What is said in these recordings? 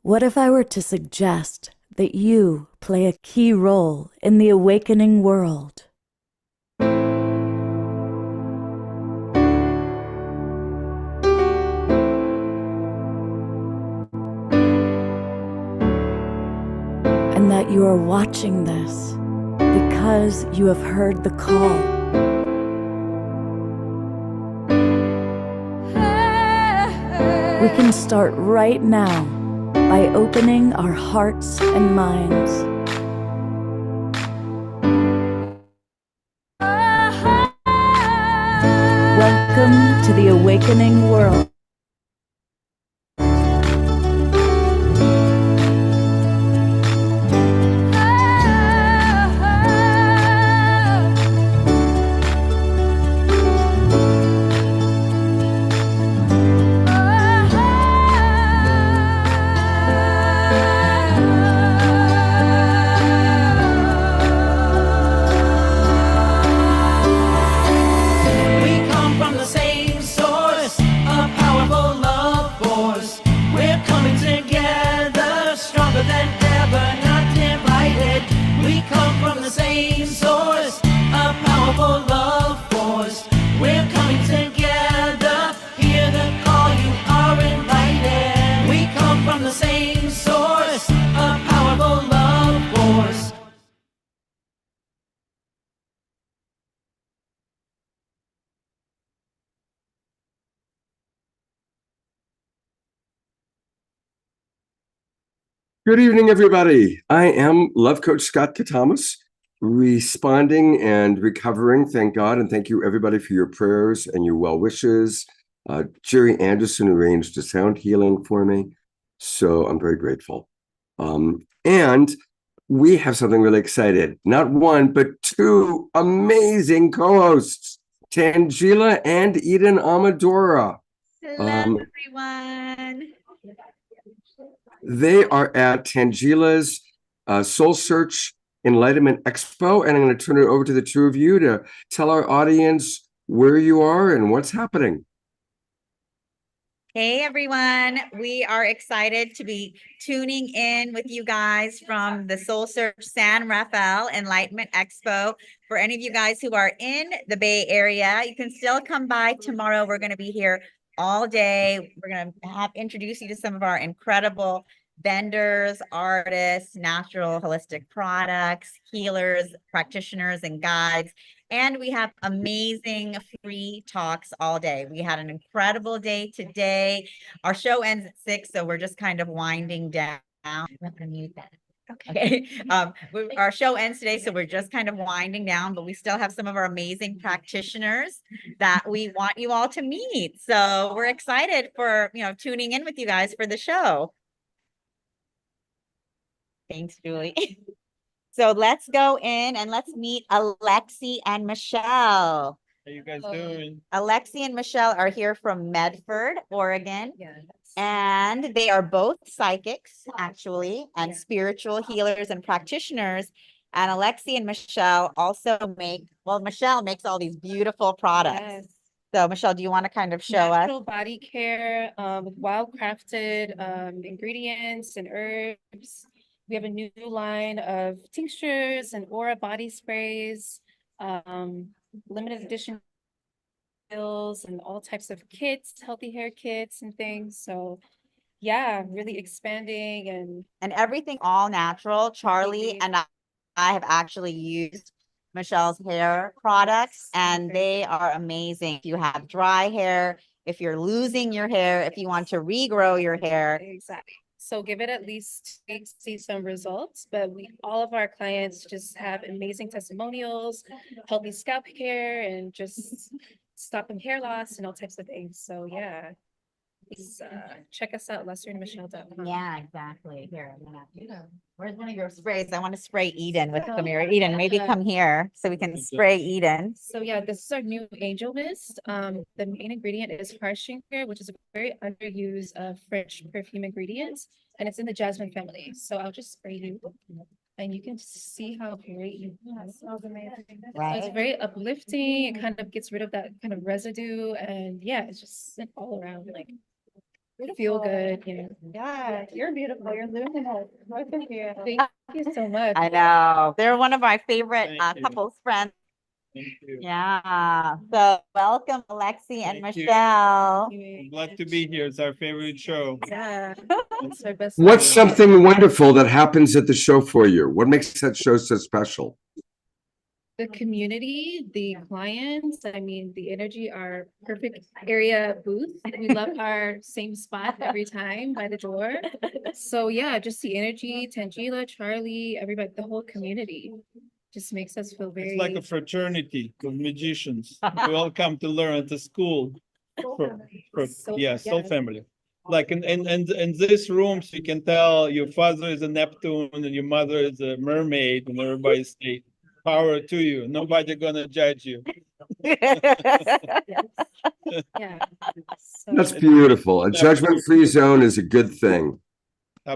What if I were to suggest that you play a key role in the awakening world? And that you are watching this because you have heard the call. We can start right now by opening our hearts and minds. Welcome to the awakening world. Good evening, everybody. I am Love Coach Scott Katamas, responding and recovering. Thank God, and thank you, everybody, for your prayers and your well wishes. Jerry Anderson arranged a sound healing for me, so I'm very grateful. And we have something really excited. Not one, but two amazing co-hosts, Tangela and Eden Amadora. Hello, everyone. They are at Tangela's Soulsearch Enlightenment Expo, and I'm going to turn it over to the two of you to tell our audience where you are and what's happening. Hey, everyone. We are excited to be tuning in with you guys from the Soulsearch San Rafael Enlightenment Expo. For any of you guys who are in the Bay Area, you can still come by tomorrow. We're going to be here all day. We're going to introduce you to some of our incredible vendors, artists, natural holistic products, healers, practitioners, and guides. And we have amazing free talks all day. We had an incredible day today. Our show ends at 6, so we're just kind of winding down. I'm going to mute that. Okay. Our show ends today, so we're just kind of winding down, but we still have some of our amazing practitioners that we want you all to meet. So we're excited for, tuning in with you guys for the show. Thanks, Julie. So let's go in and let's meet Alexi and Michelle. How you guys doing? Alexi and Michelle are here from Medford, Oregon. Yes. And they are both psychics, actually, and spiritual healers and practitioners. And Alexi and Michelle also Michelle makes all these beautiful products. Yes. So Michelle, do you want to kind of show Natural us? body care with wild-crafted ingredients and herbs. We have a new line of tinctures and aura body sprays, limited edition pills, and all types of kits, healthy hair kits and things. So yeah, really expanding And everything all natural. Charlie and I have actually used Michelle's hair products, and they are amazing. If you have dry hair, if you're losing your hair, if you want to regrow your hair. exactly. So give it at least 2 weeks to see some results, but all of our clients just have amazing testimonials, healthy scalp care, and just stopping hair loss and all types of things. So yeah, please check us out, lesserandmichelle.com. Yeah, exactly. Here, where's one of your sprays? I want to spray Eden with some of your Eden. Maybe come here so we can spray Eden. So yeah, this is our new angel mist. The main ingredient is harshinger, which is a very underused French perfume ingredient, and it's in the jasmine family. So I'll just spray you, and you can see how great you. It smells amazing. Right. So it's very uplifting. It kind of gets rid of that kind of residue, and yeah, it's just all around like feel good, you know. Yeah, you're beautiful. You're luminous. Both of you. Thank you so much. I know. They're one of my favorite Thank you. couples friends. Thank you. Yeah. So welcome, Alexi and Thank you. Michelle. I'm glad to be here. It's our favorite show. Yeah, it's our best. What's friend. something wonderful that happens at the show for you? What makes that show so special? The community, the clients, I mean, the energy, our perfect area booth. We love our same spot every time by the door. So yeah, just the energy, Tangela, Charlie, everybody, the whole community just makes us feel very. It's like a fraternity of magicians. We all come to learn at the school. Soul family. Like in this rooms, you can tell your father is a Neptune and your mother is a mermaid, and everybody say, power to you. Nobody gonna judge you. Yeah. So, That's beautiful. A judgment-free zone is a good thing.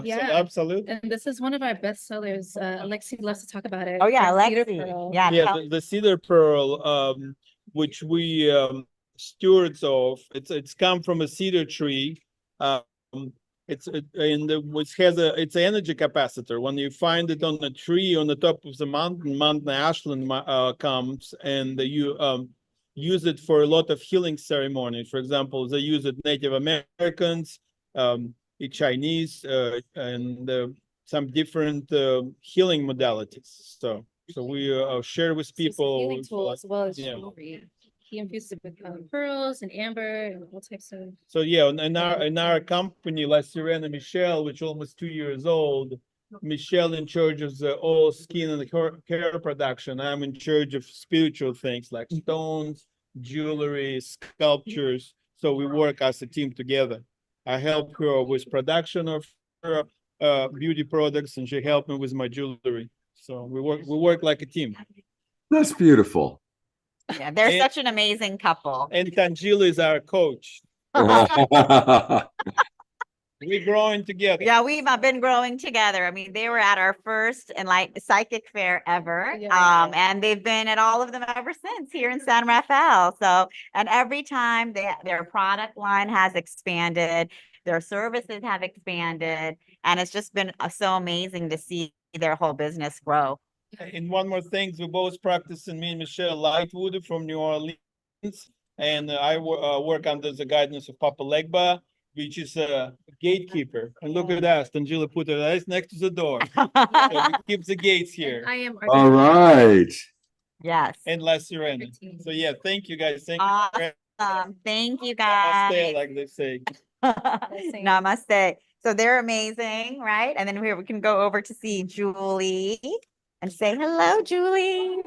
Yeah. Absolutely. and this is one of our best sellers. Alexi loves to talk about it. Oh yeah, our cedar Alexi. pearl. Yeah. Yeah, tell- the cedar pearl, which we stewards of, it's come from a cedar tree. Which has it's an energy capacitor. When you find it on a tree on the top of the mountain, Mount Ashland comes, and you use it for a lot of healing ceremonies. For example, they use it Native Americans, Chinese, and some different healing modalities. So we share with So it's a people. healing tool as well as yeah. jewelry. He infused it with pearls and amber and all types of. So yeah, in our company, La Sirena Michelle, which is almost 2 years old, Michelle in charge of the all skin and hair production. I'm in charge of spiritual things like stones, jewelry, sculptures. So we work as a team together. I help her with production of her beauty products, and she helped me with my jewelry. So we work like a team. That's beautiful. Yeah, they're And- such an amazing couple. And Tangela is our coach. We're growing together. Yeah, we've been growing together. I mean, they were at our first psychic fair ever. Yeah. And they've been at all of them ever since here in San Rafael. So, and every time their product line has expanded, their services have expanded, and it's just been so amazing to see their whole business grow. And one more thing, we both practice, and me and Michelle Lightwood from New Orleans, and I work under the guidance of Papa Legba, which is a gatekeeper. And look at us, Tangela put her eyes next to the door. So we keep the gates here. I am. All right. Yes. And La Sirena. So yeah, thank you guys. Thank you. Thank you guys. Namaste, like they say. Namaste. So they're amazing, right? And then we can go over to see Julie and say hello, Julie.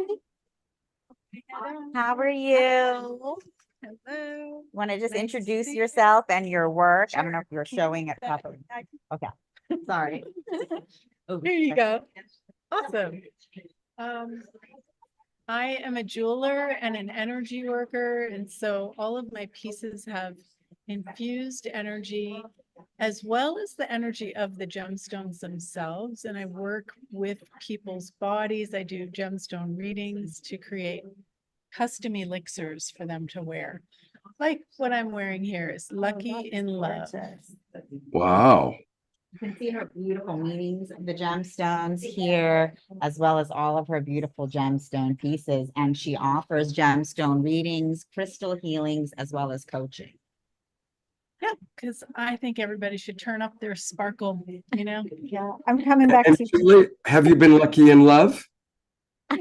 How are you? Hello. Want to just Nice to introduce see you. yourself and your work? I don't know if you're showing it properly. Okay, sorry. Oh, Here you go. Awesome. I am a jeweler and an energy worker, and so all of my pieces have infused energy as well as the energy of the gemstones themselves. And I work with people's bodies. I do gemstone readings to create custom elixirs for them to wear. Like what I'm wearing here is Lucky in Love. Wow. You can see her beautiful meanings of the gemstones here, as well as all of her beautiful gemstone pieces. And she offers gemstone readings, crystal healings, as well as coaching. Yeah, because I think everybody should turn up their sparkle, you know? Yeah, I'm coming back And to Julie, have you been lucky in love?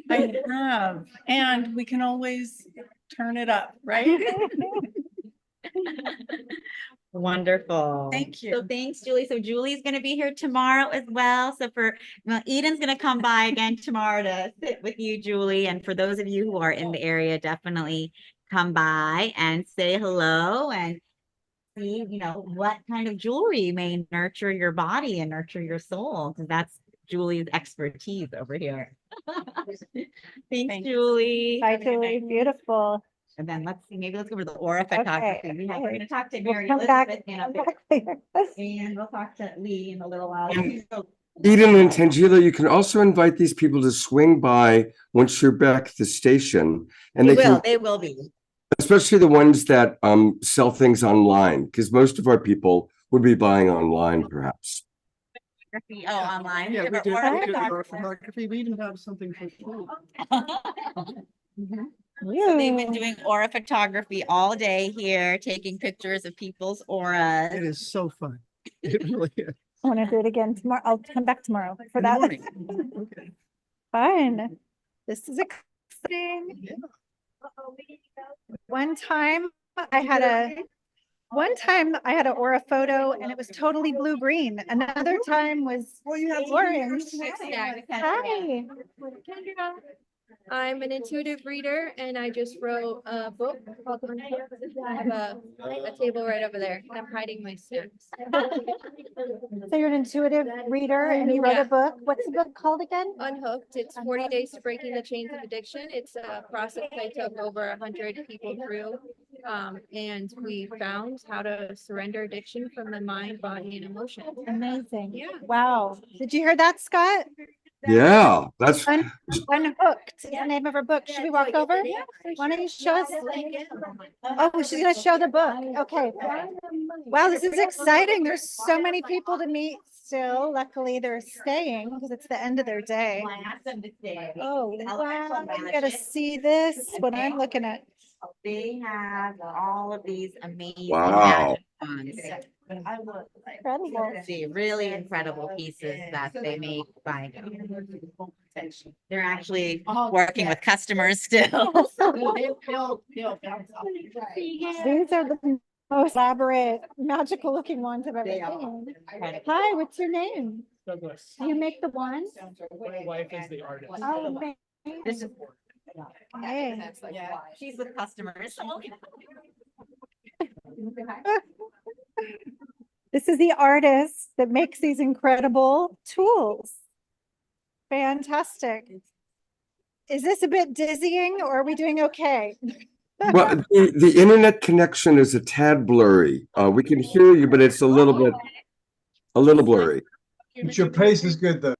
I have, and we can always turn it up, right? Wonderful. Thank you. So thanks, Julie. So Julie's going to be here tomorrow as well. So Eden's going to come by again tomorrow to sit with you, Julie. And for those of you who are in the area, definitely come by and say hello and see, what kind of jewelry may nurture your body and nurture your soul, because that's Julie's expertise over here. Thanks, Julie. Hi, Julie. Beautiful. And then let's see, maybe let's go over the aura photography. We're going to talk to We'll Mary come back. Elizabeth in a Come bit, back later. and we'll talk to Lee in a little while. Eden and Tangela, you can also invite these people to swing by once you're back at the station. And They will be. especially the ones that sell things online, because most of our people would be buying online, perhaps. Oh, online. Yeah, we Or- did or- our photography. We even have something for school. So they've been doing aura photography all day here, taking pictures of people's auras. It is so fun. It really is. I want to do it again tomorrow. I'll come back tomorrow for In the that. morning. Okay. Fun. This is exciting. Yeah. One time I had an aura photo and it was totally blue green. Another time was orange. Hi. I'm an intuitive reader and I just wrote a book called Unhooked. I have a table right over there and I'm hiding my snacks. So you're an intuitive reader and you wrote a book. What's the book called again? Unhooked, it's 40 days to breaking the chains of addiction. It's a process I took over 100 people through. And we found how to surrender addiction from the mind, body, and emotion. Amazing. Yeah. Wow. Did you hear that, Scott? Yeah, that's Unhooked is the name of her book. Should we walk over? Why don't you show us? Oh, she's gonna show the book. Okay. Wow, this is exciting. There's so many people to meet still. Luckily, they're staying because it's the end of their day. I asked them to stay. Oh, wow. You gotta see this, what I'm looking at. They have all of these amazing Wow. magic wands. Incredible. See, really incredible pieces that they make by. They're actually working with customers still. These are the most elaborate, magical looking ones I've ever They are. seen. Hi, what's your name? Douglas. Do you make the ones? My wife is the artist. Oh, This is, okay. yeah, she's with customers. This is the artist that makes these incredible tools. Fantastic. Is this a bit dizzying or are we doing okay? well, the internet connection is a tad blurry. We can hear you, but it's a little blurry. But your pace is good though.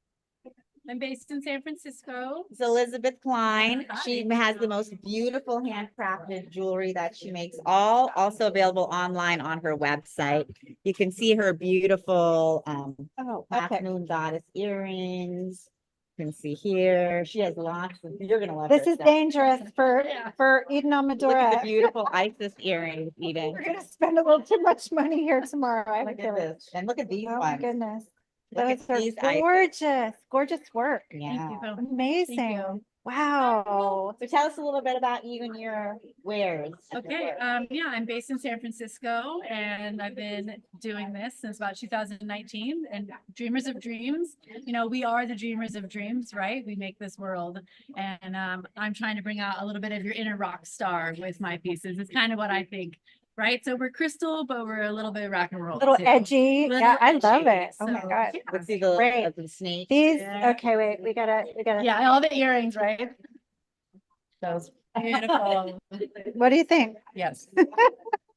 I'm based in San Francisco. It's Elizabeth Klein. She has the most beautiful handcrafted jewelry that she makes, all also available online on her website. You can see her beautiful Oh, half okay. moon goddess earrings. You can see here. She has lots of, you're gonna love This her is stuff. dangerous for Eden on Look at the Medora. beautiful Isis earrings, Eden. We're gonna spend a little too much money here tomorrow. I have a Look at feeling. this. And look at these Oh my ones. goodness. Look Those at are these Isis. gorgeous, gorgeous work. Yeah. Amazing. Wow. So tell us a little bit about you and your wares. Okay, yeah, I'm based in San Francisco and I've been doing this since about 2019 and Dreamers of Dreams, you know, we are the dreamers of dreams, right? We make this world and I'm trying to bring out a little bit of your inner rock star with my pieces. It's kind of what I think, right? So we're crystal, but we're a little bit rock and roll. A little too. edgy. Little Yeah, I love edgy, it. Oh my so, God. Let's see Great. the snake. These, Yeah. okay, wait, we gotta. Yeah, all the earrings, right? Those beautiful, What do you think? yes.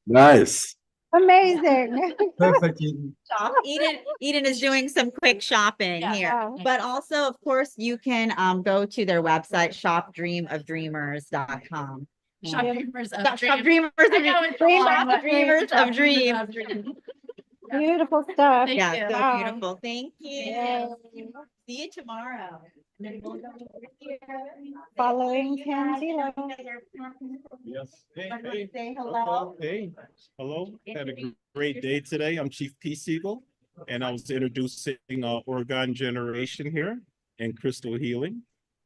Nice. Amazing. Perfect. Eden. Shop. Eden is doing some quick shopping Yeah. here. Wow. But also, of course, you can go to their website, shopdreamofdreamers.com. Shop dreamers of Shop dreams. dreamers of I know it's dreams. long, Shop but dreamers Shop of Dreamers dreams. of Dreams. Beautiful stuff. Thank Yeah, you. so Wow. beautiful. Thank you. Yay. See you tomorrow. And then we'll go over here. Following Tangelo. Yes. Hey, Wanna hey. say hello? Hey, hello. Had a great day today. I'm Chief P. Siegel, and I was introducing Orgone Generation here and Crystal Healing.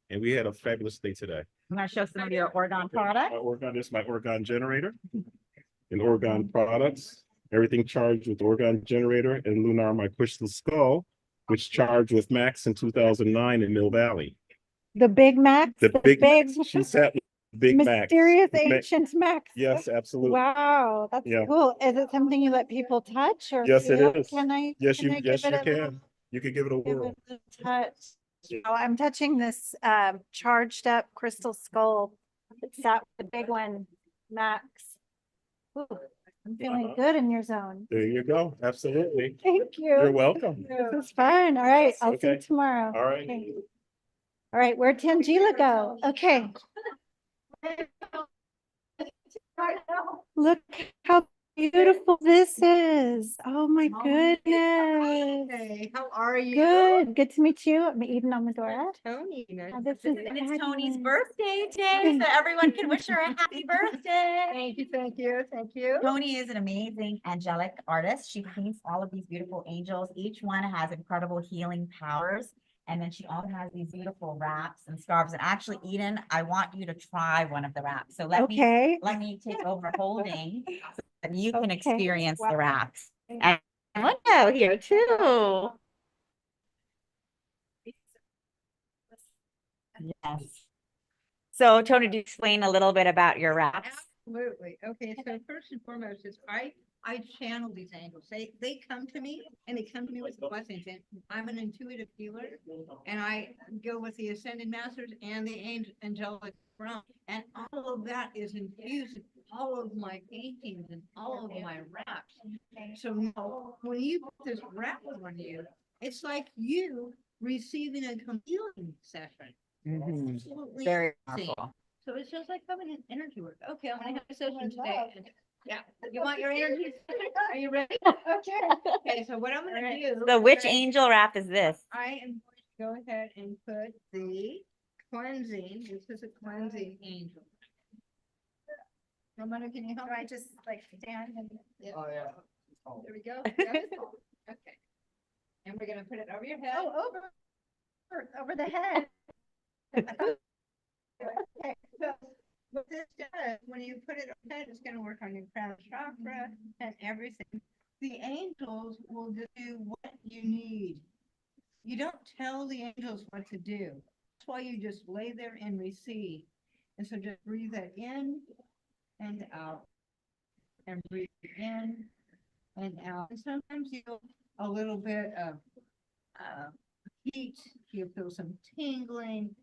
And we had a fabulous day today. I'm gonna show some of your Oregon products. My Orgone, this is my Orgone Generator and Orgone products. Everything charged with Orgone Generator and Lunar, my Crystal Skull, which charged with Max in 2009 in Mill Valley. The Big Max. The big, she sat with Big Max. Mysterious With Ma- ancient Max. Yes, absolutely. Wow, that's Yeah. cool. Is it something you let people touch or? Yes, it feel? is. Can I? Yes, can you, I yes, give you it a little- can. You can give it a give whirl. it a touch? Oh, I'm touching this charged up crystal skull. It's that the big one, Max. Ooh, I'm feeling Uh-huh. good in your zone. There you go. Absolutely. Thank you. You're welcome. This is fun. All right, I'll see you Okay. tomorrow. All right. Okay. All right, where'd Tangela go? Okay. Look how beautiful this is. Oh my goodness. Hey, how are you? Good. Good to meet you. I'm Eden Amadora. Tony. Oh, this is And it's Tony's fabulous. birthday today, so everyone can wish her a happy birthday. Thank you, thank you, thank you. Tony is an amazing angelic artist. She paints all of these beautiful angels. Each one has incredible healing powers. And then she also has these beautiful wraps and scarves. And actually, Eden, I want you to try one of the wraps. So Okay. let me take over holding so that you can Okay. experience the wraps. And Linda here too. Yes. So Tony, do you explain a little bit about your wraps? Absolutely. Okay, so first and foremost is I channel these angels. They come to me and they come to me with blessings. And I'm an intuitive healer and I go with the ascended masters and the angelic realm. And all of that is infused in all of my paintings and all of my wraps. So now when you put this wrap on you, it's like you receiving a healing session. Absolutely Very amazing. powerful. So it's just like having an energy work. Okay, I'm gonna have a session today. And yeah, you want your energy? Are you ready? Okay, so what I'm gonna do. So which okay, angel wrap is this? I am going to go ahead and put the cleansing, this is a cleansing angel. Ramona, can you help? I just like stand and. Oh, yeah. There we go. Yes. Okay. And we're gonna put it over your head. Oh, over the head. Okay, so what this does, when you put it on your head, it's gonna work on your crown chakra and everything. The angels will do what you need. You don't tell the angels what to do. That's why you just lay there and receive. And so just breathe that in and out. And breathe in and out. And sometimes you feel a little bit of heat, you feel some tingling.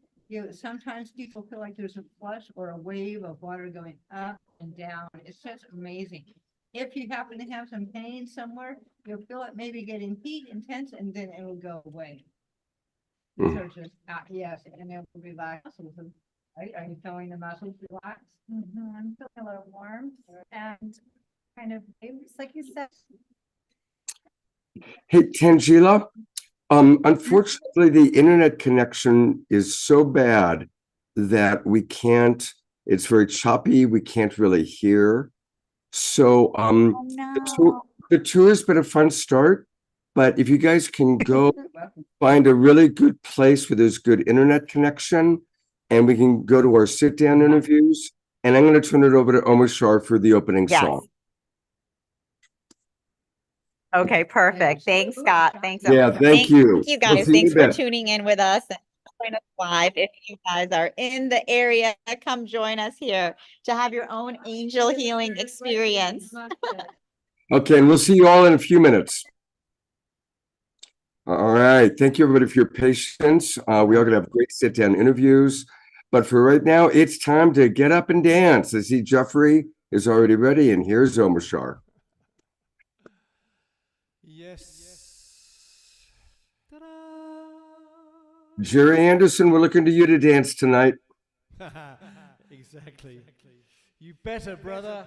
Sometimes people feel like there's a flush or a wave of water going up and down. It's just amazing. If you happen to have some pain somewhere, you'll feel it maybe getting heat intense and then it will go away. So just, yes, and it will relax. Are you feeling the muscles relax? I'm feeling a little warm and kind of waves, like you said. Hey, Tangela, unfortunately, the internet connection is so bad that we can't, it's very choppy. We can't really hear. So the tour has been a fun start, but if you guys can go find a really good place where there's good internet connection and we can go to our sit-down interviews, and I'm going to turn it over to Omar Shar for the opening song. Okay, perfect. Thanks, Scott. Thanks. Yeah, thank you. Thank you We'll guys. see you in Thanks a for bit. tuning in with us and join us live. If you guys are in the area, come join us here to have your own angel healing experience. Okay, and we'll see you all in a few minutes. All right. Thank you, everybody, for your patience. We are going to have great sit-down interviews. But for right now, it's time to get up and dance. I see Jeffrey is already ready, and here's Omar Shar. Yes. Ta-da! Jerry Anderson, we're looking to you to dance tonight. Exactly. You better, brother.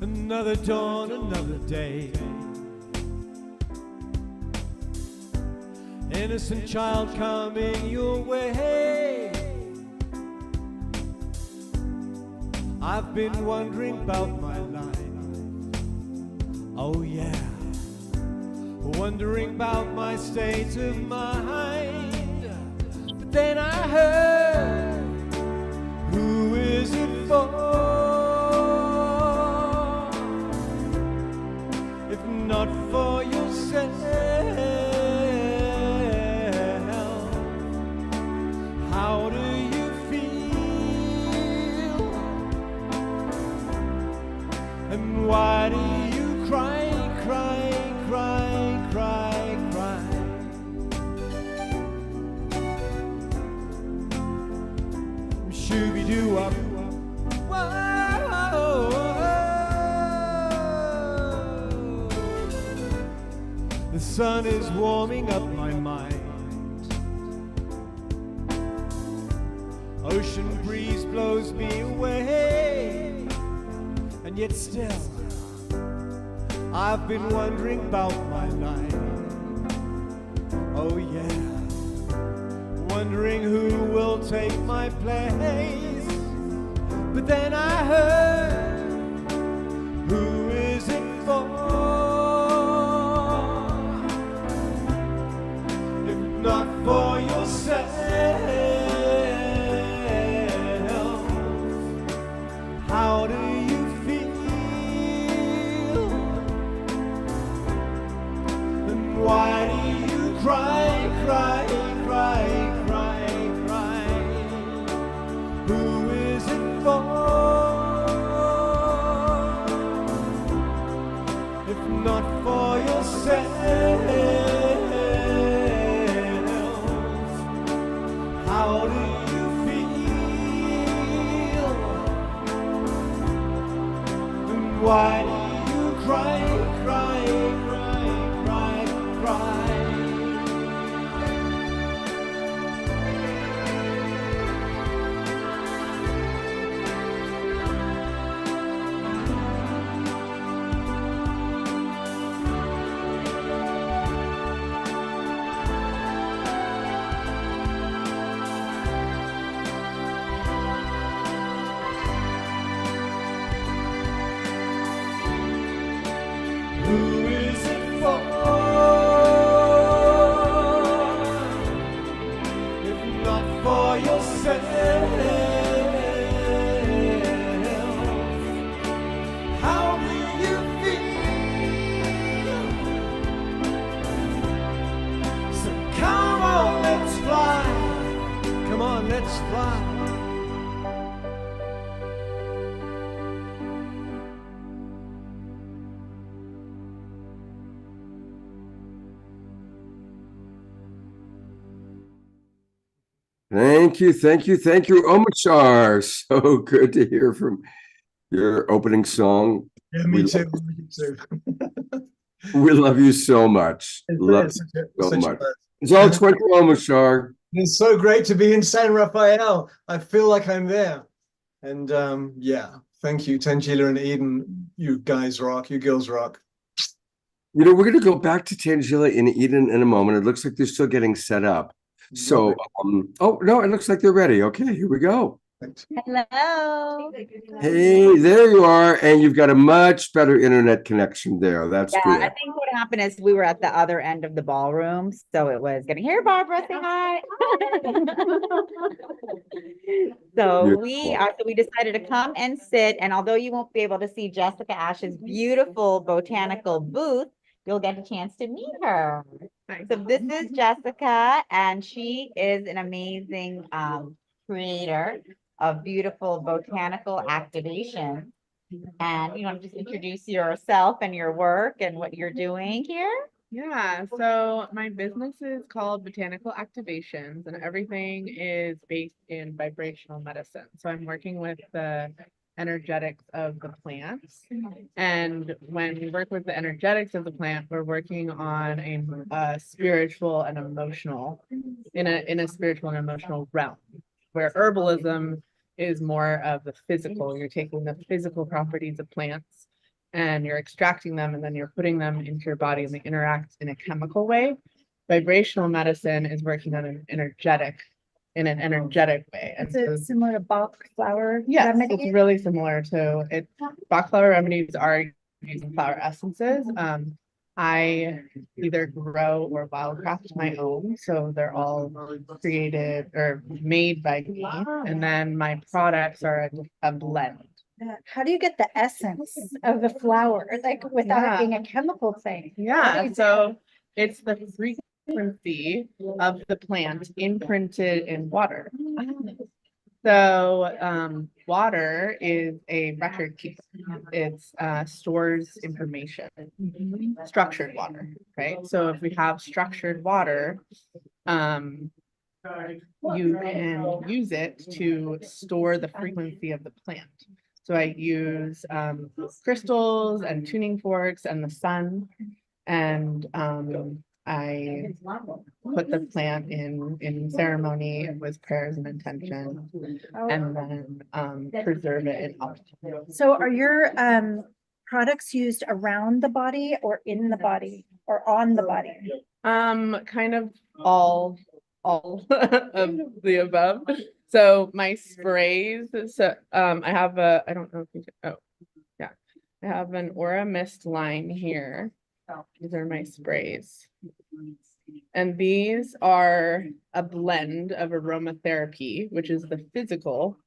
Another dawn, another day. Innocent child coming your way. I've been wondering about my life. Oh yeah. Wondering about my state of mind. But then I heard, who is it for? If not for yourself, how do you feel? And why do you cry, cry, cry, cry, cry? Shooby-doo-wop, why? The sun is warming up my mind. Ocean breeze blows me away, and yet still I've been wondering about my life. Oh yeah, wondering who will take my place. But then I heard, who is it for? If not for yourself, how do you feel? And why do you cry, cry, cry, cry, cry? Who is it for? If not for yourself, how do you feel? And why do you cry, cry, cry, cry, cry? Who is it for? If not for yourself, how do you feel? So come on, let's fly. Come on, let's fly. Thank you, thank you, thank you, Omachar. So good to hear from your opening song. Yeah, We me too. love- Me too. We love you so much. Love It's you so such a much. blessing. It's all twinkle, Omachar. It's so great to be in San Rafael. I feel like I'm there. And yeah, thank you, Tangela and Eden. You guys rock. You girls rock. You know, we're going to go back to Tangela and Eden in a moment. It looks like they're still getting set up. So, oh, no, it looks like they're ready. Okay, here we go. Hello. Hey, there you are. And you've got a much better internet connection there. That's Yeah, good. I think what happened is we were at the other end of the ballroom, so it was getting here, Barbara, say hi. So we decided to come and sit, and although you won't be able to see Jessica Ash's beautiful botanical booth, you'll get a chance to meet her. So this is Jessica, and she is an amazing creator of beautiful botanical activation. And you want to just introduce yourself and your work and what you're doing here? Yeah, so my business is called Botanical Activations, and everything is based in vibrational medicine. So I'm working with the energetics of the plants. And when we work with the energetics of the plant, we're working on a spiritual and emotional, in a spiritual and emotional realm, where herbalism is more of the physical. You're taking the physical properties of plants and you're extracting them and then you're putting them into your body and they interact in a chemical way. Vibrational medicine is working on an energetic way. And Is it so, similar to Bach flower? yes, remedy? it's really similar to it. Bach flower remedies are using flower essences. I either grow or wildcraft my own, so they're all created or made by me. And then my products are a blend. How do you get the essence of the flower, like without Yeah. it being a chemical thing? Yeah, so it's the frequency of the plant imprinted in water. So water is a record keeper. It's stores information, structured water, right? So if we have structured water, you can use it to store the frequency of the plant. So I use crystals and tuning forks and the sun And I put the plant in ceremony with prayers and intention, and then preserve it in altitude. So are your products used around the body or in the body or on the body? Kind of all of the above. So my sprays, so I have I don't know if you can, oh yeah, I have an Aura Mist line here. These are my sprays. And these are a blend of aromatherapy, which is the physical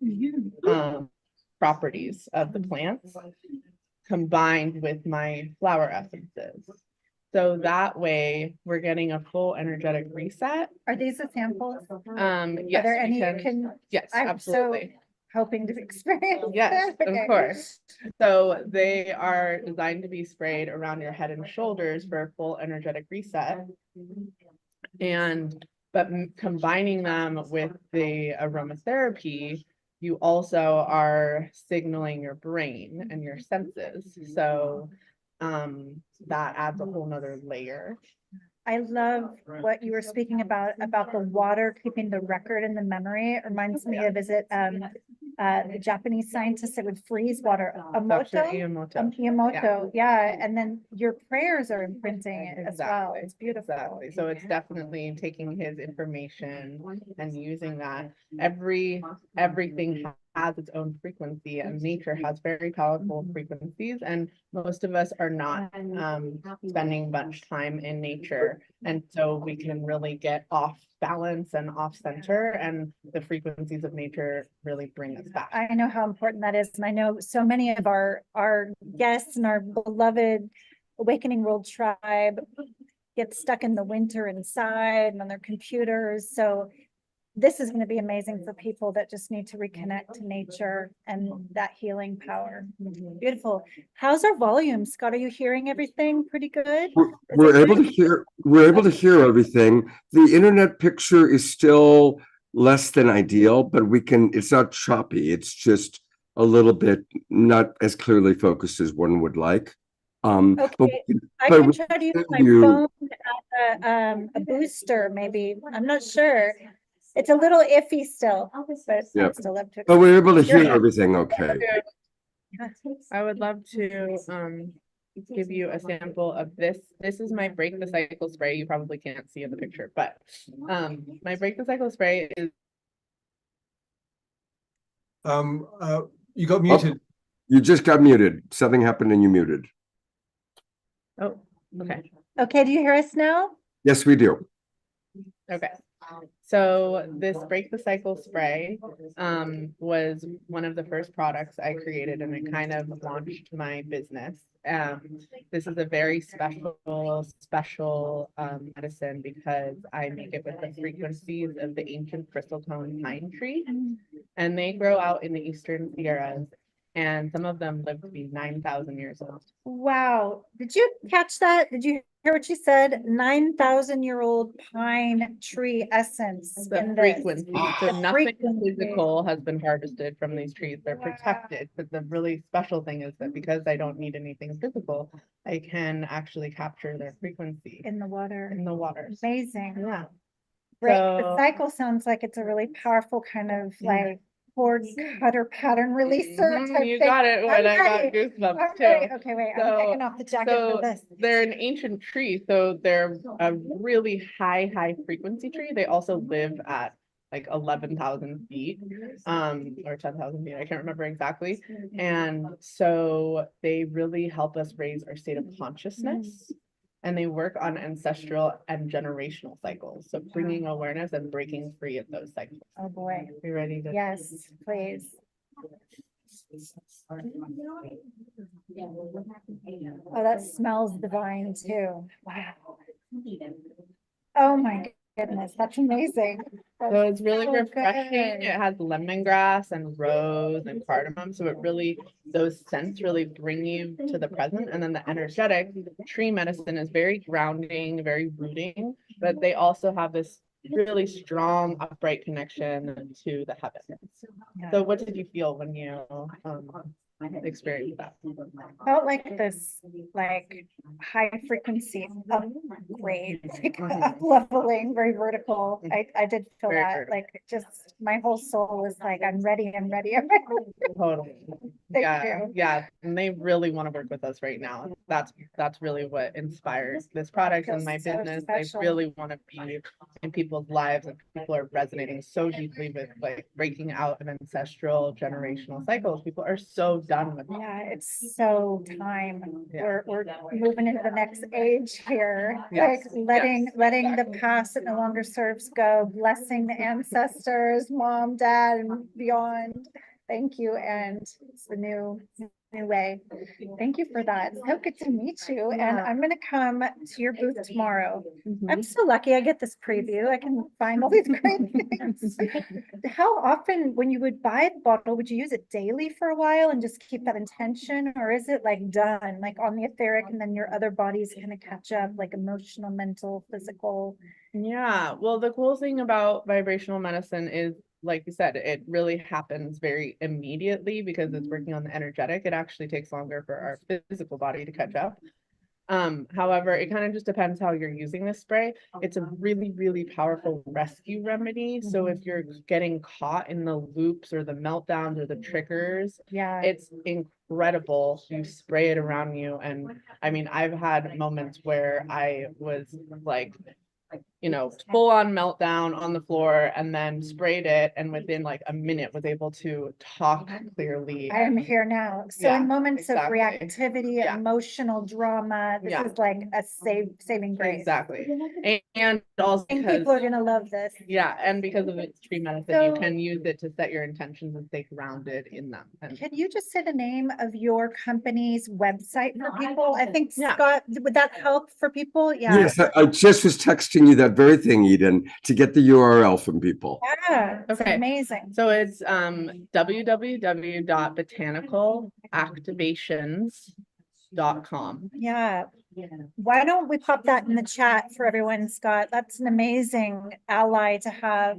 properties of the plants, combined with my flower essences. So that way we're getting a full energetic reset. Are these the samples? Yes, Are there any you can? yes, I'm absolutely. so hoping to experience. Yes, that. of Okay. course. So they are designed to be sprayed around your head and shoulders for a full energetic reset. But combining them with the aromatherapy, you also are signaling your brain and your senses. So that adds a whole nother layer. I love what you were speaking about the water keeping the record in the memory. It reminds me of, is it the Japanese scientist that would freeze water? Dr. Emoto? Iamoto. Iamoto, yeah. And then your prayers are imprinting it as well. Exactly. It's beautiful. Exactly. So it's definitely taking his information and using that. Everything has its own frequency, and nature has very powerful frequencies, and most of us are not spending much time in nature, and so we can really get off balance and off center, and the frequencies of nature really bring us back. I know how important that is. And I know so many of our guests and our beloved Awakening World Tribe get stuck in the winter inside and on their computers. So this is going to be amazing for people that just need to reconnect to nature and that healing power. Beautiful. How's our volume, Scott? Are you hearing everything pretty good? We're able to hear. We're able to hear everything. The internet picture is still less than ideal, but we can. It's not choppy. It's just a little bit not as clearly focused as one would like. Okay, I can try to use my phone as a booster, maybe. I'm not sure. It's a little iffy still, but Yeah. I'd still love to. But we're able to hear everything okay. I would love to give you a sample of this. This is my Break the Cycle spray. You probably can't see in the picture, but my Break the Cycle spray is you got muted. You just got muted. Something happened and you muted. oh, okay. Okay, do you hear us now? Yes, we do. Okay. So this Break the Cycle spray was one of the first products I created, and it kind of launched my business. This is a very special medicine because I make it with the frequencies of the ancient crystal-tone pine tree, and they grow out in the Eastern Sierras, and some of them live to be 9,000 years old. Wow. Did you catch that? Did you hear what she said? 9,000-year-old pine tree essence The in this. frequency. So The nothing frequency. physical has bin harvested from these trees. They're protected. But the really special thing is that because I don't need anything physical, I can actually capture their frequency In the water. in the water. Amazing. Yeah. Break the So- cycle sounds like it's a really powerful kind of like cord cutter pattern releaser type You thing. got it when I got ready. goosebumps I'm too. ready. Okay, wait, I'm So- taking off the jacket for this. They're an ancient tree, so they're a really high frequency tree. They also live at like 11,000 feet, or 10,000 feet. I can't remember exactly. And so they really help us raise our state of consciousness. And they work on ancestral and generational cycles. So bringing awareness and breaking free of those cycles. Oh, boy. You ready to? Yes, please. Oh, that smells divine too. Wow. Oh my goodness, that's amazing. So it's really so refreshing. good. It has lemongrass and rose and cardamom. So it really, those scents really bring you to the present. And then the energetic tree medicine is very grounding, very rooting, but they also have this really strong upright connection to the heavens. So what did you feel when you experience that. Felt like this, like high frequency upgrade, like up leveling, very vertical. I did feel Very that, vertical. like just my whole soul was like, I'm ready, I'm ready, I'm ready. Totally. Thank Yeah, you. yeah, and they really want to work with us right now. That's really what inspires this product and Feels my so business. special. They really want to be in people's lives, and people are resonating so deeply with like breaking out of ancestral generational cycles. People are so done with that. Yeah, it's so time. Yeah. We're moving into the next age here. Yes, Like letting the past that no longer serves go, blessing the ancestors, mom, dad, and beyond. Thank you. And it's the new way. Thank you for that. So good to meet you. And Yeah. I'm gonna come to your booth tomorrow. Mhm. I'm so lucky I get this preview. I can find all these great things. How often, when you would buy the bottle, would you use it daily for a while and just keep that intention? Or is it like done, like on the etheric, and then your other bodies kind of catch up, like emotional, mental, physical? Yeah, well, the cool thing about vibrational medicine is, like you said, it really happens very immediately because it's working on the energetic. It actually takes longer for our physical body to catch up. However, it kind of just depends how you're using this spray. It's a really, really powerful rescue remedy. So if you're getting caught in the loops or the meltdowns or the triggers, Yeah. it's incredible. You spray it around you. And I mean, I've had moments where I was like, full on meltdown on the floor and then sprayed it. And within like a minute was able to talk clearly. I am here now. So Yeah, in moments of exactly. reactivity, Yeah. emotional drama, this Yeah. is like a saving grace. Exactly. And also I think because, people are gonna love this. yeah, and because of its tree medicine, you So- can use it to set your intentions and stay grounded in them. And Can you just say the name of your company's website for people? I think Yeah. Scott, would that help for people? Yeah. Yes, I just was texting you that very thing, Eden, to get the URL from people. Yeah, it's Okay. amazing. so it's www.botanical.activations.com. Yeah. Why don't we pop that in the chat for everyone, Scott? That's an amazing ally to have.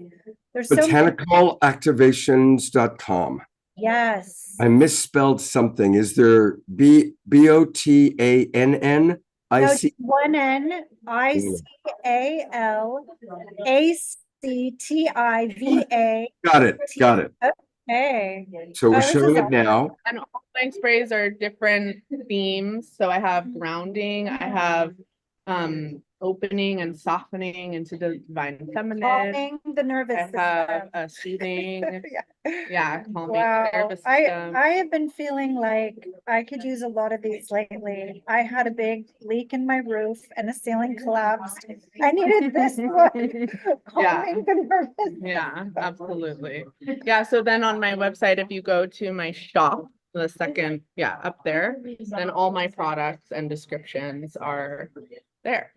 There's so many. Botanicalactivations.com. Yes. I misspelled something. Is there BOTANN? No, I it's see. one N ICALACTIVA. Got it. Got it. Okay. So we're Oh, this showing is it now. And all my sprays are different themes. So I have grounding, I have opening and softening into the divine feminine. calming the nervous I have system. a soothing, Yeah. yeah, calming Wow, nervous I system. have been feeling like I could use a lot of these lately. I had a big leak in my roof and the ceiling collapsed. I needed this one, calming the nervous. Yeah, absolutely. Yeah, so then on my website, if you go to my shop, the second, up there, then all my products and descriptions are there.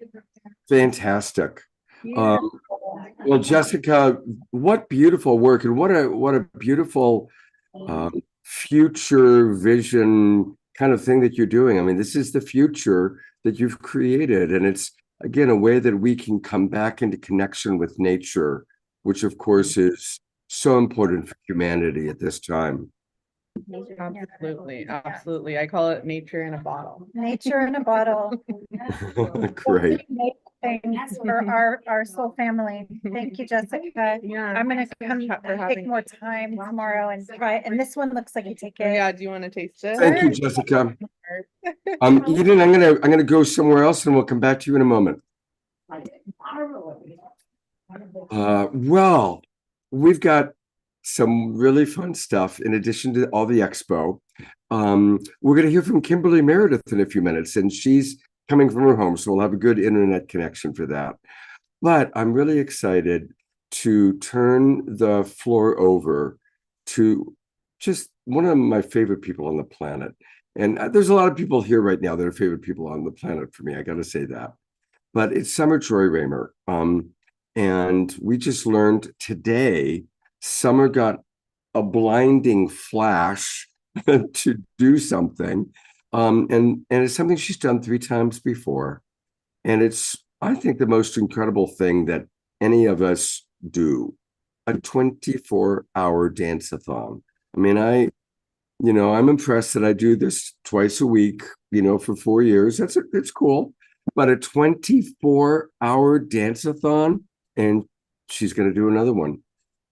Fantastic. Well, Jessica, what beautiful work, and what a beautiful future vision kind of thing that you're doing. I mean, this is the future that you've created, and it's again a way that we can come back into connection with nature, which of course is so important for humanity at this time. Absolutely, absolutely. I call it nature in a bottle. Nature in a bottle. Great. Make things for our soul family. Thank you, Jessica. Yeah. I'm gonna come for take having more time tomorrow and try it. And this one looks like you take it. Yeah, do you want to taste it? Thank you, Jessica. Eden, I'm gonna go somewhere else, and we'll come back to you in a moment. Well, we've got some really fun stuff in addition to all the expo. We're going to hear from Kimberly Meredith in a few minutes, and she's coming from her home, so we'll have a good internet connection for that. But I'm really excited to turn the floor over to just one of my favorite people on the planet. And there's a lot of people here right now that are favorite people on the planet for me. I got to say that. But it's Summer Joy Raymer. And we just learned today, Summer got a blinding flash to do something. And it's something she's done 3 times before. And it's, I think, the most incredible thing that any of us do, a 24-hour dance-a-thon. I mean, I'm impressed that I do this twice a week, for 4 years. It's cool. But a 24-hour dance-a-thon, and she's going to do another one.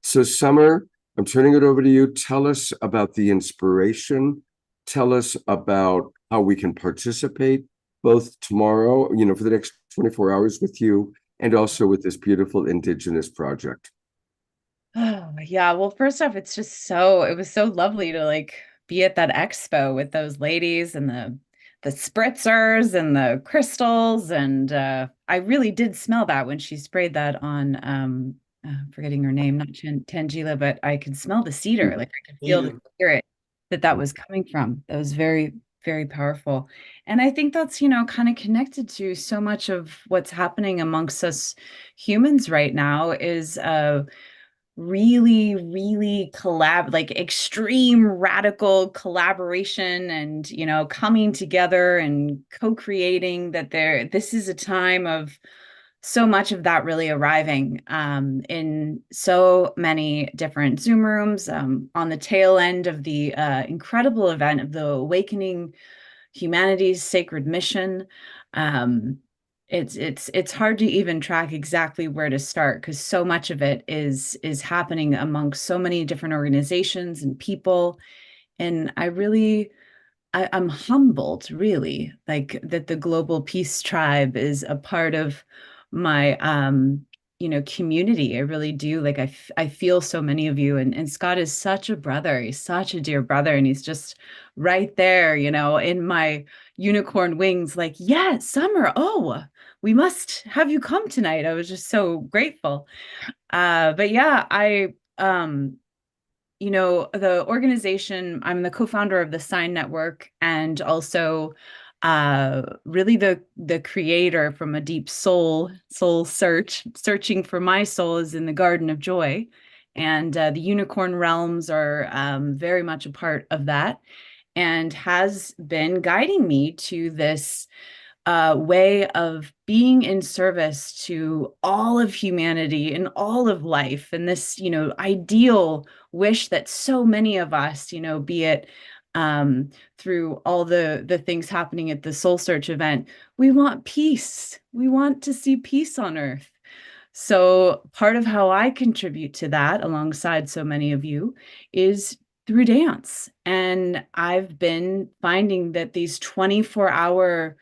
So, Summer, I'm turning it over to you. Tell us about the inspiration. Tell us about how we can participate both tomorrow, for the next 24 hours with you, and also with this beautiful Indigenous project. Oh, yeah. Well, first off, it was so lovely to like be at that expo with those ladies and the spritzers and the crystals. And I really did smell that when she sprayed that on forgetting her name, not Tangela, but I could smell the cedar. Like I could feel the spirit that was coming from. That was very, very powerful. And I think that's, kind of connected to so much of what's happening amongst us humans right now is really, really like extreme radical collaboration and, coming together and co-creating this is a time of so much of that really arriving in so many different Zoom rooms on the tail end of the incredible event of the Awakening Humanity's Sacred Mission. Um, it's hard to even track exactly where to start because so much of it is happening amongst so many different organizations and people. And I'm humbled, really, like that the Global Peace Tribe is a part of my community. I really do. Like I feel so many of you, and Scott is such a brother. He's such a dear brother, and he's just right there, in my unicorn wings, like, yeah, Summer, oh, we must have you come tonight. I was just so grateful. But yeah, the organization, I'm the co-founder of the Sign Network and also really the creator from a deep soul search, searching for my soul is in the Garden of Joy. And the unicorn realms are very much a part of that and has been guiding me to this way of being in service to all of humanity and all of life, and this ideal wish that so many of us, be it through all the things happening at the Soulsearch event, we want peace. We want to see peace on earth. So part of how I contribute to that alongside so many of you is through dance. And I've been finding that these 24-hour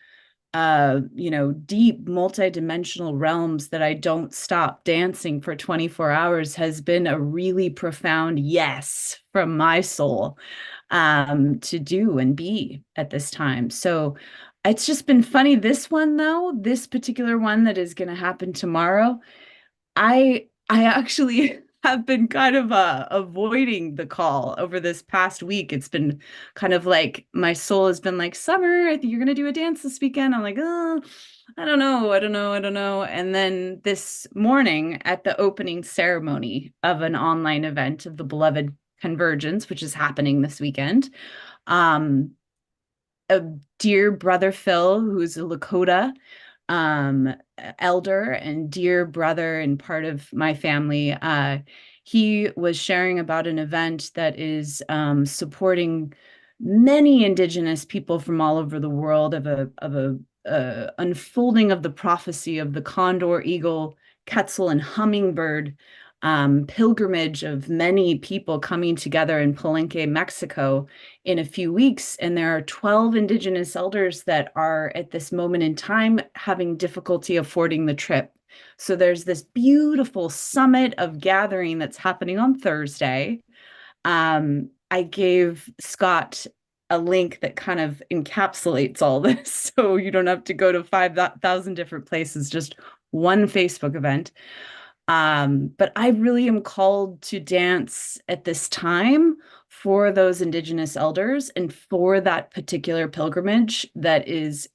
deep multidimensional realms that I don't stop dancing for 24 hours has been a really profound yes from my soul to do and be at this time. So it's just been funny. This one, though, this particular one that is going to happen tomorrow, I actually have been kind of avoiding the call over this past week. It's been kind of like my soul has been like, Summer, I think you're gonna do a dance this weekend. I'm like, oh, I don't know. And then this morning at the opening ceremony of an online event of the Beloved Convergence, which is happening this weekend, um, a dear brother Phil, who's a Lakota um elder and dear brother and part of my family, he was sharing about an event that is supporting many indigenous people from all over the world of a unfolding of the prophecy of the condor, eagle, quetzal, and hummingbird pilgrimage of many people coming together in Palenque, Mexico in a few weeks. And there are 12 indigenous elders that are at this moment in time having difficulty affording the trip. So there's this beautiful summit of gathering that's happening on Thursday. I gave Scott a link that kind of encapsulates all this. So you don't have to go to 5,000 different places, just one Facebook event. But I really am called to dance at this time for those Indigenous elders and for that particular pilgrimage that is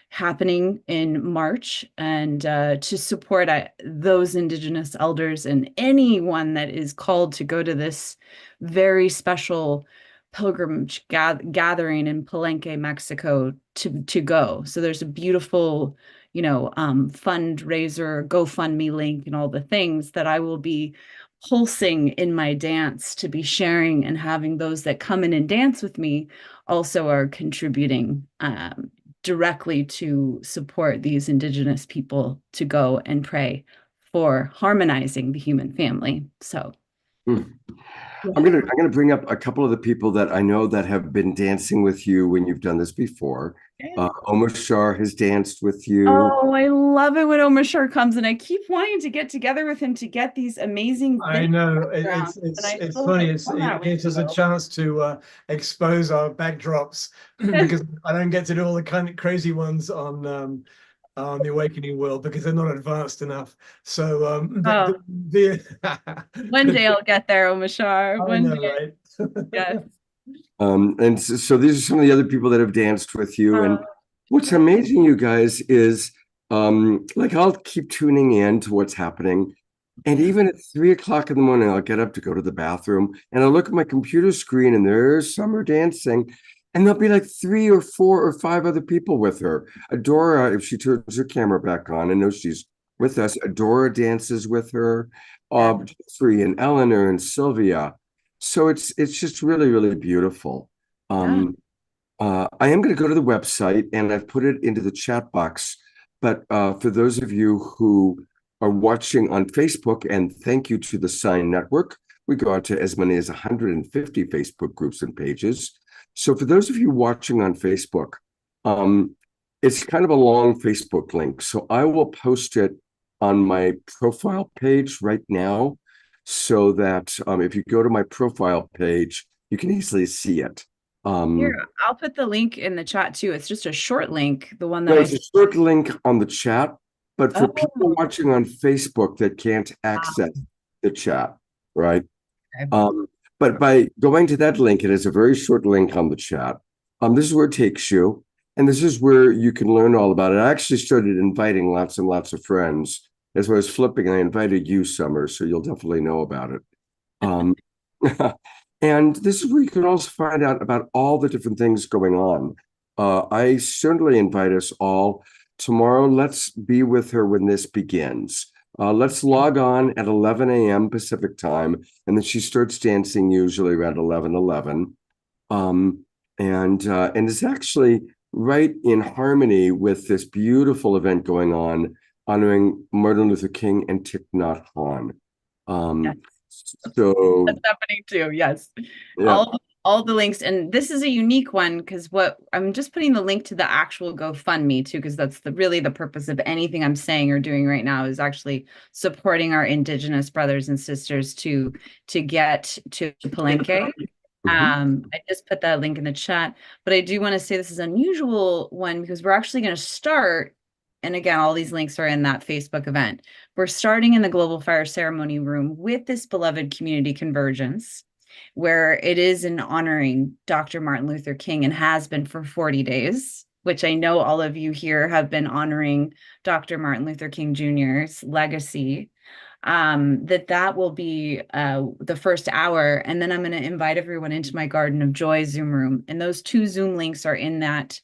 happening in March, and to support those Indigenous elders and anyone that is called to go to this very special pilgrimage gathering in Palenque, Mexico to go. So there's a beautiful fundraiser, GoFundMe link, and all the things that I will be pulsing in my dance, to be sharing and having those that come in and dance with me also are contributing directly to support these Indigenous people to go and pray for harmonizing the human family. So I'm gonna bring up a couple of the people that I know that have been dancing with you when you've done this before. Omar Shar has danced with you. Oh, I love it when Omar comes, and I keep wanting to get together with him to get these amazing. I know backgrounds, it's and I it's still funny. haven't done that It with gives us a you. chance to expose our backdrops because I don't get to do all the kind of crazy ones on the Awakening World because they're not advanced enough. So, but One day I'll get there, Omar. I One know, day. right? Yes. And so these are some of the other people that have danced with you. And what's amazing, you guys, is like I'll keep tuning in to what's happening. And even at 3 o'clock in the morning, I'll get up to go to the bathroom and I'll look at my computer screen and there's Summer dancing. And there'll be like 3 or 4 or 5 other people with her. Adora, if she turns her camera back on, I know she's with us. Adora dances with her. Jeffrey and Eleanor and Sylvia. So it's just really, really beautiful. I am going to go to the website and I've put it into the chat box. But for those of you who are watching on Facebook, and thank you to the Sign Network, we go out to as many as 150 Facebook groups and pages. So for those of you watching on Facebook, it's kind of a long Facebook link. So I will post it on my profile page right now so that if you go to my profile page, you can easily see it. Here, I'll put the link in the chat too. It's just a short link, the one that No, I it's a short link on the chat, but for people Oh. watching on Facebook that can't access the chat, right? But by going to that link, it is a very short link on the chat. This is where it takes you, and this is where you can learn all about it. I actually started inviting lots and lots of friends as I was flipping, and I invited you, Summer, so you'll definitely know about it. And this is where you can also find out about all the different things going on. I certainly invite us all tomorrow. Let's be with her when this begins. Let's log on at 11 a.m. Pacific time, and then she starts dancing usually around 11:11. And it's actually right in harmony with this beautiful event going on honoring Martin Luther King and Thich Nhat Hanh. So that's happening too. Yes. Yeah. All the links, and this is a unique one because what I'm just putting the link to the actual GoFundMe too, because that's really the purpose of anything I'm saying or doing right now is actually supporting our Indigenous brothers and sisters to get to Palenque. I just put that link in the chat, but I do want to say this is an unusual one because we're actually going to start. And again, all these links are in that Facebook event. We're starting in the Global Fire Ceremony Room with this beloved community convergence, where it is in honoring Dr. Martin Luther King and has been for 40 days, which I know all of you here have been honoring Dr. Martin Luther King Jr.'s legacy. That will be the first hour. And then I'm going to invite everyone into my Garden of Joy Zoom room. And those 2 Zoom links are in that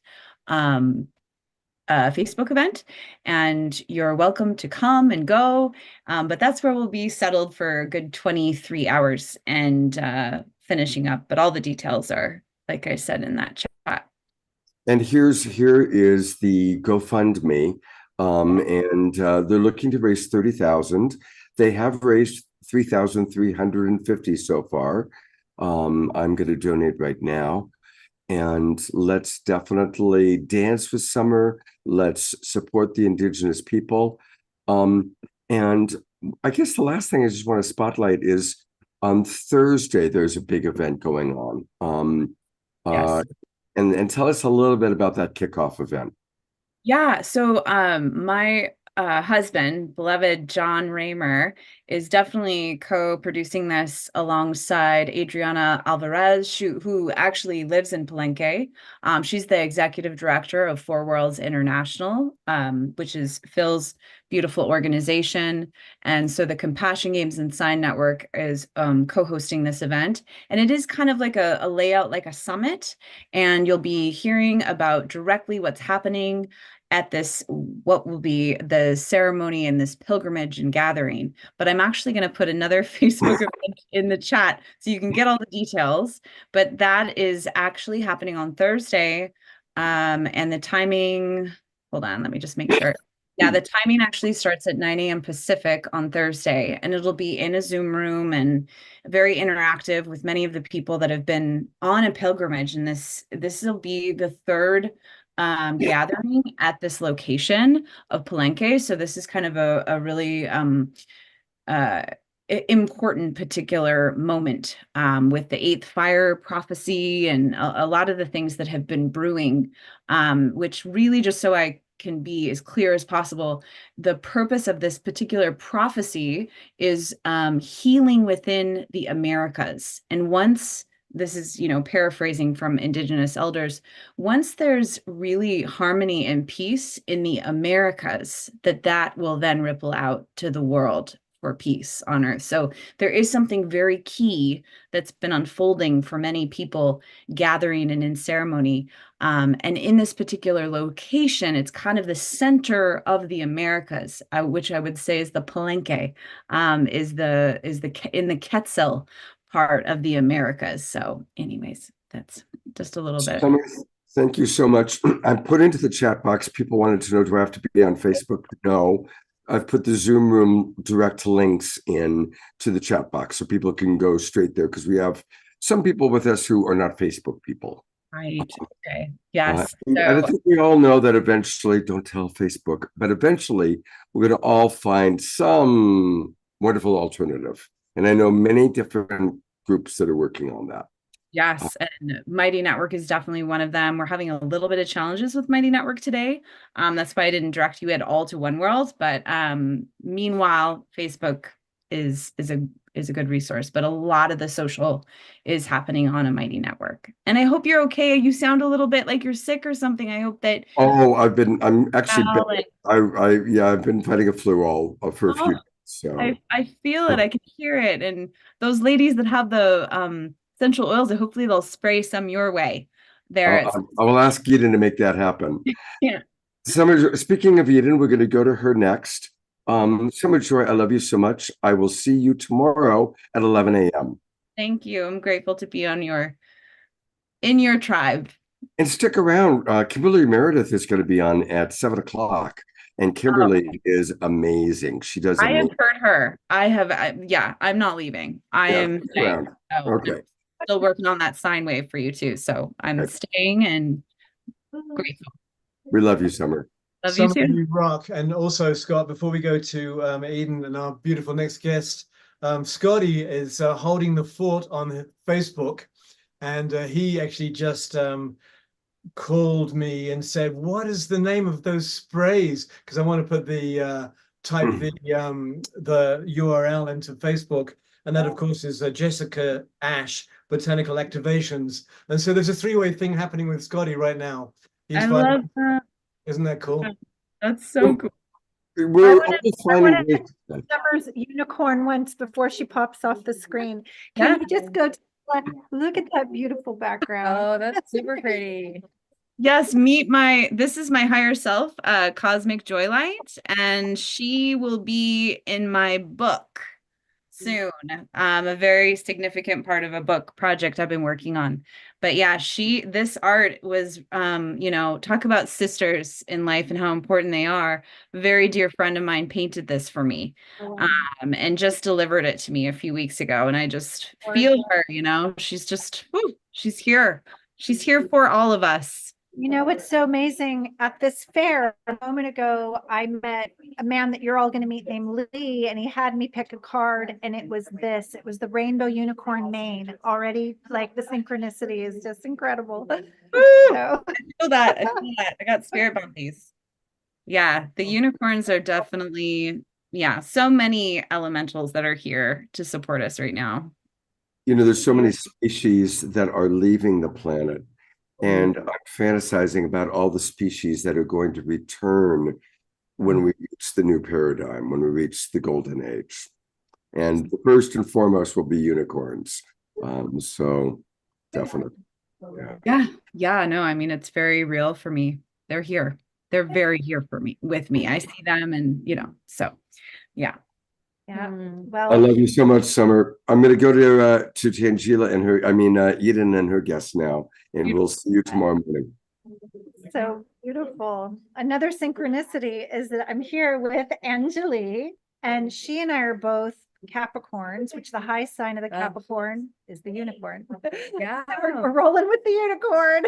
Facebook event, and you're welcome to come and go. But that's where we'll be settled for a good 23 hours and finishing up. But all the details are, like I said, in that chat. And here is the GoFundMe, and they're looking to raise 30,000. They have raised 3,350 so far. I'm going to donate right now. And let's definitely dance with Summer. Let's support the Indigenous people. And I guess the last thing I just want to spotlight is on Thursday, there's a big event going on. Yes. And tell us a little bit about that kickoff event. Yeah, so my husband, beloved John Raymer, is definitely co-producing this alongside Adriana Alvarez, who actually lives in Palenque. She's the executive director of Four Worlds International, which is Phil's beautiful organization. And so the Compassion Games and Sign Network is co-hosting this event. And it is kind of like a layout, like a summit. And you'll be hearing about directly what's happening at this, what will be the ceremony and this pilgrimage and gathering. But I'm actually going to put another Facebook event in the chat so you can get all the details. But that is actually happening on Thursday. And the timing, hold on, let me just make sure. Yeah, the timing actually starts at 9 a.m. Pacific on Thursday, and it'll be in a Zoom room and very interactive with many of the people that have been on a pilgrimage. And this will be the third gathering at this location of Palenque. So this is kind of a really important particular moment with the eighth fire prophecy and a lot of the things that have been brewing, which really, just so I can be as clear as possible, the purpose of this particular prophecy is healing within the Americas. And once, this is, paraphrasing from Indigenous elders, once there's really harmony and peace in the Americas, that will then ripple out to the world for peace on earth. So there is something very key that's been unfolding for many people gathering and in ceremony. And in this particular location, it's kind of the center of the Americas, which I would say is the Palenque, is in the Quetzal part of the Americas. So anyways, that's just a little bit. Summer, thank you so much. I put into the chat box, people wanted to know, do I have to be on Facebook? No. I've put the Zoom room direct links in to the chat box so people can go straight there, because we have some people with us who are not Facebook people. Right. Okay. Yes. And I think we all know that eventually, don't tell Facebook, but eventually we're going to all find some wonderful alternative. And I know many different groups that are working on that. Yes, and Mighty Network is definitely one of them. We're having a little bit of challenges with Mighty Network today. That's why I didn't direct you at all to One World. But meanwhile, Facebook is a good resource. But a lot of the social is happening on a Mighty Network. And I hope you're okay. You sound a little bit like you're sick or something. I hope that. Oh, I'm actually. I've been fighting a flu for a few days. So I feel it. I can hear it. And those ladies that have the essential oils, hopefully they'll spray some your way there. I will ask Eden to make that happen. Yeah. Summer, speaking of Eden, we're going to go to her next. Summer Joy, I love you so much. I will see you tomorrow at 11 a.m. Thank you. I'm grateful to be in your tribe. And stick around. Kimberly Meredith is going to be on at 7 o'clock. And Kimberly is amazing. She does. I have heard her. I'm not leaving. I am staying. Okay. Still working on that sine wave for you too. So I'm staying and grateful. We love you, Summer. Love you too. You rock. And also, Scott, before we go to Eden and our beautiful next guest, Scotty is holding the fort on Facebook, and he actually just called me and said, "What is the name of those sprays?" Because I want to put the URL into Facebook, and that of course is Jessica Ash Botanical Activations. And so there's a three-way thing happening with Scotty right now. I love that. Isn't that cool? That's so cool. We're Summer's unicorn once before she pops off the screen. Can you just go to look at that beautiful background? Oh, that's super pretty. Yes, this is my higher self, Cosmic Joylight, and she will be in my book soon. A very significant part of a book project I've been working on. But yeah, this art was, talk about sisters in life and how important they are. A very dear friend of mine painted this for me, and just delivered it to me a few weeks ago. And I just feel her, she's just, she's here. She's here for all of us. You know what's so amazing? At this fair a moment ago, I met a man that you're all going to meet named Lee, and he had me pick a card, and it was this. It was the rainbow unicorn mane. Already, like, the synchronicity is just incredible. So. I feel that. I got spirit bumpies. Yeah, the unicorns are definitely, so many elementals that are here to support us right now. There's so many species that are leaving the planet. And I'm fantasizing about all the species that are going to return when we reach the new paradigm, when we reach the golden age. And the first and foremost will be unicorns. So definitely. Yeah. No, I mean, it's very real for me. They're here. they're very here for me, with me. I see them and, so yeah. Yeah, Mm. I well, love you so much, Summer. I'm going to go to Tangela and Eden and her guests now, and we'll see you tomorrow morning. so beautiful. Another synchronicity is that I'm here with Anjali, and she and I are both Capricorns, which the high sign of the Capricorn is the unicorn. Yeah. We're rolling with the unicorn.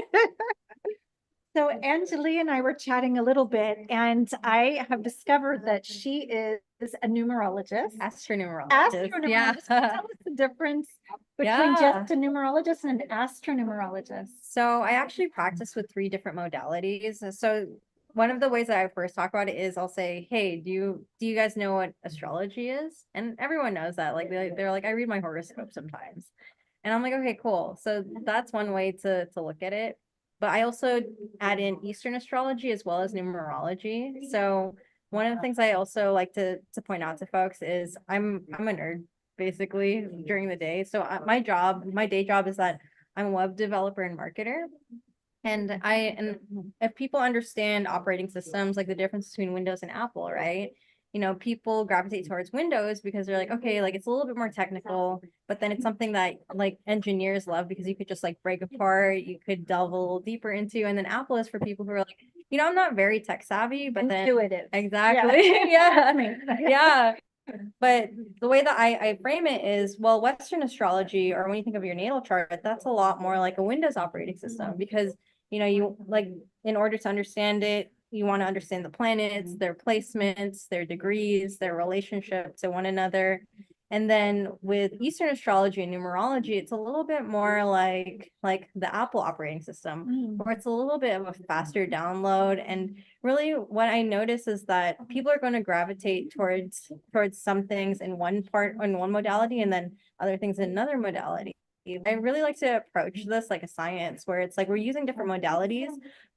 So Anjali and I were chatting a little bit, and I have discovered that she is a numerologist. Astronumerologist. Yeah. Astronumerologist. Tell us the difference between just a numerologist and an astronumerologist. So I actually practice with 3 different modalities. So one of the ways that I first talk about it is I'll say, hey, do you guys know what astrology is? And everyone knows that. Like they're like, I read my horoscope sometimes. And I'm like, okay, cool. So that's one way to look at it. But I also add in Eastern astrology as well as numerology. So one of the things I also like to point out to folks is I'm a nerd basically during the day. So my day job is that I'm a web developer and marketer. And if people understand operating systems, like the difference between Windows and Apple, right? People gravitate towards Windows because they're like, okay, like it's a little bit more technical, but then it's something that like engineers love because you could just like break apart, you could delve a little deeper into, and then Apple is for people who are like, I'm not very tech savvy, but Intuitive. exactly. Yeah. I mean, yeah. But the way that I frame it is, well, Western astrology, or when you think of your natal chart, that's a lot more like a Windows operating system because, you like, in order to understand it, you want to understand the planets, their placements, their degrees, their relationship to one another. And then with Eastern astrology and numerology, it's a little bit more like the Apple operating system, where it's a little bit of a faster download. And really what I notice is that people are going to gravitate towards some things in one modality and then other things in another modality. I really like to approach this like a science where it's like we're using different modalities,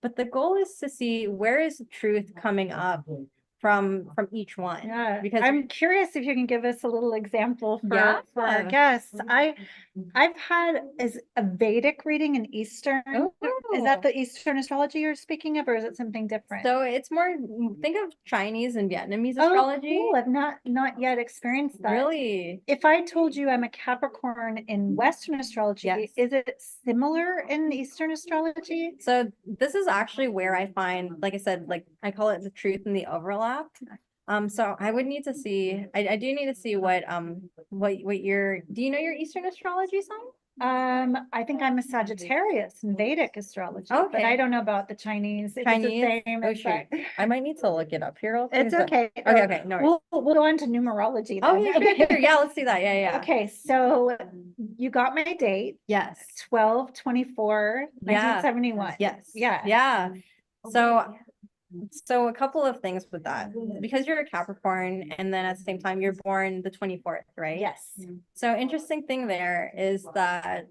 but the goal is to see where is truth coming up from each one. Yeah, because I'm curious if you can give us a little example Yeah. for our guests. I've had is a Vedic reading an Eastern. Is that the Eastern astrology you're speaking of, or is it something different? So it's more, think of Chinese and Vietnamese Oh, astrology. cool. I've not yet experienced that. Really? If I told you I'm a Capricorn in Western astrology, Yes. is it similar in Eastern astrology? So this is actually where I find, like I said, like I call it the truth and the overlap. So I would need to see, I do need to see what do you know your Eastern astrology sign? I think I'm a Sagittarius in Vedic astrology, but Okay. I don't know about the Chinese. If Chinese? It's the same Oh, as that. shoot. I might need to look it up here real quick. It's okay. Okay, no worries. We'll go on to numerology Oh, then. yeah, okay, yeah, let's do that. Yeah, yeah. Okay, so you got my date, Yes. 12/24/1971. Yes. Yeah. Yeah. So a couple of things with that, because you're a Capricorn and then at the same time you're born the 24th, right? Yes. So interesting thing there is that,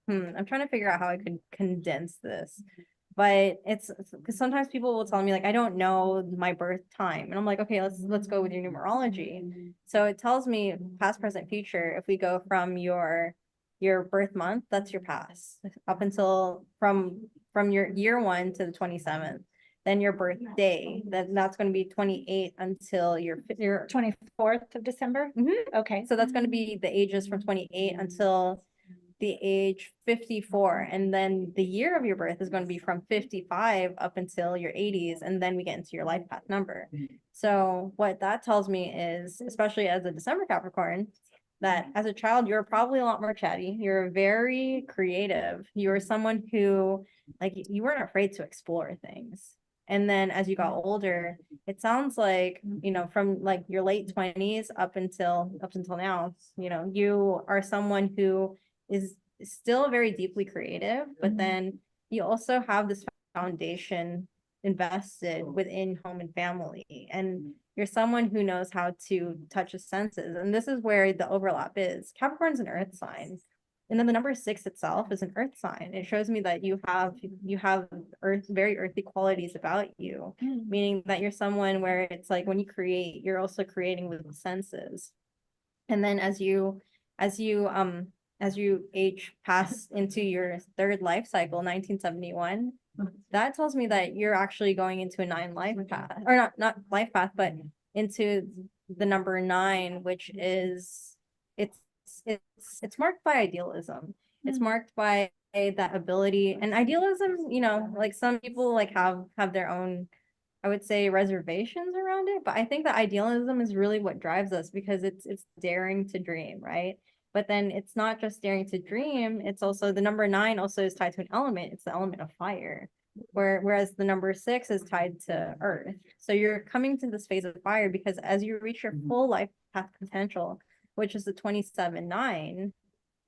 I'm trying to figure out how I could condense this, but it's because sometimes people will tell me like, I don't know my birth time. And I'm like, okay, let's go with your numerology. So it tells me past, present, future. If we go from your birth month, that's your past up until from your year 1 to the 27th. Then your birthday, that's going to be 28 until your 24th of December. Okay. So that's going to be the ages from 28 until the age 54. And then the year of your birth is going to be from 55 up until your 80s. And then we get into your life path number. So what that tells me is, especially as a December Capricorn, that as a child, you're probably a lot more chatty. You're very creative. You're someone who, like, you weren't afraid to explore things. And then as you got older, it sounds like, from like your late 20s up until now, you are someone who is still very deeply creative, but then you also have this foundation invested within home and family. And you're someone who knows how to touch the senses. And this is where the overlap is. Capricorn's an earth sign. And then the number 6 itself is an earth sign. It shows me that you have very earthy qualities about you, meaning that you're someone where it's like when you create, you're also creating with the senses. And then as you age past into your 3rd life cycle, 1971, that tells me that you're actually going into a 9 life path, or not life path, but into the number 9, which is it's it's marked by idealism. It's marked by that ability and idealism, you know, like some people like have their own, I would say, reservations around it, but I think that idealism is really what drives us because it's daring to dream, right? But then it's not just daring to dream, it's also the number 9 also is tied to an element. It's the element of fire. Whereas the number 6 is tied to earth. So you're coming to this phase of fire because as you reach your full life path potential, which is the 27-9,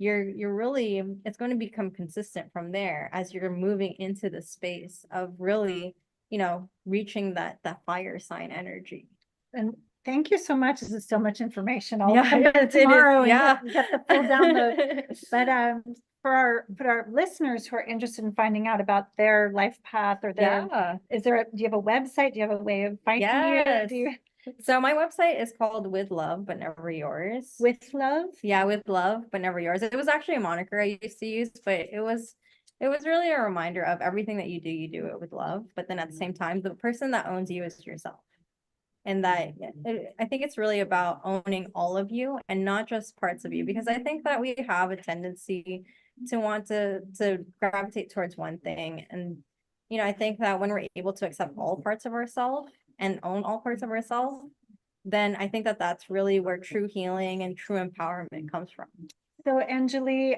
you're really, it's going to become consistent from there as you're moving into the space of really, you know, reaching that fire sign energy. And thank you so much. This is so much information. I'll Yeah, come back it is, tomorrow and yeah. get the full download. But for our listeners who are interested in finding out about their life path or their, Yeah. do you have a website? Do you have a way of finding you? Yes. Do you So my website is called With Love But Never Yours. with love? Yeah, With Love But Never Yours. It was actually a moniker I used to use, but it was really a reminder of everything that you do it with love. But then at the same time, the person that owns you is yourself. And that I think it's really about owning all of you and not just parts of you, because I think that we have a tendency to want to gravitate towards one thing. And, you know, I think that when we're able to accept all parts of ourselves and own all parts of ourselves, then I think that that's really where true healing and true empowerment comes from. So Anjali,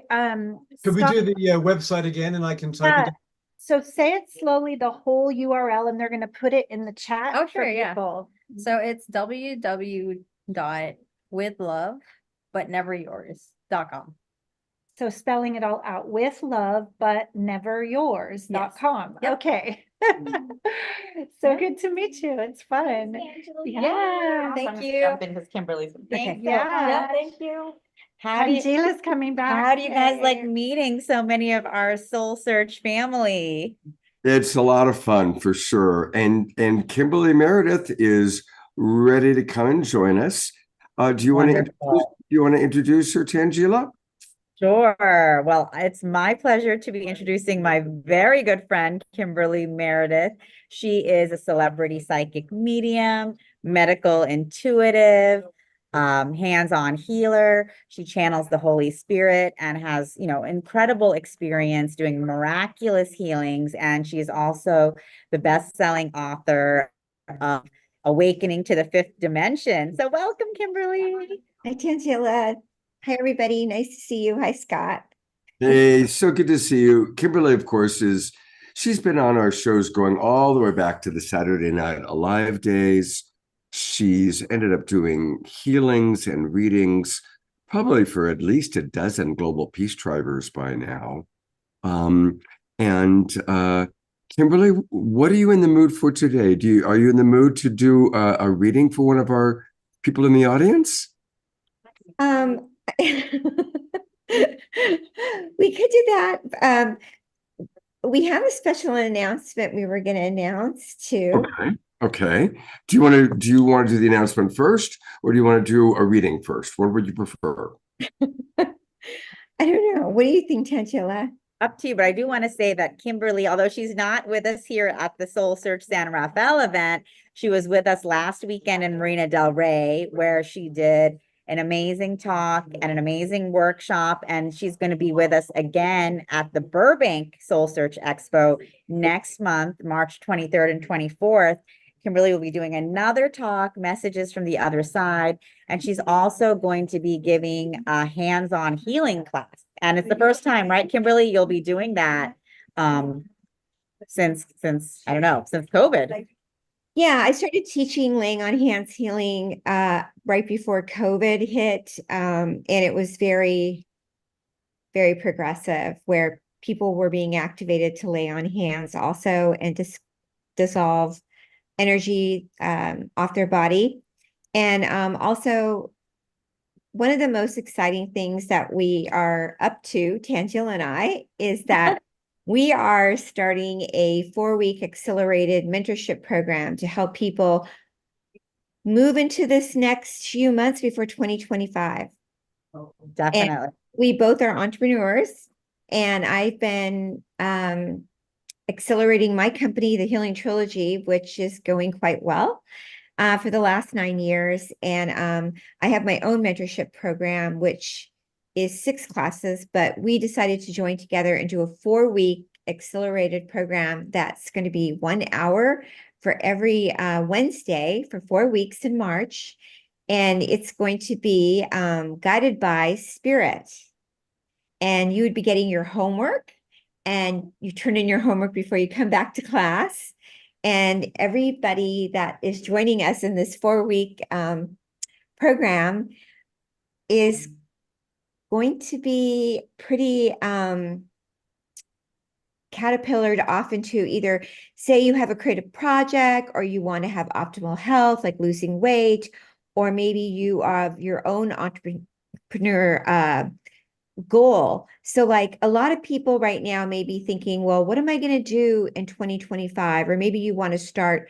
Could we Scott- do the website again and I can type it down? So say it slowly, the whole URL, and they're going to put it in the chat. Oh, for sure, yeah. people. So it's www.withlovebutneveryours.com. So spelling it all out, with love, but never yours.com. Yep. Okay. So good to meet you. It's fun. Yeah. Thank you. Because Kimberly's. Thank you. Yeah. Thank you. How do you, Angela's coming back. how do you guys like Yay. meeting so many of our Soulsearch family? It's a lot of fun for sure. And Kimberly Meredith is ready to come and join us. Do you want to introduce her, Tangela? Sure. Well, it's my pleasure to be introducing my very good friend, Kimberly Meredith. She is a celebrity psychic medium, medical intuitive, hands-on healer. She channels the Holy Spirit and has, you know, incredible experience doing miraculous healings. And she is also the best-selling author of Awakening to the Fifth Dimension. So welcome, Kimberly. Hi, Tangela. Hi, everybody. Nice to see you. Hi, Scott. Hey, so good to see you. Kimberly, of course, she's been on our shows going all the way back to the Saturday Night Alive days. She's ended up doing healings and readings, probably for at least a dozen global peace drivers by now. Kimberly, what are you in the mood for today? Are you in the mood to do a reading for one of our people in the audience? We could do that. We have a special announcement we were going to announce too. Okay. Do you want to do the announcement first, or do you want to do a reading first? What would you prefer? I don't know. What do you think, Tangela? Up to you, but I do want to say that Kimberly, although she's not with us here at the Soulsearch San Rafael event, she was with us last weekend in Marina del Rey, where she did an amazing talk and an amazing workshop. And she's going to be with us again at the Burbank Soulsearch Expo next month, March 23rd and 24th. Kimberly will be doing another talk, Messages from the Other Side. And she's also going to be giving a hands-on healing class. And it's the first time, right, Kimberly? You'll be doing that since I don't know, since COVID. Yeah, I started teaching laying on hands healing right before COVID hit. And it was very, very progressive, where people were being activated to lay on hands also and to dissolve energy off their body. And also, one of the most exciting things that we are up to, Tangela and I, is that we are starting a 4-week accelerated mentorship program to help people move into this next few months before 2025. Definitely. And we both are entrepreneurs, and I've been accelerating my company, the Healing Trilogy, which is going quite well for the last 9 years. And I have my own mentorship program, which is 6 classes, but we decided to join together and do a 4-week accelerated program that's going to be 1 hour for every Wednesday for 4 weeks in March. And it's going to be guided by spirit. And you would be getting your homework, and you turn in your homework before you come back to class. And everybody that is joining us in this 4-week program is going to be pretty caterpillared off into either, say you have a creative project, or you want to have optimal health, like losing weight, or maybe you have your own entrepreneur goal. So like a lot of people right now may be thinking, well, what am I going to do in 2025? Or maybe you want to start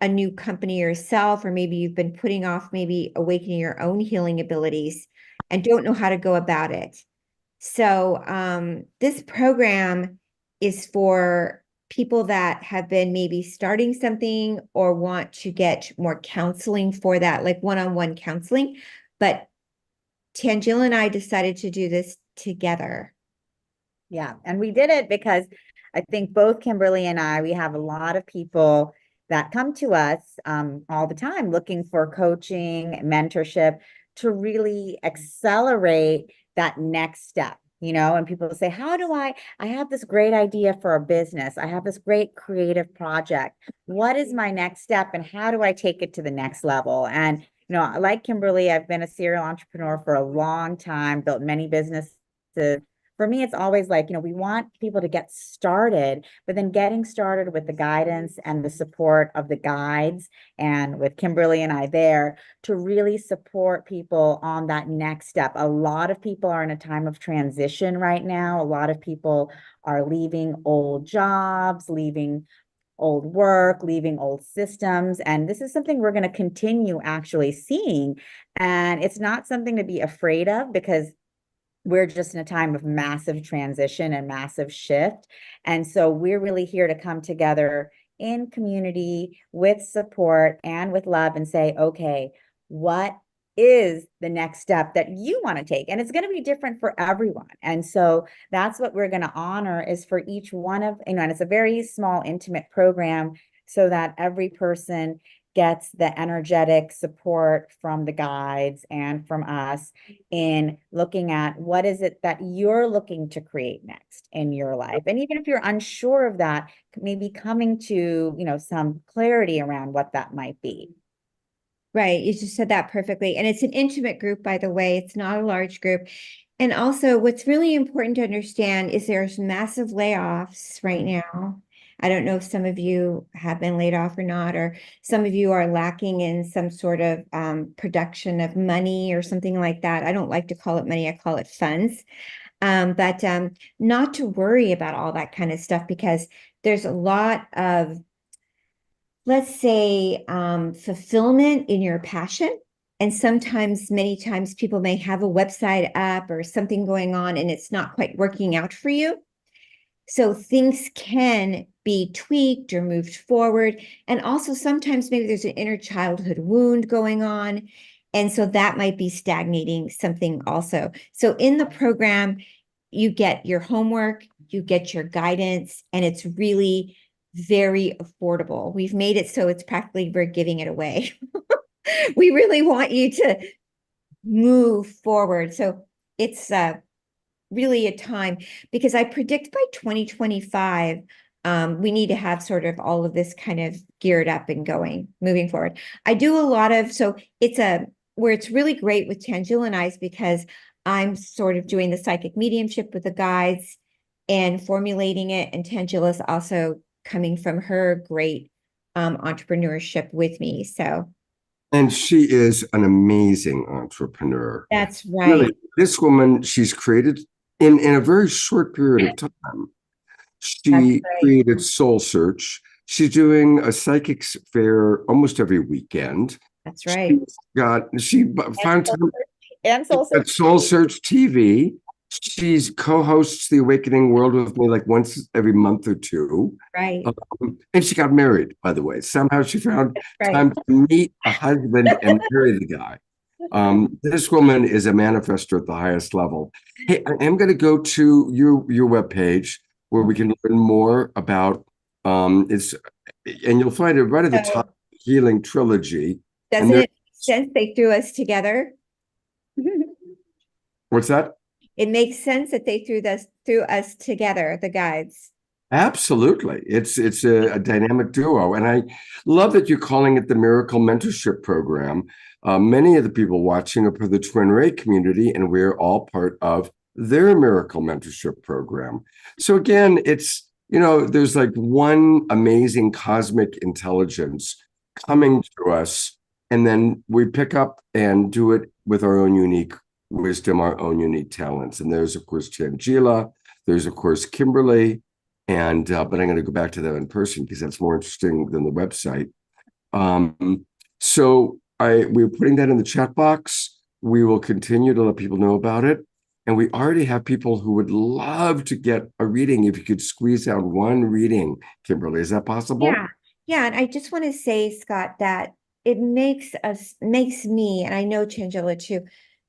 a new company yourself, or maybe you've been putting off maybe awakening your own healing abilities and don't know how to go about it. So this program is for people that have been maybe starting something or want to get more counseling for that, like one-on-one counseling. But Tangela and I decided to do this together. Yeah, and we did it because I think both Kimberly and I, we have a lot of people that come to us all the time looking for coaching, mentorship to really accelerate that next step. And people say, how do I have this great idea for a business. I have this great creative project. What is my next step and how do I take it to the next level? And, like Kimberly, I've been a serial entrepreneur for a long time, built many businesses. For me, it's always like, we want people to get started, but then getting started with the guidance and the support of the guides, and with Kimberly and I there to really support people on that next step. A lot of people are in a time of transition right now. A lot of people are leaving old jobs, leaving old work, leaving old systems. And this is something we're going to continue actually seeing. And it's not something to be afraid of, because we're just in a time of massive transition and massive shift. And so we're really here to come together in community with support and with love and say, okay, what is the next step that you want to take? And it's going to be different for everyone. And so that's what we're going to honor, is for each one of, and it's a very small, intimate program so that every person gets the energetic support from the guides and from us in looking at what is it that you're looking to create next in your life. And even if you're unsure of that, maybe coming to, some clarity around what that might be. Right. You just said that perfectly. And it's an intimate group, by the way. It's not a large group. And also what's really important to understand is there's massive layoffs right now. I don't know if some of you have been laid off or not, or some of you are lacking in some sort of production of money or something like that. I don't like to call it money. I call it funds. But not to worry about all that kind of stuff, because there's a lot of, let's say, fulfillment in your passion. And sometimes, many times, people may have a website up or something going on and it's not quite working out for you. So things can be tweaked or moved forward. And also sometimes maybe there's an inner childhood wound going on. And so that might be stagnating something also. So in the program, you get your homework, you get your guidance, and it's really very affordable. We've made it so it's practically, we're giving it away. We really want you to move forward. So it's really a time, because I predict by 2025, we need to have sort of all of this kind of geared up and going, moving forward. I do a lot of, so it's where it's really great with Tangela and I is because I'm sort of doing the psychic mediumship with the guides and formulating it. And Tangela's also coming from her great entrepreneurship with me. So. And she is an amazing entrepreneur. That's right. Really, this woman, she's created in a very short period of time. She created Soulsearch. She's doing a psychics fair almost every weekend. That's right. She found time and at Soulsearch TV. She's co-hosts The Awakening World with me like once every month or two. Right. And she got married, by the way. Somehow she found Right. time to meet a husband and marry the guy. This woman is a manifestor at the highest level. Hey, I am going to go to your webpage where we can learn more about it's, and you'll find it right at the top, Healing Trilogy. Doesn't it make sense they threw us together? What's that? It makes sense that they threw us together, the guides. Absolutely. It's a dynamic duo. And I love that you're calling it the Miracle Mentorship Program. Many of the people watching are part of the Twin Ray community, and we're all part of their Miracle Mentorship Program. So again, it's, there's like one amazing cosmic intelligence coming to us, and then we pick up and do it with our own unique wisdom, our own unique talents. And there's, of course, Tangela. There's, of course, Kimberly. And but I'm going to go back to them in person because that's more interesting than the website. So we're putting that in the chat box. We will continue to let people know about it. And we already have people who would love to get a reading. If you could squeeze out one reading, Kimberly, is that possible? Yeah. Yeah. And I just want to say, Scott, that it makes me, and I know Tangela too,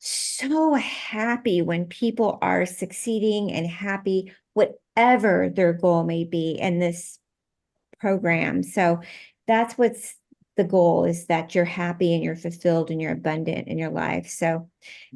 so happy when people are succeeding and happy, whatever their goal may be in this program. So that's what's the goal, is that you're happy and you're fulfilled and you're abundant in your life. So,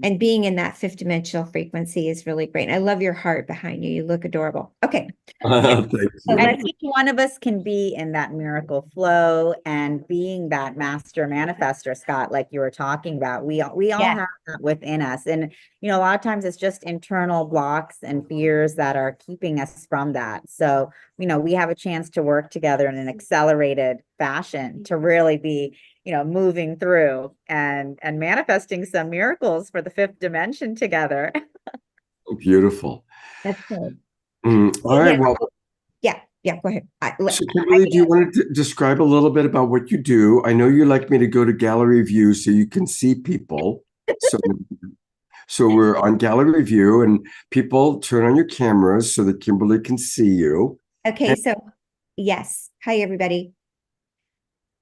and being in that fifth dimensional frequency is really great. And I love your heart behind you. You look adorable. Okay. Thank you. And each one of us can be in that miracle flow and being that master manifester, Scott, like you were talking about. We all have that within us. And, a lot of times it's just internal blocks and fears that are keeping us from that. So, we have a chance to work together in an accelerated fashion to really be, moving through and manifesting some miracles for the fifth dimension together. Beautiful. That's good. All right. Well, yeah, go ahead. so Kimberly, do you want to describe a little bit about what you do? I know you like me to go to gallery view so you can see people. So we're on gallery view, and people turn on your cameras so that Kimberly can see you. Okay, so yes. Hi, everybody.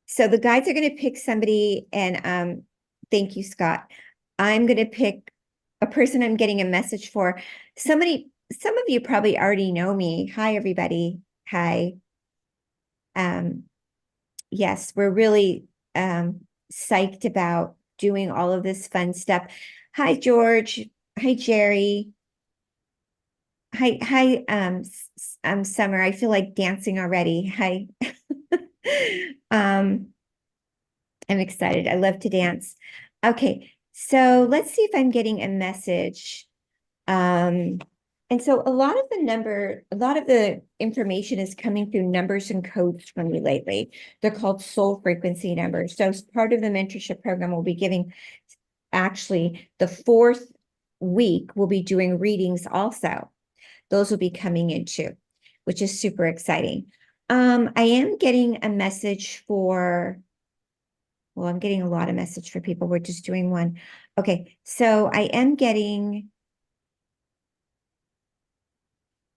So the guides are going to pick somebody, and thank you, Scott. I'm going to pick a person I'm getting a message for. Some of you probably already know me. Hi, everybody. Hi. Yes, we're really psyched about doing all of this fun stuff. Hi, George. Hi, Jerry. Hi, Summer. I feel like dancing already. Hi. I'm excited. I love to dance. Okay, so let's see if I'm getting a message. And so a lot of the information is coming through numbers and codes from me lately. They're called soul frequency numbers. So as part of the mentorship program, we'll be giving, actually, the 4th week, we'll be doing readings also. Those will be coming in too, which is super exciting. I am getting a message for, well, I'm getting a lot of message for people. We're just doing one. Okay, so I am getting,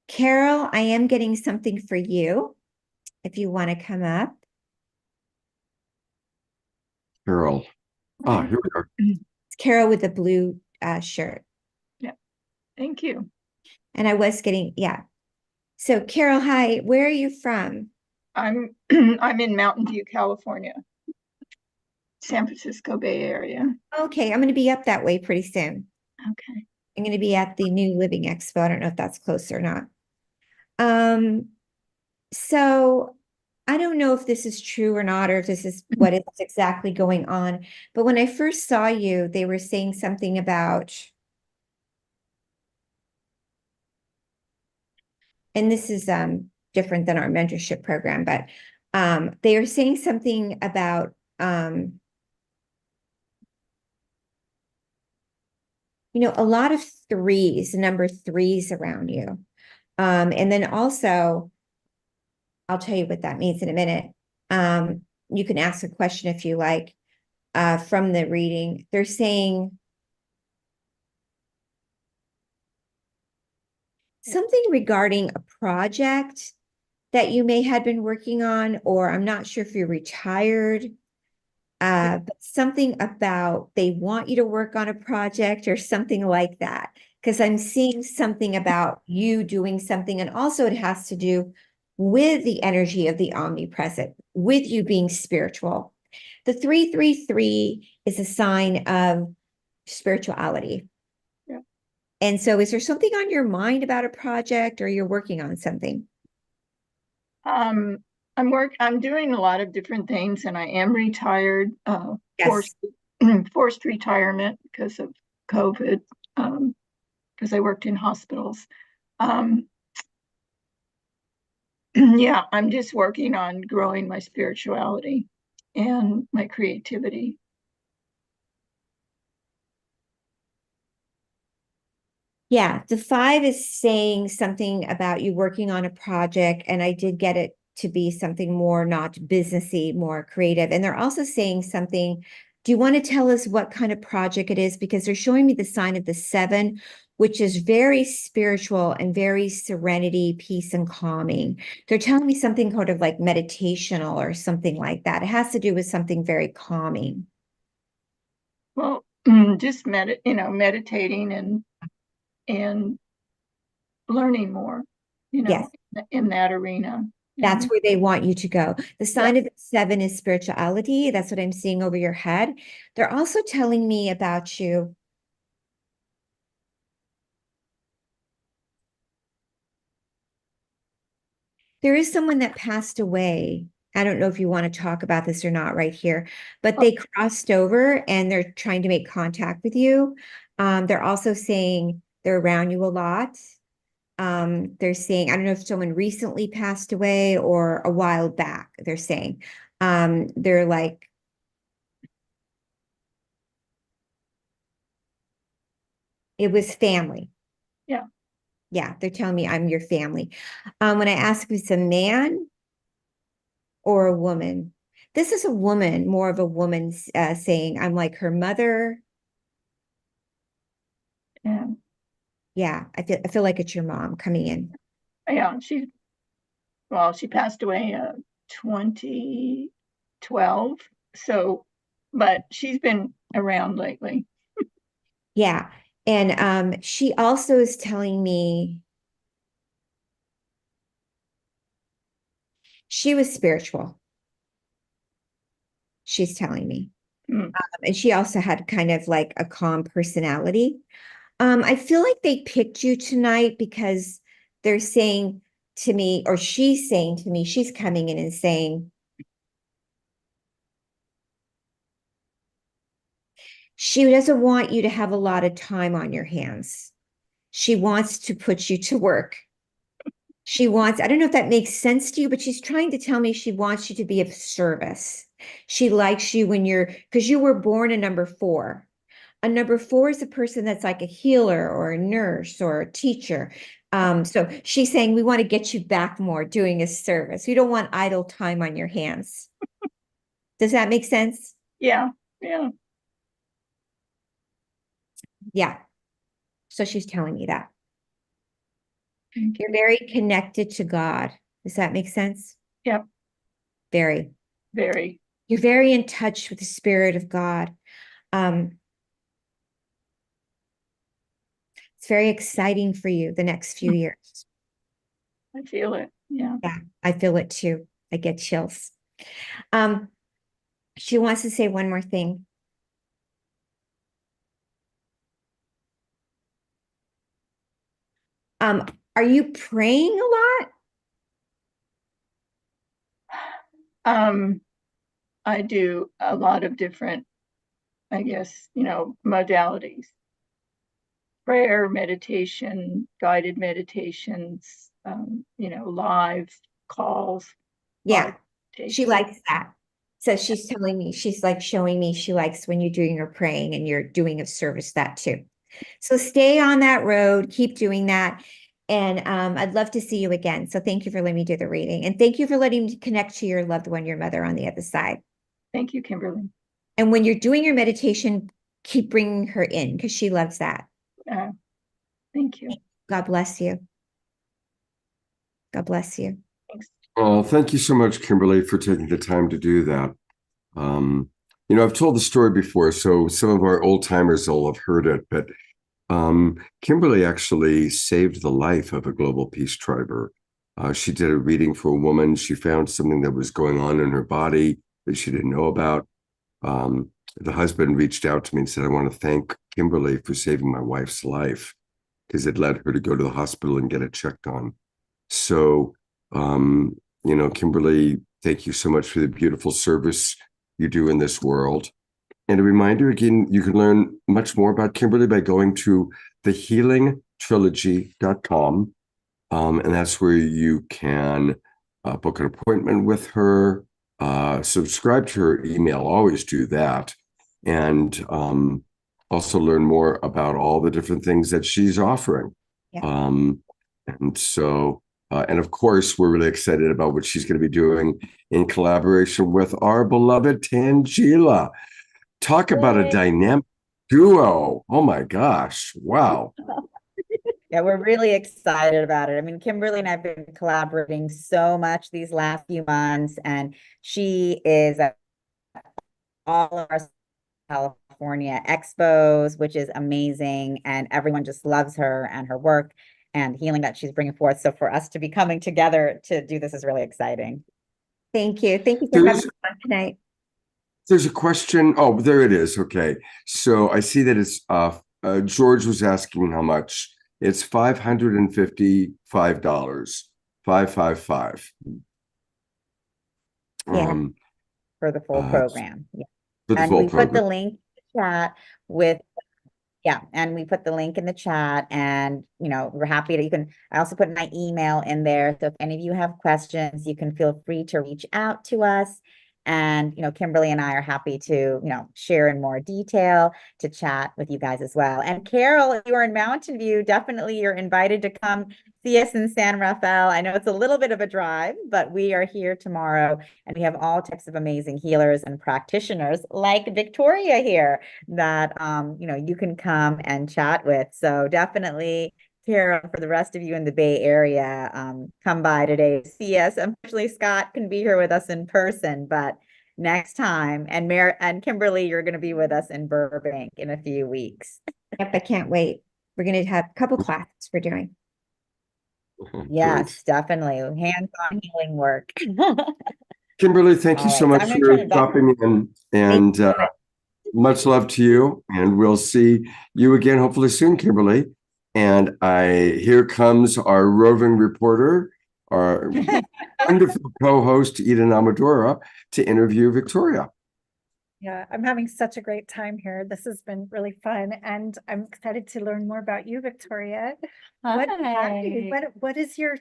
Carol, I am getting something for you if you want to come up. Carol. Ah, here we are. It's Carol with the blue shirt. Yeah, thank you. And I was getting, yeah. So Carol, hi, where are you from? I'm I'm in Mountain View, California. San Francisco Bay Area. Okay, I'm going to be up that way pretty soon. Okay. I'm going to be at the New Living Expo. I don't know if that's close or not. So I don't know if this is true or not, or if this is what is exactly going on. But when I first saw you, they were saying something about, and this is different than our mentorship program, but they are saying something about a lot of threes, number threes around you. And then also, I'll tell you what that means in a minute. You can ask a question if you like from the reading. They're saying, something regarding a project that you may had been working on, or I'm not sure if you're retired. But something about they want you to work on a project or something like that. Because I'm seeing something about you doing something, and also it has to do with the energy of the omnipresent, with you being spiritual. The 333 is a sign of spirituality. Yeah. And so is there something on your mind about a project, or you're working on something? I'm doing a lot of different things, and I am retired, Yes. forced retirement because of COVID, because I worked in hospitals. Yeah, I'm just working on growing my spirituality and my creativity. Yeah, the 5 is saying something about you working on a project, and I did get it to be something more not businessy, more creative. And they're also saying something. Do you want to tell us what kind of project it is? Because they're showing me the sign of the 7, which is very spiritual and very serenity, peace, and calming. They're telling me something kind of like meditational or something like that. It has to do with something very calming. Well, just meditating and learning more, Yes. in that arena. That's where they want you to go. The sign Yeah. of the 7 is spirituality. That's what I'm seeing over your head. They're also telling me about you. There is someone that passed away. I don't know if you want to talk about this or not right here, but they crossed over and they're trying to make contact with you. They're also saying they're around you a lot. They're saying, I don't know if someone recently passed away or a while back, they're saying. They're like, it was family. Yeah. Yeah, they're telling me I'm your family. When I ask if it's a man or a woman, this is a woman, more of a woman saying, I'm like her mother. Yeah. Yeah, I feel like it's your mom coming in. Yeah, she passed away 2012. So, but she's been around lately. Yeah. And she also is telling me she was spiritual. She's telling me. And she also had kind of like a calm personality. I feel like they picked you tonight because they're saying to me, or she's saying to me, she's coming in and saying, she doesn't want you to have a lot of time on your hands. She wants to put you to work. She wants, I don't know if that makes sense to you, but she's trying to tell me she wants you to be of service. She likes you when because you were born a number 4. A number 4 is a person that's like a healer or a nurse or a teacher. So she's saying we want to get you back more doing a service. We don't want idle time on your hands. Does that make sense? Yeah. Yeah. Yeah. So she's telling me that. You're very connected to God. Does that make sense? Yep. Very. Very. You're very in touch with the Spirit of God. It's very exciting for you the next few years. I feel it. Yeah. Yeah, I feel it too. I get chills. She wants to say one more thing. Are you praying a lot? I do a lot of different, I guess, modalities. Prayer, meditation, guided meditations, live calls. Yeah, she likes that. So she's telling me, she's like showing me she likes when you're doing your praying and you're doing a service that too. So stay on that road, keep doing that. And I'd love to see you again. So thank you for letting me do the reading. And thank you for letting me connect to your loved one, your mother on the other side. Thank you, Kimberly. And when you're doing your meditation, keep bringing her in because she loves that. Thank you. God bless you. God bless you. Oh, thank you so much, Kimberly, for taking the time to do that. I've told the story before, so some of our old timers will have heard it, but Kimberly actually saved the life of a global peace triber. She did a reading for a woman. She found something that was going on in her body that she didn't know about. The husband reached out to me and said, I want to thank Kimberly for saving my wife's life, because it led her to go to the hospital and get it checked on. So, Kimberly, thank you so much for the beautiful service you do in this world. And a reminder again, you can learn much more about Kimberly by going to thehealingtrilogy.com. And that's where you can book an appointment with her, subscribe to her email, always do that. And also learn more about all the different things that she's offering. Yeah. And so, and of course, we're really excited about what she's going to be doing in collaboration with our beloved Tangela. Talk about a dynamic duo. Oh my gosh. Wow. Yeah, we're really excited about it. I mean, Kimberly and I have been collaborating so much these last few months, and she is at all of our California expos, which is amazing, and everyone just loves her and her work and healing that she's bringing forth. So for us to be coming together to do this is really exciting. Thank you. Thank you for having me on tonight. There's a question. Oh, there it is. Okay. So I see that it's George was asking how much. It's $555. 555. Yeah. For the full program. Yeah. For the And full we put the program. link in the chat with, yeah, and we put the link in the chat, and we're happy that I also put my email in there. So if any of you have questions, you can feel free to reach out to us. And, Kimberly and I are happy to, share in more detail, to chat with you guys as well. And Carol, if you are in Mountain View, definitely you're invited to come see us in San Rafael. I know it's a little bit of a drive, but we are here tomorrow, and we have all types of amazing healers and practitioners like Victoria here that, you can come and chat with. So definitely, Carol, for the rest of you in the Bay Area, come by today to see us. Unfortunately, Scott can be here with us in person, but next time. And and Kimberly, you're going to be with us in Burbank in a few weeks. Yep, I can't wait. We're going to have a couple classes we're doing. Yes, definitely. Hands-on healing work. Kimberly, thank you so All right, much so I'm for going to turn it back. stopping in, and much love to you. And we'll see you again, hopefully soon, Kimberly. And here comes our roving reporter, our wonderful co-host, Eden Amadora, to interview Victoria. Yeah, I'm having such a great time here. This has been really fun, and I'm excited to learn more about you, Victoria. What is your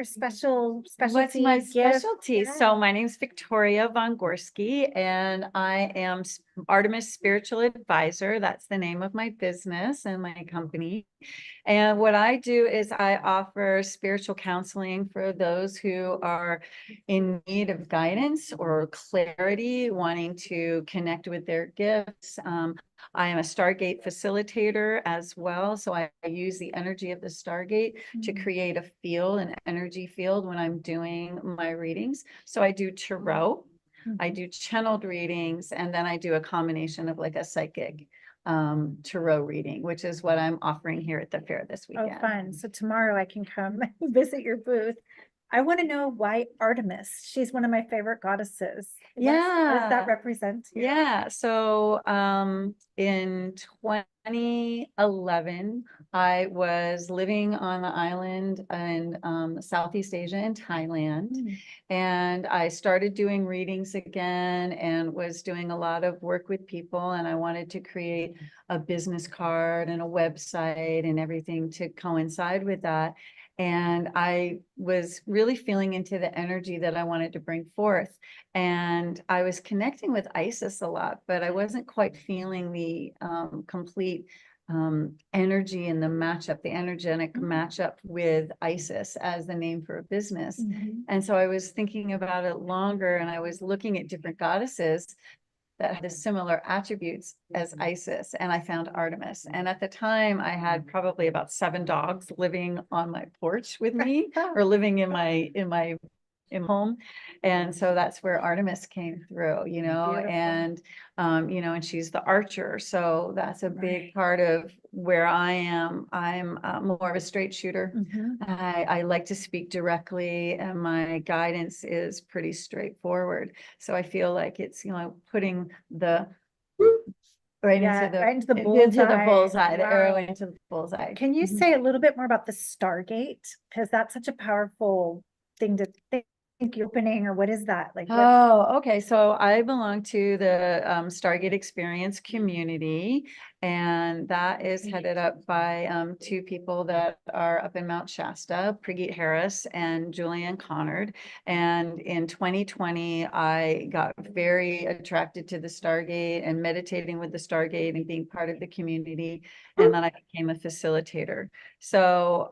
specialty? What's my gift? specialty? Yeah. So my name's Victoria Von Gorski, and I am Artemis Spiritual Advisor. That's the name of my business and my company. And what I do is I offer spiritual counseling for those who are in need of guidance or clarity, wanting to connect with their gifts. I am a Stargate facilitator as well. So I use the energy of the Stargate to create a field, an energy field when I'm doing my readings. So I do tarot, I do channeled readings, and then I do a combination of like a psychic tarot reading, which is what I'm offering here at the fair this weekend. Oh, fun. So tomorrow I can come visit your booth. I want to know why Artemis. She's one of my favorite goddesses. What does that represent? Yeah. So in 2011, I was living on the island in Southeast Asia in Thailand. And I started doing readings again and was doing a lot of work with people. And I wanted to create a business card and a website and everything to coincide with that. And I was really feeling into the energy that I wanted to bring forth. And I was connecting with Isis a lot, but I wasn't quite feeling the complete energy and the matchup, the energetic matchup with Isis as the name for a business. And so I was thinking about it longer, and I was looking at different goddesses that had similar attributes as Isis, and I found Artemis. And at the time, I had probably about 7 dogs living on my porch with me, or living in my home. And so that's where Artemis came through, you know, Beautiful. and you know, and she's the archer. So that's a big part of where I am. I'm more of a straight shooter. I like to speak directly, and my guidance is pretty straightforward. So I feel like it's, you know, putting the right Yeah, into the right into the bullseye, the arrow Wow. into the bullseye. Can you say a little bit more about the Stargate? Because that's such a powerful thing to think you're opening, or what is that? Like, what? Oh, okay. So I belong to the Stargate Experience community, and that is headed up by 2 people that are up in Mount Shasta, Pregeet Harris and Julianne Connard. And in 2020, I got very attracted to the Stargate and meditating with the Stargate and being part of the community. And then I became a facilitator. So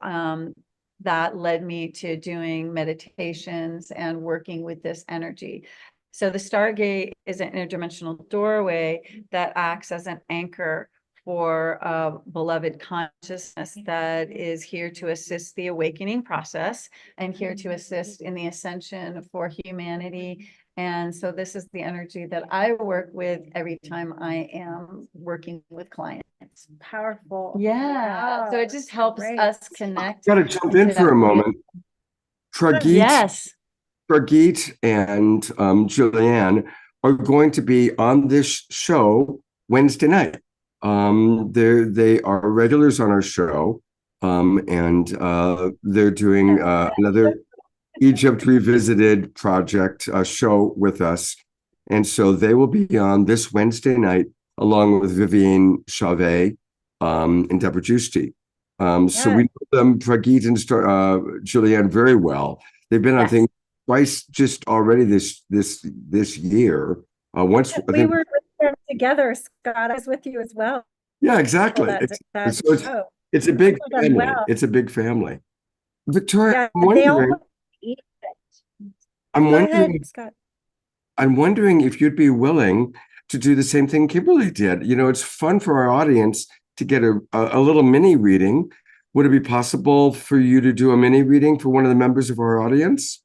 that led me to doing meditations and working with this energy. So the Stargate is an interdimensional doorway that acts as an anchor for a beloved consciousness that is here to assist the awakening process and here to assist in the ascension for humanity. And so this is the energy that I work with every time I am working with clients. Powerful. Yeah. So it just helps us connect. Got to jump in for a moment. Prageet, Yes. Prageet and Julianne are going to be on this show Wednesday night. They are regulars on our show, and they're doing another Egypt Revisited project show with us. And so they will be on this Wednesday night along with Vivienne Chauvet and Deborah Giusti. So we know them, Prageet and Julianne, very well. They've been on things twice just already this year. Once I We think, were with them together, Scott. I was with you as well. yeah, exactly. So it's a big done family. well. It's a big family. Victoria, Yeah, I'm they all wondering. eat I'm Go wondering. ahead, Scott. I'm wondering if you'd be willing to do the same thing Kimberly did. You know, it's fun for our audience to get a little mini reading. Would it be possible for you to do a mini reading for one of the members of our audience?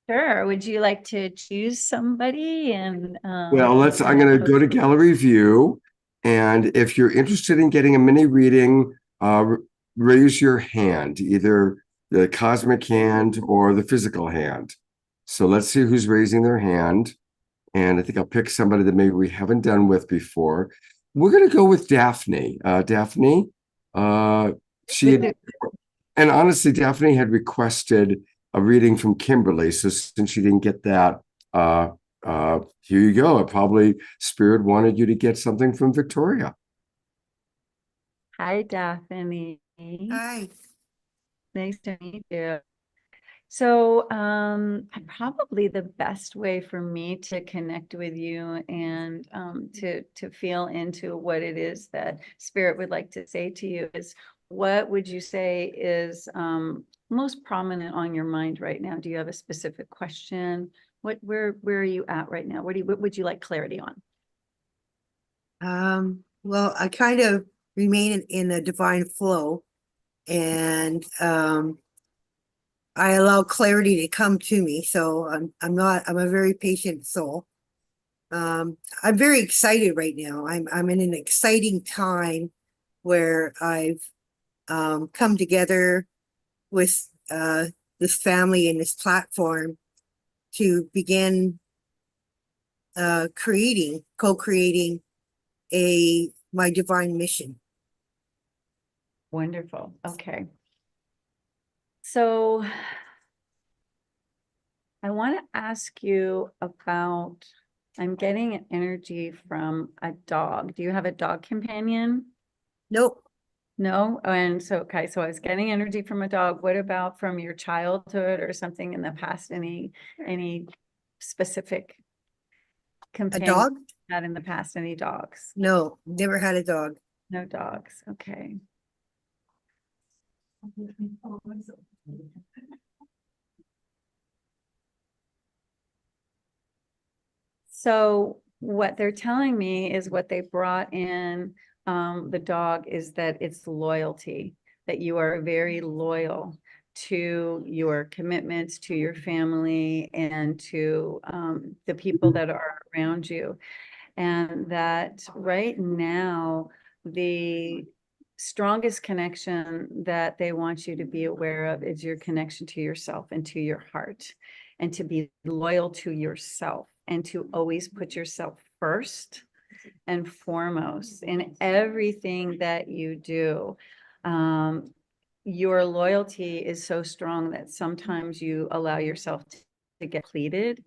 Sure. Would you like to choose somebody? And Well, I'm going to go to gallery view. And if you're interested in getting a mini reading, raise your hand, either the cosmic hand or the physical hand. So let's see who's raising their hand. And I think I'll pick somebody that maybe we haven't done with before. We're going to go with Daphne. Daphne, and honestly, Daphne had requested a reading from Kimberly. So since she didn't get that, here you go. Probably Spirit wanted you to get something from Victoria. Hi, Daphne. Hi. Nice to meet you. So probably the best way for me to connect with you and to feel into what it is that Spirit would like to say to you is, what would you say is most prominent on your mind right now? Do you have a specific question? Where are you at right now? What would you like clarity on? Well, I kind of remain in a divine flow, and I allow clarity to come to me. So I'm a very patient soul. I'm very excited right now. I'm in an exciting time where I've come together with this family and this platform to begin co-creating my divine mission. Wonderful. Okay. So I want to ask you about, I'm getting an energy from a dog. Do you have a dog companion? Nope. No? And so, okay, so I was getting energy from a dog. What about from your childhood or something in the past? Any specific companion dog? had in the past? Any dogs? No, never had a dog. No dogs. Okay. So what they're telling me is what they brought in, the dog, is that it's loyalty, that you are very loyal to your commitments, to your family, and to the people that are around you. And that right now, the strongest connection that they want you to be aware of is your connection to yourself and to your heart, and to be loyal to yourself, and to always put yourself first and foremost in everything that you do. Your loyalty is so strong that sometimes you allow yourself to get depleted,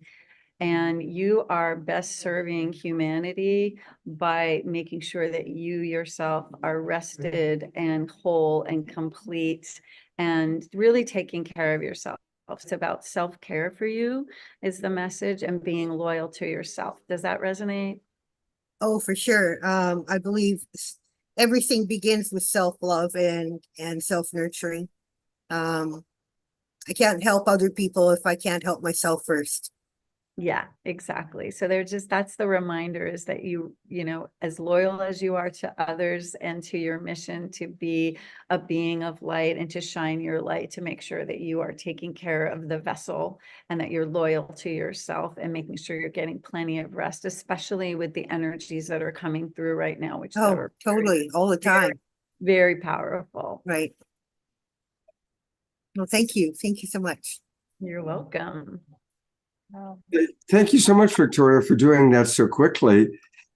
and you are best serving humanity by making sure that you yourself are rested and whole and complete, and really taking care of yourself. It's about self-care for you is the message, and being loyal to yourself. Does that resonate? Oh, for sure. I believe everything begins with self-love and self-nurturing. I can't help other people if I can't help myself first. Yeah, exactly. So they're just, that's the reminder, is that you know, as loyal as you are to others and to your mission to be a being of light and to shine your light, to make sure that you are taking care of the vessel, and that you're loyal to yourself, and making sure you're getting plenty of rest, especially with the energies that are coming through right now, which Oh, are totally. All the time. very powerful. Right. Well, thank you. Thank you so much. You're welcome. Thank you so much, Victoria, for doing that so quickly.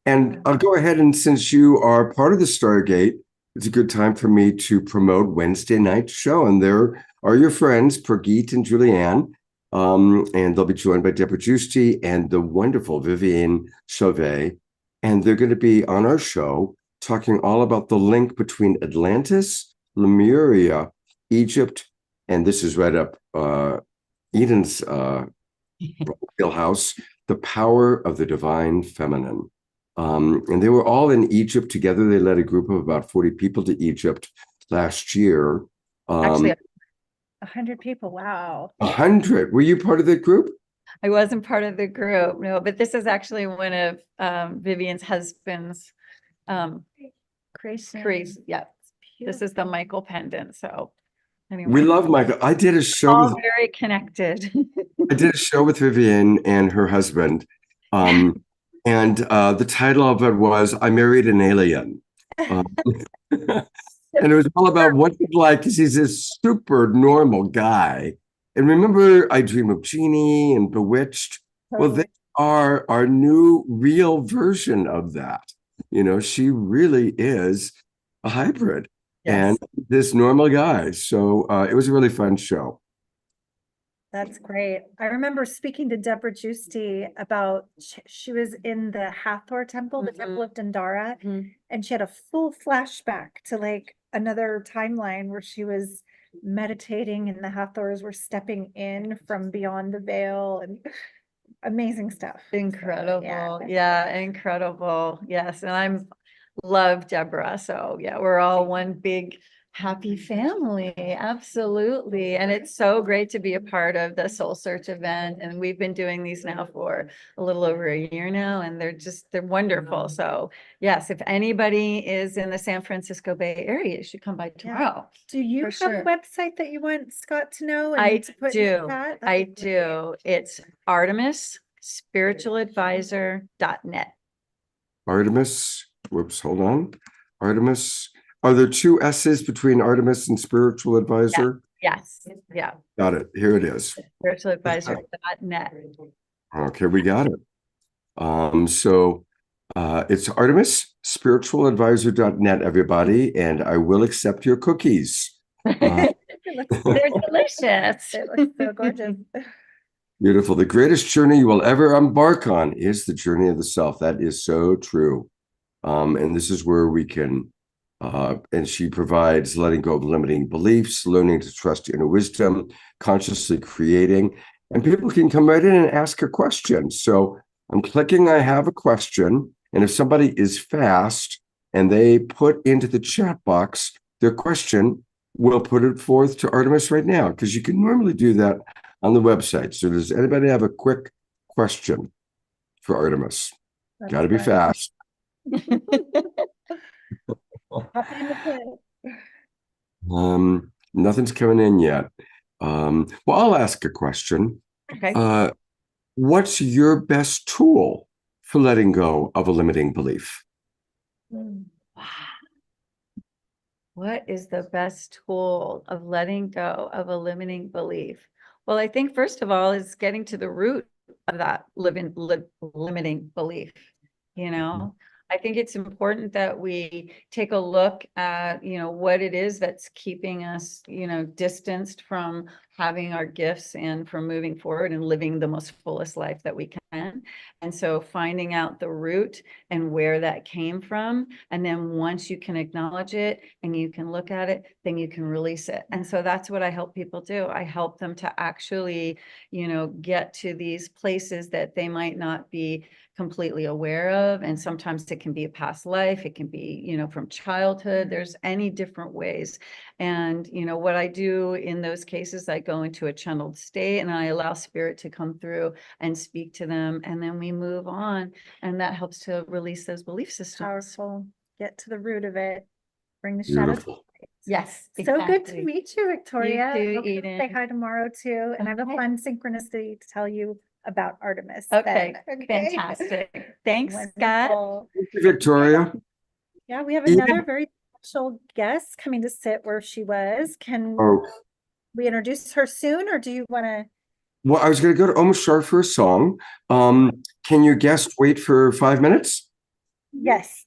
And I'll go ahead, and since you are part of the Stargate, it's a good time for me to promote Wednesday night show. And there are your friends, Pergit and Julianne. And they'll be joined by Deborah Giusti and the wonderful Vivienne Chauvet. And they're going to be on our show talking all about the link between Atlantis, Lemuria, Egypt, and this is right up Eden's House, the power of the divine feminine. And they were all in Egypt together. They led a group of about 40 people to Egypt last year. Actually, 100 people. Wow. 100. Were you part of that group? I wasn't part of the group, no, but this is actually one of Vivian's husband's creation. Yeah, this is the Michael pendant. So anyway, We love Michael. I did a show all with very connected. I did a show with Vivienne and her husband. And the title of it was I Married an Alien. And it was all about what it's like, because he's this super normal guy. And remember, I Dream of Jeannie and Bewitched? Well, they are our new real version of that. You know, she really is a hybrid and this normal guy. So it was a really fun show. That's great. I remember speaking to Deborah Giusti about, she was in the Hathor temple, the temple of Dendara, and she had a full flashback to like another timeline where she was meditating and the Hathors were stepping in from beyond the veil, and amazing stuff. Incredible. Yeah, incredible. Yes. And I'm love Deborah. So yeah, we're all one big happy family. Absolutely. And it's so great to be a part of the Soulsearch event. And we've been doing these now for a little over a year now, and they're wonderful. So yes, if anybody is in the San Francisco Bay Area, you should come by tomorrow. Do you have a website that you want Scott to know? And I to put in the do. chat? I do. It's artemisspiritualadvisor.net. Artemis, whoops, hold on. Artemis. Are there two S's between Artemis and Spiritual Advisor? Yes. Yeah. Got it. Here it is. Spiritualadvisor.net. Okay, we got it. So it's Artemis, spiritualadvisor.net, everybody, and I will accept your cookies. They're delicious. It looks so gorgeous. Beautiful. The greatest journey you will ever embark on is the journey of the self. That is so true. And this is where we can, and she provides letting go of limiting beliefs, learning to trust inner wisdom, consciously creating, and people can come right in and ask a question. So I'm clicking, I have a question. And if somebody is fast and they put into the chat box their question, we'll put it forth to Artemis right now, because you can normally do that on the website. So does anybody have a quick question for Artemis? That's Got to be fun. fast. Hop in the pit. Nothing's coming in yet. Well, I'll ask a question. Okay. What's your best tool for letting go of a limiting belief? What is the best tool of letting go of a limiting belief? Well, I think first of all is getting to the root of that limiting belief. You know, I think it's important that we take a look at, what it is that's keeping us, distanced from having our gifts and from moving forward and living the most fullest life that we can. And so finding out the root and where that came from. And then once you can acknowledge it and you can look at it, then you can release it. And so that's what I help people do. I help them to actually, get to these places that they might not be completely aware of. And sometimes it can be a past life. It can be, from childhood. There's any different ways. And, what I do in those cases, I go into a channeled state and I allow spirit to come through and speak to them. And then we move on. And that helps to release those belief systems. Powerful. Get to the root of it. Bring the shadow. Beautiful. Yes. So good to exactly. meet you, Victoria. You too, Hope you Eden. say hi tomorrow too. And I have a Okay. fun synchronicity to tell you about Artemis. Okay, then. fantastic. Thanks, Scott. Wonderful. Thank you, Victoria. Yeah, we have Eden? another very special guest coming to sit where she was. Can Oh, we introduce her soon, or do you want to? well, I was going to go to Omashar for a song. Can your guest wait for 5 minutes? Yes.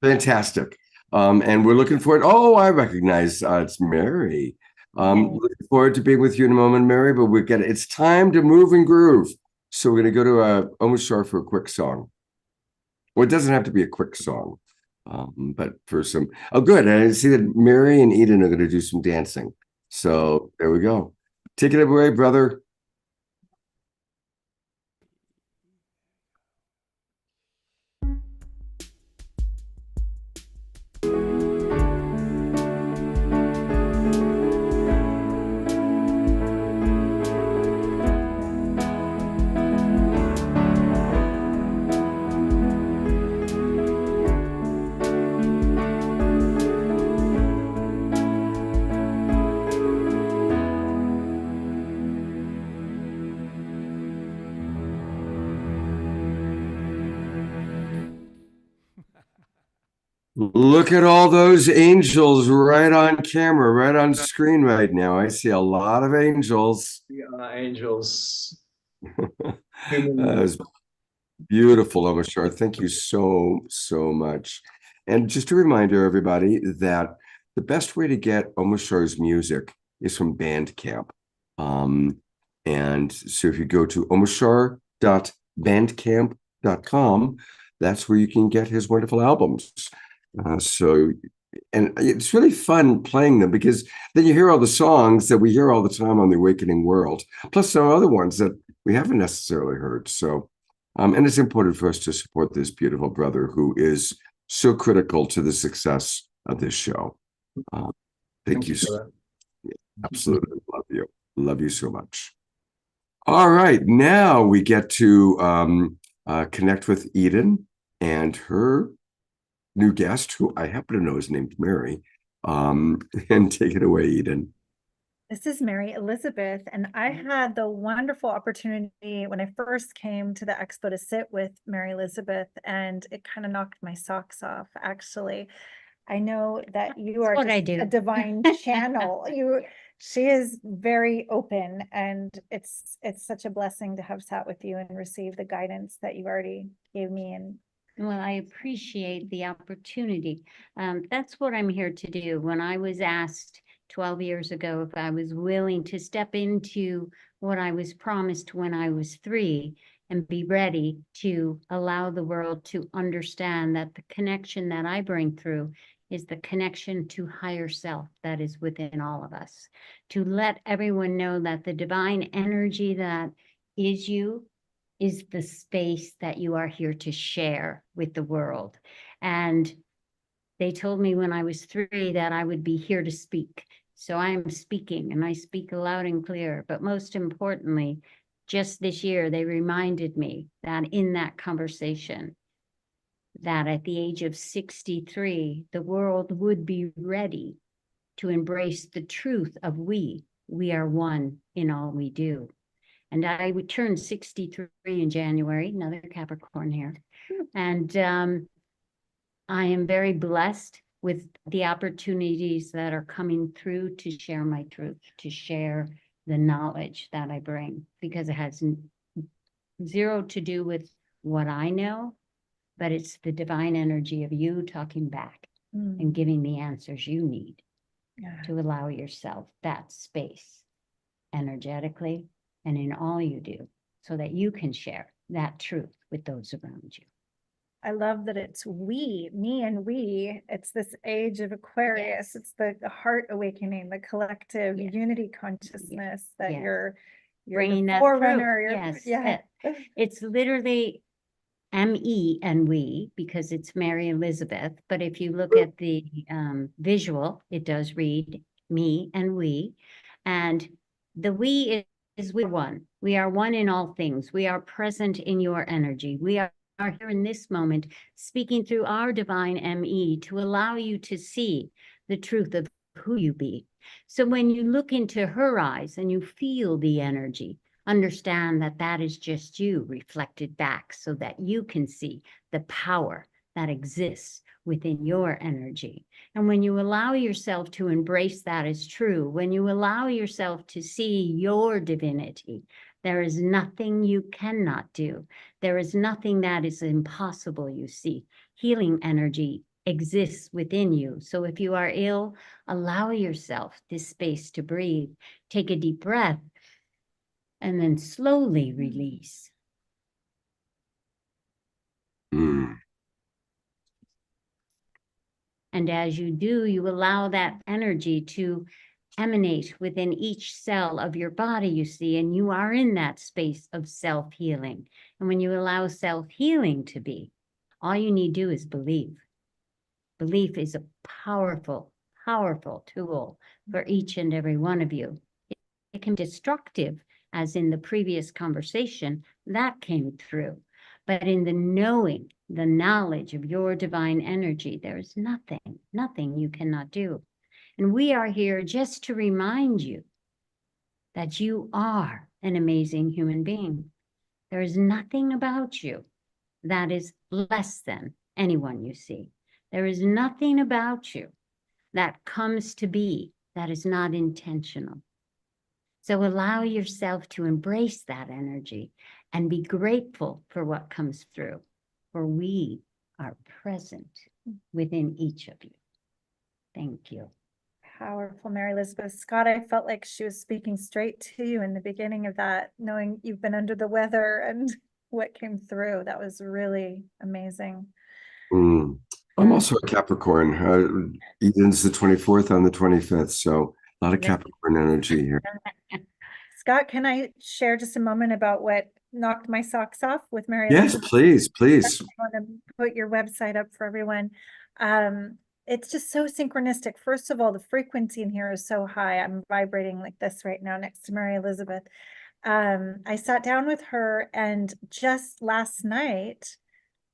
Fantastic. And we're looking forward. Oh, I recognize it's Mary. Looking forward to being with you in a moment, Mary, but it's time to move and groove. So we're going to go to Omashar for a quick song. Well, it doesn't have to be a quick song, but for some. Oh, good. I see that Mary and Eden are going to do some dancing. So there we go. Take it away, brother. Look at all those angels right on camera, right on screen right now. I see a lot of angels. Angels. That was beautiful, Omashar. Thank you so much. And just a reminder, everybody, that the best way to get Omashar's music is from Bandcamp. And so if you go to omashar.bandcamp.com, that's where you can get his wonderful albums. And it's really fun playing them because then you hear all the songs that we hear all the time on the Awakening World, plus some other ones that we haven't necessarily heard. So, and it's important for us to support this beautiful brother who is so critical to the success of this show. Thank you so much. Absolutely love you. Love you so much. All right, now we get to connect with Eden and her new guest, who I happen to know is named Mary. And take it away, Eden. This is Mary Elizabeth, and I had the wonderful opportunity when I first came to the expo to sit with Mary Elizabeth, and it kind of knocked my socks off, actually. I know that you are what I just do. a divine channel. She is very open, and it's such a blessing to have sat with you and receive the guidance that you already gave me. And Well, I appreciate the opportunity. That's what I'm here to do. When I was asked 12 years ago if I was willing to step into what I was promised when I was 3 and be ready to allow the world to understand that the connection that I bring through is the connection to higher self that is within all of us. To let everyone know that the divine energy that is you is the space that you are here to share with the world. And they told me when I was 3 that I would be here to speak. So I am speaking, and I speak loud and clear. But most importantly, just this year, they reminded me that in that conversation, that at the age of 63, the world would be ready to embrace the truth of we are one in all we do. And I would turn 63 in January, another Capricorn here. And I am very blessed with the opportunities that are coming through to share my truth, to share the knowledge that I bring, because it has zero to do with what I know, but it's the divine energy of you talking back and giving the answers you need to allow yourself that space energetically and in all you do, so that you can share that truth with those around you. I love that it's we, me and we. It's this age of Aquarius. It's the heart awakening, the collective unity consciousness that you're bringing the that forerunner. through. Yes. It's literally me and we, because it's Mary Elizabeth. But if you look at the visual, it does read me and we. And the we is we're one. We are one in all things. We are present in your energy. We are here in this moment, speaking through our divine ME to allow you to see the truth of who you be. So when you look into her eyes and you feel the energy, understand that that is just you reflected back, so that you can see the power that exists within your energy. And when you allow yourself to embrace that as true, when you allow yourself to see your divinity, there is nothing you cannot do. There is nothing that is impossible, you see. Healing energy exists within you. So if you are ill, allow yourself this space to breathe. Take a deep breath and then slowly release. And as you do, you allow that energy to emanate within each cell of your body, you see, and you are in that space of self-healing. And when you allow self-healing to be, all you need to do is believe. Belief is a powerful, powerful tool for each and every one of you. It can be destructive, as in the previous conversation, that came through. But in the knowing, the knowledge of your divine energy, there is nothing you cannot do. And we are here just to remind you that you are an amazing human being. There is nothing about you that is less than anyone you see. There is nothing about you that comes to be that is not intentional. So allow yourself to embrace that energy and be grateful for what comes through, for we are present within each of you. Thank you. Powerful, Mary Elizabeth. Scott, I felt like she was speaking straight to you in the beginning of that, knowing you've been under the weather and what came through. That was really amazing. I'm also a Capricorn. Eden's the 24th, I'm the 25th. So a lot of Capricorn energy here. Scott, can I share just a moment about what knocked my socks off with Mary Yes, Elizabeth? please. I want to put your website up for everyone. It's just so synchronistic. First of all, the frequency in here is so high. I'm vibrating like this right now next to Mary Elizabeth. I sat down with her, and just last night,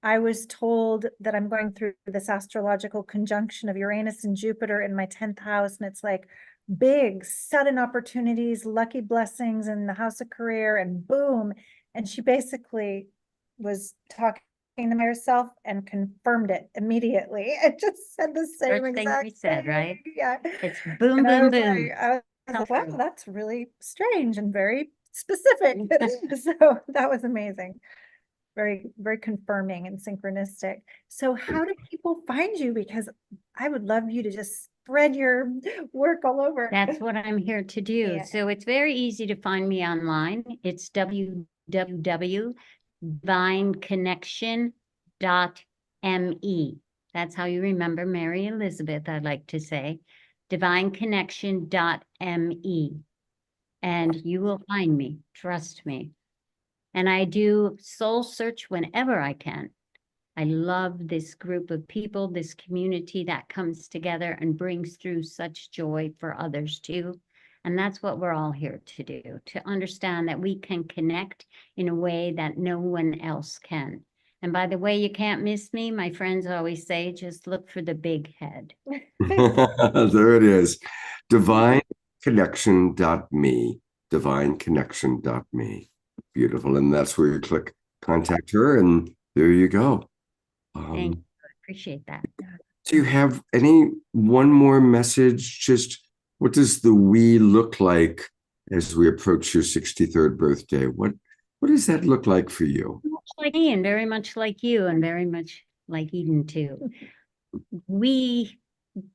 I was told that I'm going through this astrological conjunction of Uranus and Jupiter in my 10th house. And it's like big, sudden opportunities, lucky blessings in the house of career, and boom. And she basically was talking to herself and confirmed it immediately. It just said the same First thing exact we said, thing. right? Yeah. It's boom, And I boom, was boom. like, wow, that's really strange and very specific. So that was amazing. Very, very confirming and synchronistic. So how do people find you? Because I would love you to just spread your work all over. That's what I'm here to do. Yeah. So it's very easy to find me online. It's www.divineconnection.me. That's how you remember Mary Elizabeth, I like to say. Divineconnection.me. And you will find me, trust me. And I do soul search whenever I can. I love this group of people, this community that comes together and brings through such joy for others too. And that's what we're all here to do, to understand that we can connect in a way that no one else can. And by the way, you can't miss me. My friends always say, just look for the big head. There it is. Divineconnection.me. Divineconnection.me. Beautiful. And that's where you click contact her, and there you go. Thank you. I appreciate that. Do you have one more message? Just what does the we look like as we approach your 63rd birthday? What does that look like for you? Much like me, and very much like you, and very much like Eden too. When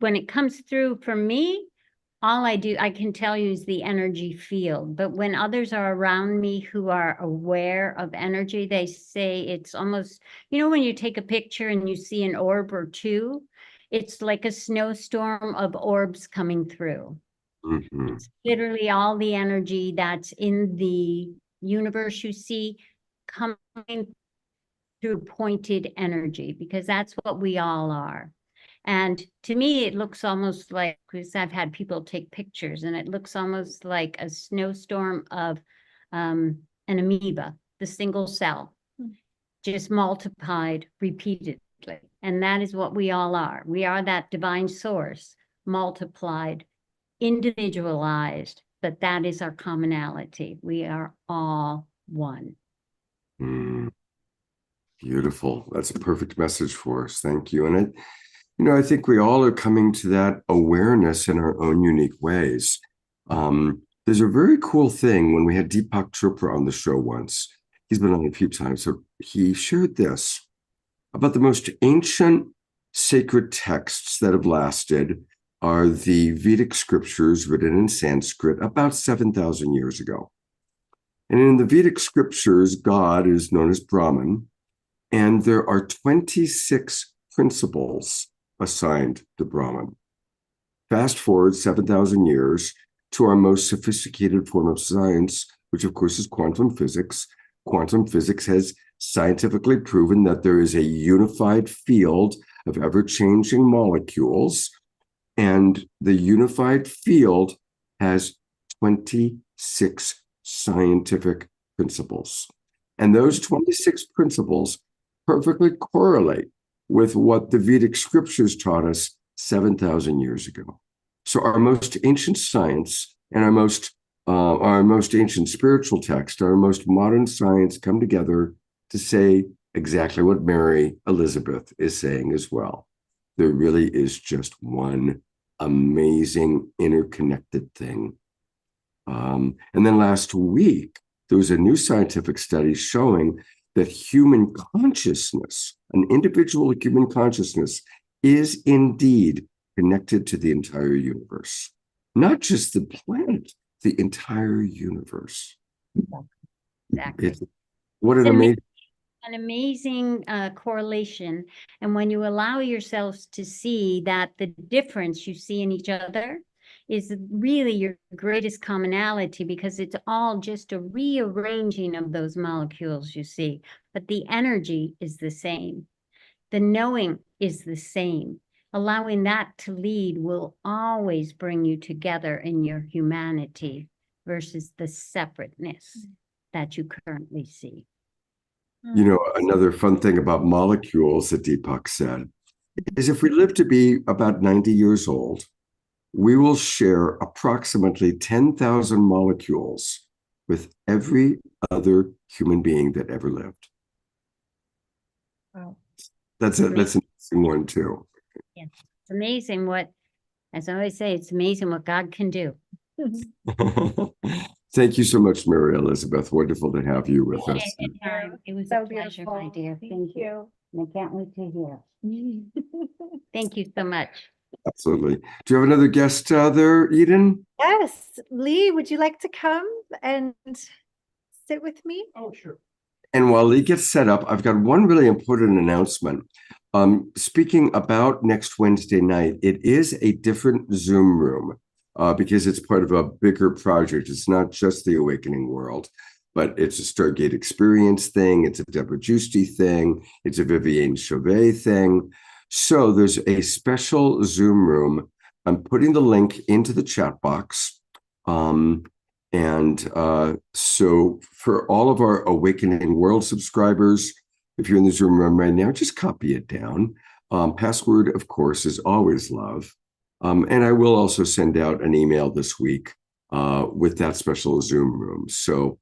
it comes through for me, all I can tell you is the energy field. But when others are around me who are aware of energy, they say it's almost, when you take a picture and you see an orb or two, it's like a snowstorm of orbs coming through. It's literally all the energy that's in the universe you see coming through pointed energy, because that's what we all are. And to me, it looks almost like, because I've had people take pictures, and it looks almost like a snowstorm of an amoeba, the single cell, just multiplied repeatedly. And that is what we all are. We are that divine source, multiplied, individualized, but that is our commonality. We are all one. Beautiful. That's a perfect message for us. Thank you. And I think we all are coming to that awareness in our own unique ways. There's a very cool thing when we had Deepak Chopra on the show once. He's been on a few times. So he shared this about the most ancient sacred texts that have lasted are the Vedic scriptures written in Sanskrit about 7,000 years ago. And in the Vedic scriptures, God is known as Brahman, and there are 26 principles assigned to Brahman. Fast forward 7,000 years to our most sophisticated form of science, which of course is quantum physics. Quantum physics has scientifically proven that there is a unified field of ever-changing molecules, and the unified field has 26 scientific principles. And those 26 principles perfectly correlate with what the Vedic scriptures taught us 7,000 years ago. So our most ancient science and our most ancient spiritual text, our most modern science come together to say exactly what Mary Elizabeth is saying as well. There really is just one amazing interconnected thing. And then last week, there was a new scientific study showing that human consciousness, an individual human consciousness, is indeed connected to the entire universe. Not just the planet, the entire universe. Exactly. What an amazing correlation. And when you allow yourselves to see that the difference you see in each other is really your greatest commonality, because it's all just a rearranging of those molecules you see, but the energy is the same. The knowing is the same. Allowing that to lead will always bring you together in your humanity versus the separateness that you currently see. Another fun thing about molecules that Deepak said is if we live to be about 90 years old, we will share approximately 10,000 molecules with every other human being that ever lived. Wow. That's an interesting one too. Yeah. It's amazing as I always say, it's amazing what God can do. Thank you so much, Mary Elizabeth. Wonderful to have you with us. It was a pleasure, my dear. Thank you. And I can't wait to hear. Thank you so much. Absolutely. Do you have another guest there, Eden? Yes. Lee, would you like to come and sit with me? Oh, sure. And while Lee gets set up, I've got one really important announcement. Speaking about next Wednesday night, it is a different Zoom room because it's part of a bigger project. It's not just the Awakening World, but it's a Stargate Experience thing. It's a Deborah Giusti thing. It's a Vivienne Chauvet thing. So there's a special Zoom room. I'm putting the link into the chat box. So for all of our Awakening World subscribers, If you're in the Zoom room right now, just copy it down. Password, of course, is always love. And I will also send out an email this week with that special Zoom room. So,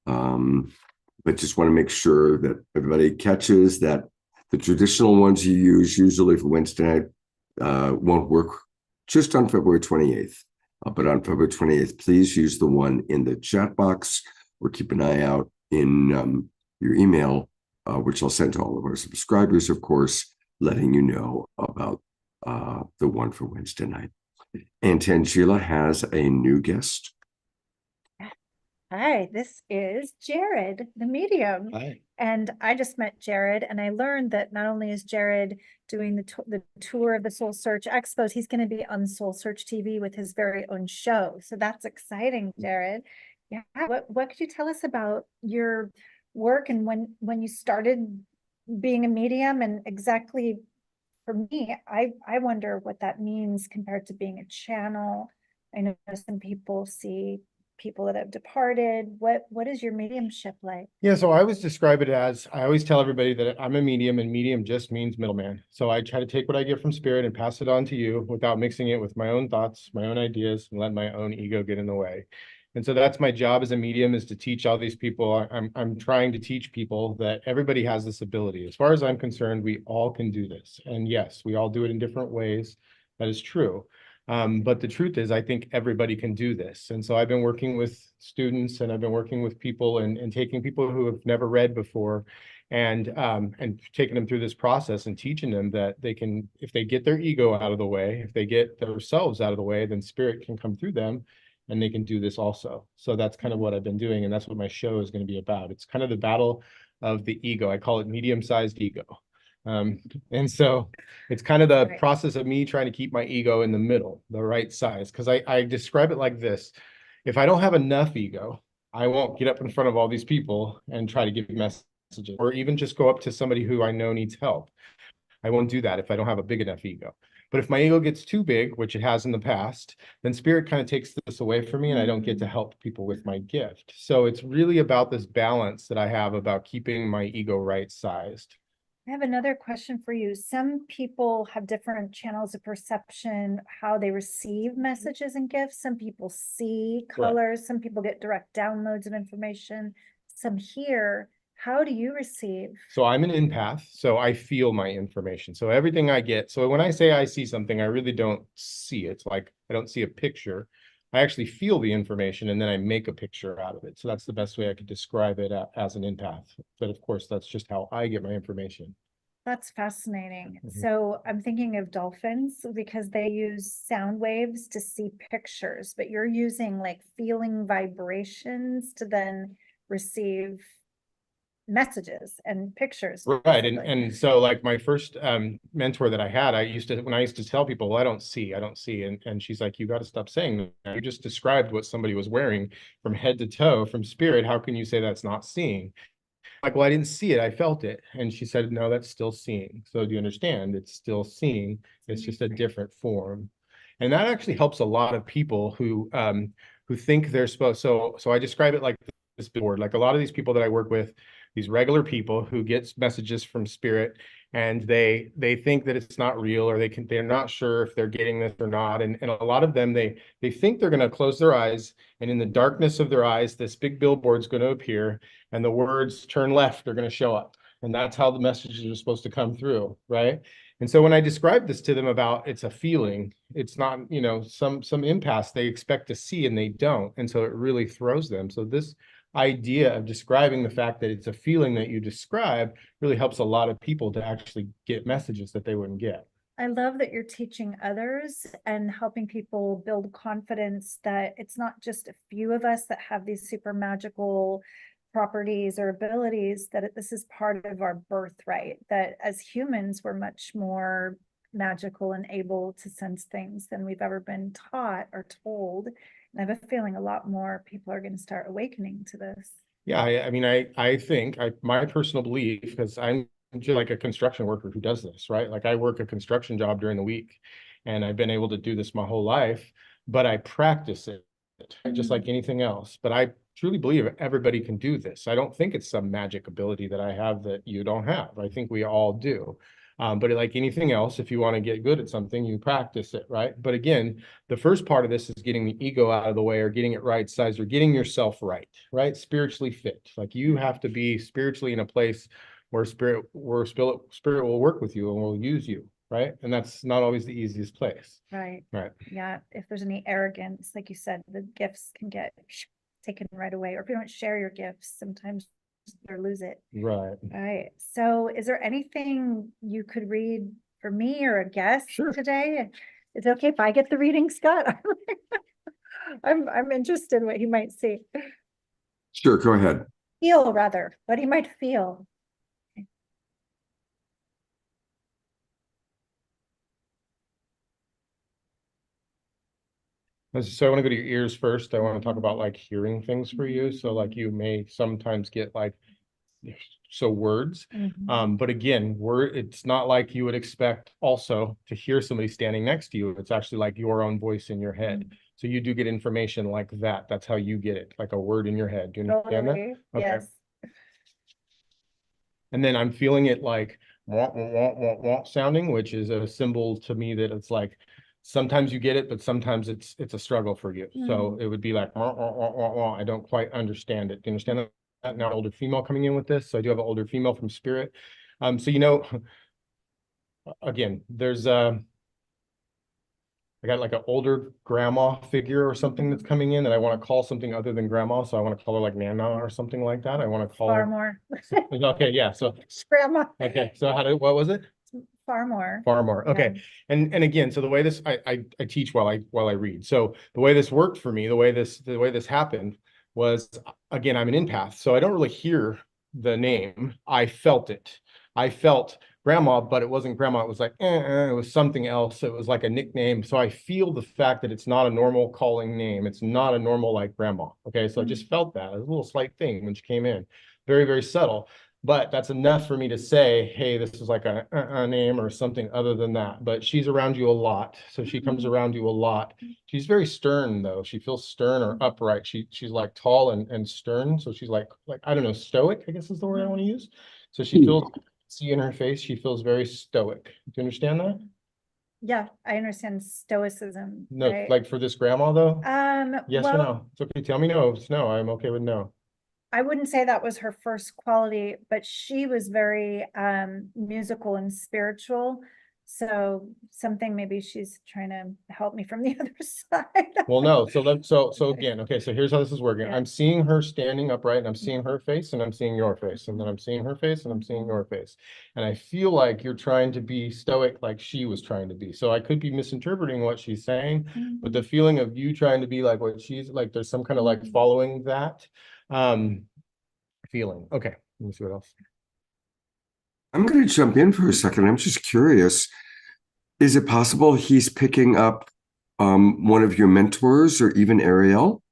but just want to make sure that everybody catches that the traditional ones you use usually for Wednesday night won't work just on February 28th. But on February 28th, please use the one in the chat box, or keep an eye out in your email, which I'll send to all of our subscribers, of course, letting you know about the one for Wednesday night. And Tangela has a new guest. Hi, this is Jared, the medium. Hi. And I just met Jared, and I learned that not only is Jared doing the tour of the Soulsearch Expos, he's going to be on Soulsearch TV with his very own show. So that's exciting, Jared. Yeah. What could you tell us about your work and when you started being a medium, and exactly for me, I wonder what that means compared to being a channel. I know some people see people that have departed. What is your mediumship like? Yeah, so I always describe it as, I always tell everybody that I'm a medium, and medium just means middleman. So I try to take what I get from spirit and pass it on to you without mixing it with my own thoughts, my own ideas, and let my own ego get in the way. And so that's my job as a medium, is to teach all these people. I'm trying to teach people that everybody has this ability. As far as I'm concerned, we all can do this. And yes, we all do it in different ways. That is true. But the truth is, I think everybody can do this. And so I've been working with students, and I've been working with people, and taking people who have never read before, and taking them through this process and teaching them that they can, if they get their ego out of the way, if they get themselves out of the way, then spirit can come through them, and they can do this also. So that's kind of what I've been doing. And that's what my show is going to be about. It's kind of the battle of the ego. I call it medium-sized ego. And so it's kind of the process of me trying to keep my ego in the middle, the right size. Because I describe it like this: if I don't have enough ego, I won't get up in front of all these people and try to give messages, or even just go up to somebody who I know needs help. I won't do that if I don't have a big enough ego. But if my ego gets too big, which it has in the past, then spirit kind of takes this away from me, and I don't get to help people with my gift. So it's really about this balance that I have about keeping my ego right sized. I have another question for you. Some people have different channels of perception, how they receive messages and gifts. Some people see colors, some people get direct downloads of information, some hear. How do you receive? So I'm an empath, so I feel my information. So everything I get, so when I say I see something, I really don't see it. It's like I don't see a picture. I actually feel the information, and then I make a picture out of it. So that's the best way I could describe it as an empath. But of course, that's just how I get my information. That's fascinating. Mhm. So I'm thinking of dolphins because they use sound waves to see pictures, but you're using like feeling vibrations to then receive messages and pictures. Right. basically. And so like my first mentor that I had, when I used to tell people, well, I don't see. And she's like, you got to stop saying that. You just described what somebody was wearing from head to toe from spirit. How can you say that's not seeing? Like, well, I didn't see it, I felt it. And she said, no, that's still seeing. So do you understand? It's still seeing. It's just a different form. And that actually helps a lot of people who think they're supposed. So I describe it like this board. Like a lot of these people that I work with, these regular people who get messages from spirit, and they think that it's not real, or they're not sure if they're getting this or not. And a lot of them, they think they're going to close their eyes, and in the darkness of their eyes, this big billboard's going to appear, and the words "turn left" are going to show up. And that's how the messages are supposed to come through, right? And so when I describe this to them about it's a feeling, it's not, some empaths they expect to see and they don't. And so it really throws them. So this idea of describing the fact that it's a feeling that you describe really helps a lot of people to actually get messages that they wouldn't get. I love that you're teaching others and helping people build confidence that it's not just a few of us that have these super magical properties or abilities, that this is part of our birthright, that as humans, we're much more magical and able to sense things than we've ever been taught or told. And I have a feeling a lot more people are going to start awakening to this. Yeah, I think my personal belief, because I'm just like a construction worker who does this, right? Like I work a construction job during the week, and I've been able to do this my whole life, but I practice it. just like anything else. But I truly believe everybody can do this. I don't think it's some magic ability that I have that you don't have. I think we all do. But like anything else, if you want to get good at something, you practice it, right? But again, the first part of this is getting the ego out of the way, or getting it right sized, or getting yourself right? Spiritually fit. Like you have to be spiritually in a place where spirit will work with you and will use you, right? And that's not always the easiest place. Right. Right. Yeah. If there's any arrogance, like you said, the gifts can get taken right away. Or if you don't share your gifts, sometimes or lose it. Right. Right. So is there anything you could read for me or a guest today? Is it okay if I get the reading, Scott? I'm interested in what he might see. Sure, go ahead. Feel rather, what he might feel. So I want to go to your ears first. I want to talk about like hearing things for you. So like you may sometimes get like words. But again, it's not like you would expect also to hear somebody standing next to you. It's actually like your own voice in your head. So you do get information like that. That's how you get it, like a word in your head. Do you understand that? Totally. Okay. Yes. And then I'm feeling it like wah, wah, wah, wah, wah sounding, which is a symbol to me that it's like sometimes you get it, but sometimes it's a struggle for you. So it would be like wah, wah, wah, wah, wah. I don't quite understand it. Do you understand that? Now older female coming in with this. So I do have an older female from spirit. So again, there's I got like an older grandma figure or something that's coming in that I want to call something other than grandma. So I want to call her like Nana or something like that. I want to call Far her. more. Okay, yeah. So Grandma. okay. So what was it? Far more. Far more. Okay. And again, so the way this I teach while I read. So the way this worked for me, the way this happened was, again, I'm an empath, so I don't really hear the name. I felt it. I felt grandma, but it wasn't grandma. It was like, it was something else. It was like a nickname. So I feel the fact that it's not a normal calling name. It's not a normal like grandma. Okay. So I just felt that. It was a little slight thing when she came in. Very, very subtle. But that's enough for me to say, hey, this is like a name or something other than that. But she's around you a lot. So she comes around you a lot. She's very stern, though. She feels stern or upright. She's like tall and stern. So she's like, I don't know, stoic, I guess is the word I want to use. So she feels, see in her face, she feels very stoic. Do you understand that? Yeah, I understand stoicism. No, right? like for this grandma, though? Yes or well, no? It's okay. Tell me no. It's no. I'm okay with no. I wouldn't say that was her first quality, but she was very musical and spiritual. So something maybe she's trying to help me from the other side. Well, no. So again, okay. So here's how this is working. Yeah. I'm seeing her standing upright, and I'm seeing her face, and I'm seeing your face, and then I'm seeing her face, and I'm seeing your face. And I feel like you're trying to be stoic, like she was trying to be. So I could be misinterpreting what she's saying, but the feeling of you trying to be like what she's like, there's some kind of like following that feeling. Okay. Let me see what else. I'm going to jump in for a second. I'm just curious. Is it possible he's picking up one of your mentors or even Ariel?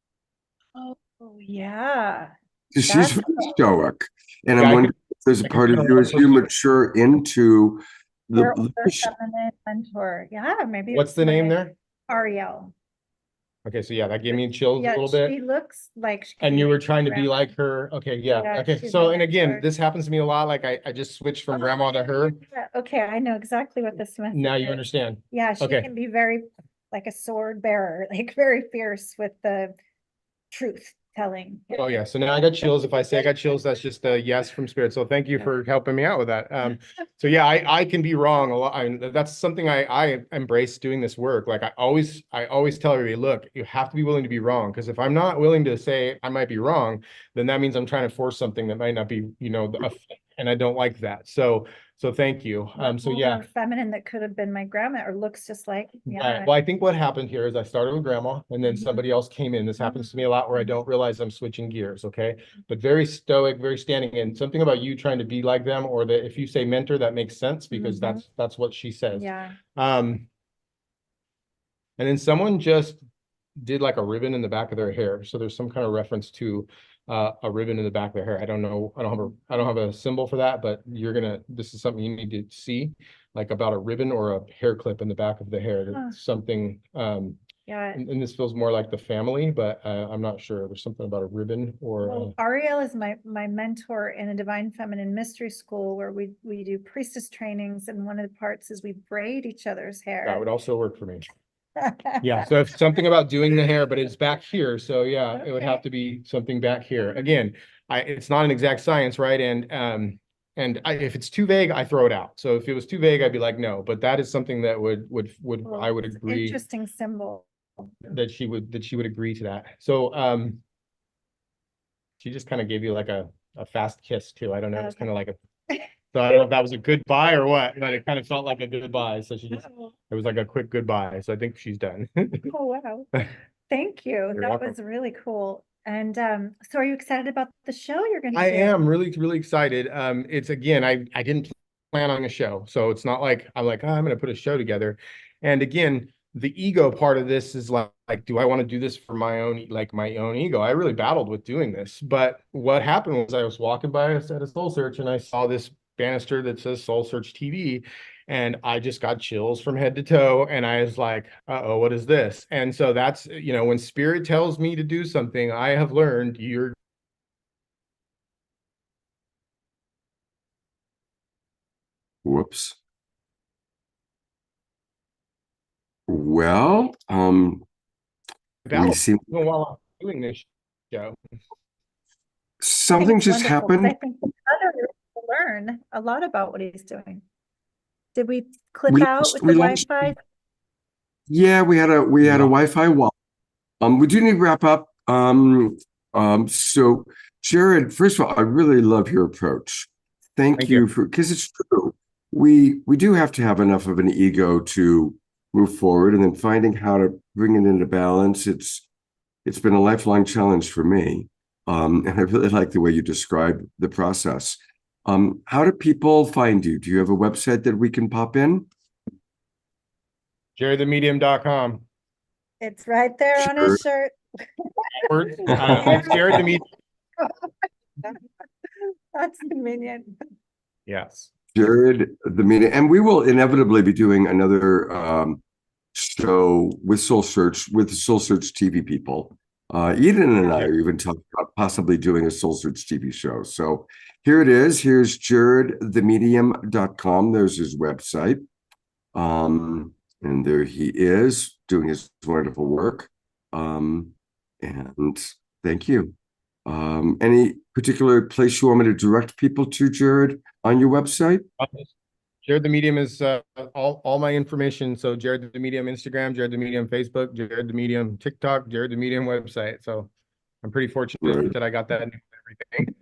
Oh, yeah. Because she's very stoic. And Yeah, I'm wondering if there's a part of you as you mature into Their the feminine mentor. Yeah, maybe. What's the name there? Ariel. Okay, so yeah, that gave me chills a Yeah, little bit. she looks like she could And be you were my trying to be grandma. like her. Okay, yeah. Yeah, Okay. she's So, my and again, mentor. this happens to me a lot. Like I just switched from grandma to her. Yeah, okay, I know exactly what this message Now you is. understand. Yeah, she Okay. can be very like a sword bearer, like very fierce with the truth telling. Oh yeah. So now I got chills. If I say I got chills, that's just a yes from spirit. So thank you for helping me out with that. So yeah, I can be wrong a lot. That's something I embrace doing this work. Like I always tell everybody, look, you have to be willing to be wrong. Because if I'm not willing to say I might be wrong, then that means I'm trying to force something that might not be, and I don't like that. So thank you. So yeah. Older feminine that could have been my grandma or looks just like, yeah. Right. Well, I think what happened here is I started with grandma and then somebody else came in. This happens to me a lot where I don't realize I'm switching gears. Okay. But very stoic, very standing in. Something about you trying to be like them, or that if you say mentor, that makes sense because that's what she says. Yeah. And then someone just did like a ribbon in the back of their hair. So there's some kind of reference to a ribbon in the back of their hair. I don't know. I don't have a symbol for that, but this is something you need to see, like about a ribbon or a hair clip in the back of the hair. That's something Yeah. And this feels more like the family, but I'm not sure. There's something about a ribbon or Well, Ariel is my mentor in a Divine Feminine Mystery School where we do priestess trainings, and one of the parts is we braid each other's hair. that would also work for me. Yeah, so if something about doing the hair, but it's back here, so yeah, it would have to be something back here. Again, it's not an exact science, right? And if it's too vague, I throw it out. So if it was too vague, I'd be like, no. But that is something that would Well, I would it's an agree interesting symbol. that she would agree to that. So she just kind of gave you like a fast kiss too. I don't know. It was kind of like a so I don't know if that was a goodbye or what, but it kind of felt like a goodbye. So she just it was like a quick goodbye. So I think she's done. Oh, wow. Thank you. You're That welcome. was really cool. And so are you excited about the show you're going to I do? am really excited. It's again, I didn't plan on a show, so it's not like I'm like, oh, I'm going to put a show together. And again, the ego part of this is like, do I want to do this for my own ego? I really battled with doing this, but what happened was I was walking by us at a Soulsearch and I saw this banister that says Soulsearch TV, and I just got chills from head to toe, and I was like, uh-oh, what is this? And so that's, when spirit tells me to do something, I have learned you're Whoops. Well, we seem while I'm doing this show. something just Wonderful, 'cause happened. I think others will learn a lot about what he's doing. Did we clip We out lost- with we the lost- Wi-Fi? Yeah, we had a Wi-Fi wall. We do need to wrap up. So Jared, first of all, I really love your approach. Thank you for, because it's true. We do have to have enough of an ego to move forward, and then finding how to bring it into balance. It's been a lifelong challenge for me. And I really like the way you describe the process. How do people find you? Do you have a website that we can pop in? JaredTheMedium.com. It's right there on his shirt. It's Jared the Medium. That's the minion. Yes. Jared the Medium. And we will inevitably be doing another show with Soulsearch, with the Soulsearch TV people. Eden and I are even talking about possibly doing a Soulsearch TV show. So here it is. Here's JaredTheMedium.com. There's his website. And there he is doing his wonderful work. And thank you. Any particular place you want me to direct people to, Jared, on your website? Jared the Medium is all my information. So Jared the Medium Instagram, Jared the Medium Facebook, Jared the Medium TikTok, Jared the Medium website. So I'm pretty fortunate that I got that and everything.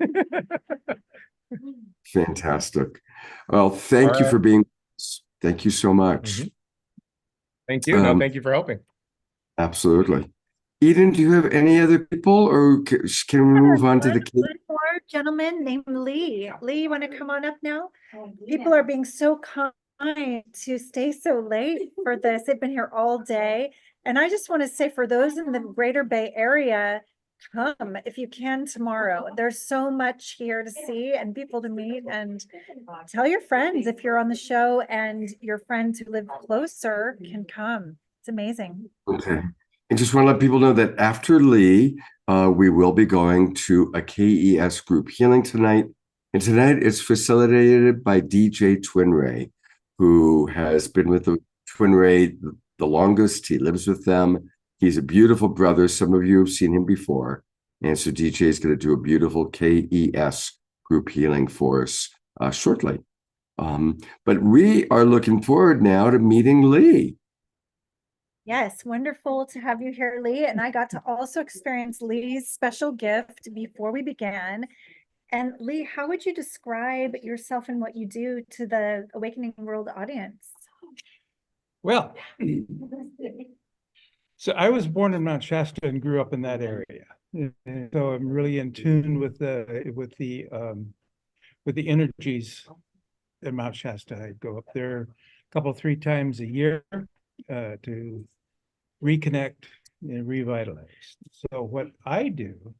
Fantastic. Well, thank you for being with us. Thank you so much. Thank you. No, thank you for helping. Absolutely. Eden, do you have any other people, or can we move on to the case? One more gentleman named Lee. Lee, you want to come on up now? People are being so kind to stay so late for this. They've been here all day. And I just want to say, for those in the Greater Bay Area, come if you can tomorrow. There's so much here to see and people to meet, and tell your friends if you're on the show, and your friends who live closer can come. It's amazing. Okay. And just want to let people know that after Lee, we will be going to a KES group healing tonight. And tonight it's facilitated by DJ Twin Ray, who has been with the Twin Ray the longest. He lives with them. He's a beautiful brother. Some of you have seen him before. And so DJ is going to do a beautiful KES group healing for us shortly. But we are looking forward now to meeting Lee. Yes, wonderful to have you here, Lee. And I got to also experience Lee's special gift before we began. And Lee, how would you describe yourself and what you do to the Awakening World audience? Well, so I was born in Mount Shasta and grew up in that area. And so I'm really in tune with the energies in Mount Shasta. I go up there a couple, 3 times a year to reconnect and revitalize. So what I do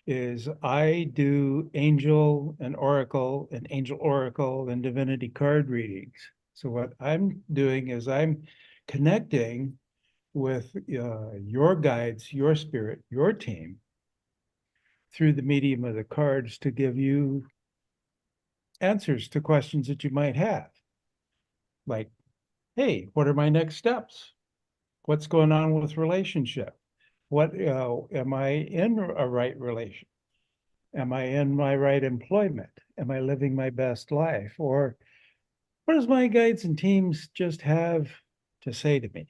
is I do angel oracle and divinity card readings. So what I'm doing is I'm connecting with your guides, your spirit, your team through the medium of the cards to give you answers to questions that you might have. Like, hey, what are my next steps? What's going on with relationship? What am I in a right relation? Am I in my right employment? Am I living my best life? Or what does my guides and teams just have to say to me?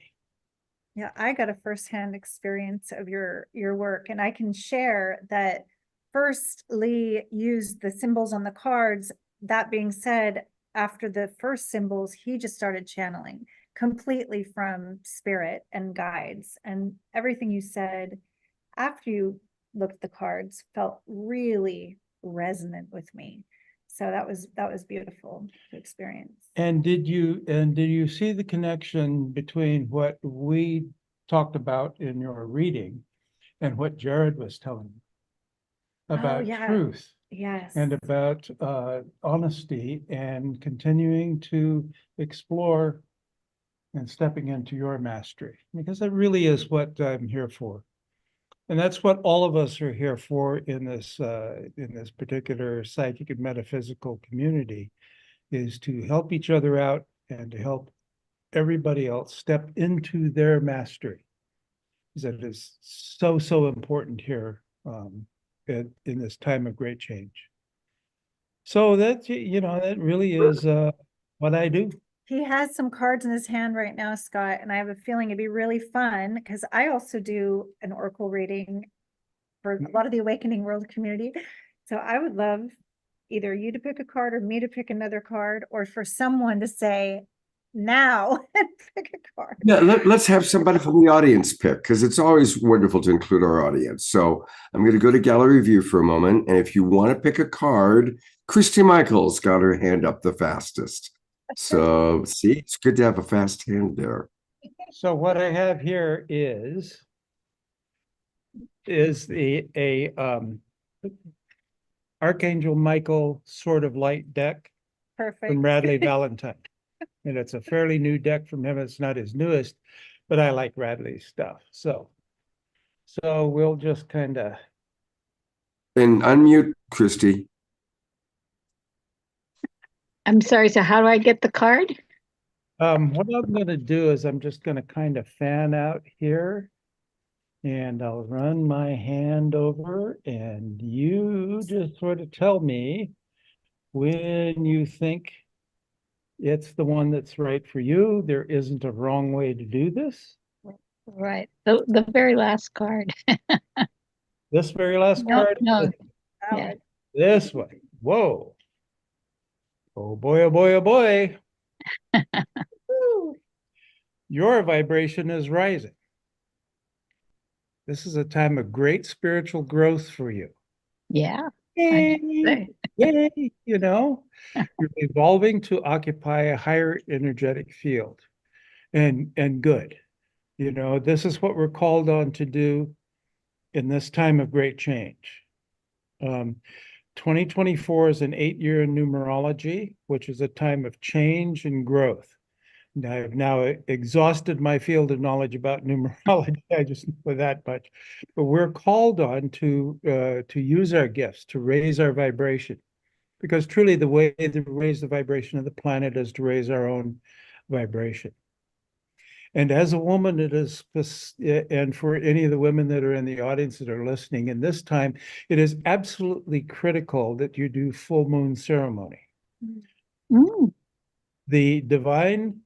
Yeah, I got a firsthand experience of your work, and I can share that first Lee used the symbols on the cards. That being said, after the first symbols, he just started channeling completely from spirit and guides, and everything you said after you looked at the cards felt really resonant with me. So that was beautiful to experience. And did you see the connection between what we talked about in your reading and what Jared was telling you about yeah. truth Yes. and about honesty and continuing to explore and stepping into your mastery? Because that really is what I'm here for. And that's what all of us are here for in this particular psychic and metaphysical community, is to help each other out and to help everybody else step into their mastery. That is so, so important here in this time of great change. So that, that really is what I do. He has some cards in his hand right now, Scott, and I have a feeling it'd be really fun because I also do an oracle reading for a lot of the Awakening World community. So I would love either you to pick a card or me to pick another card, or for someone to say now and pick a card. Yeah, let's have somebody from the audience pick, because it's always wonderful to include our audience. So I'm going to go to gallery view for a moment. And if you want to pick a card, Christy Michaels got her hand up the fastest. So see, it's good to have a fast hand there. So what I have here is a Archangel Michael Sword of Light deck Perfect. from Radley Valentine. And it's a fairly new deck from him. It's not his newest, but I like Radley's stuff. So we'll just kind of. And unmute Christy. I'm sorry, so how do I get the card? What I'm going to do is I'm just going to kind of fan out here, and I'll run my hand over, and you just sort of tell me when you think it's the one that's right for you. There isn't a wrong way to do this. Right, the very last card. This very last card? No. Yeah. This one. Whoa. Oh boy, oh boy, oh boy. Your vibration is rising. This is a time of great spiritual growth for you. Yeah. Yay, yay, you're evolving to occupy a higher energetic field, and good. This is what we're called on to do in this time of great change. 2024 is an 8-year in numerology, which is a time of change and growth. I've now exhausted my field of knowledge about numerology. I just know that much. But we're called on to use our gifts to raise our vibration, because truly the way to raise the vibration of the planet is to raise our own vibration. And as a woman, it is, and for any of the women that are in the audience that are listening in this time, it is absolutely critical that you do full moon ceremony. Mm. The divine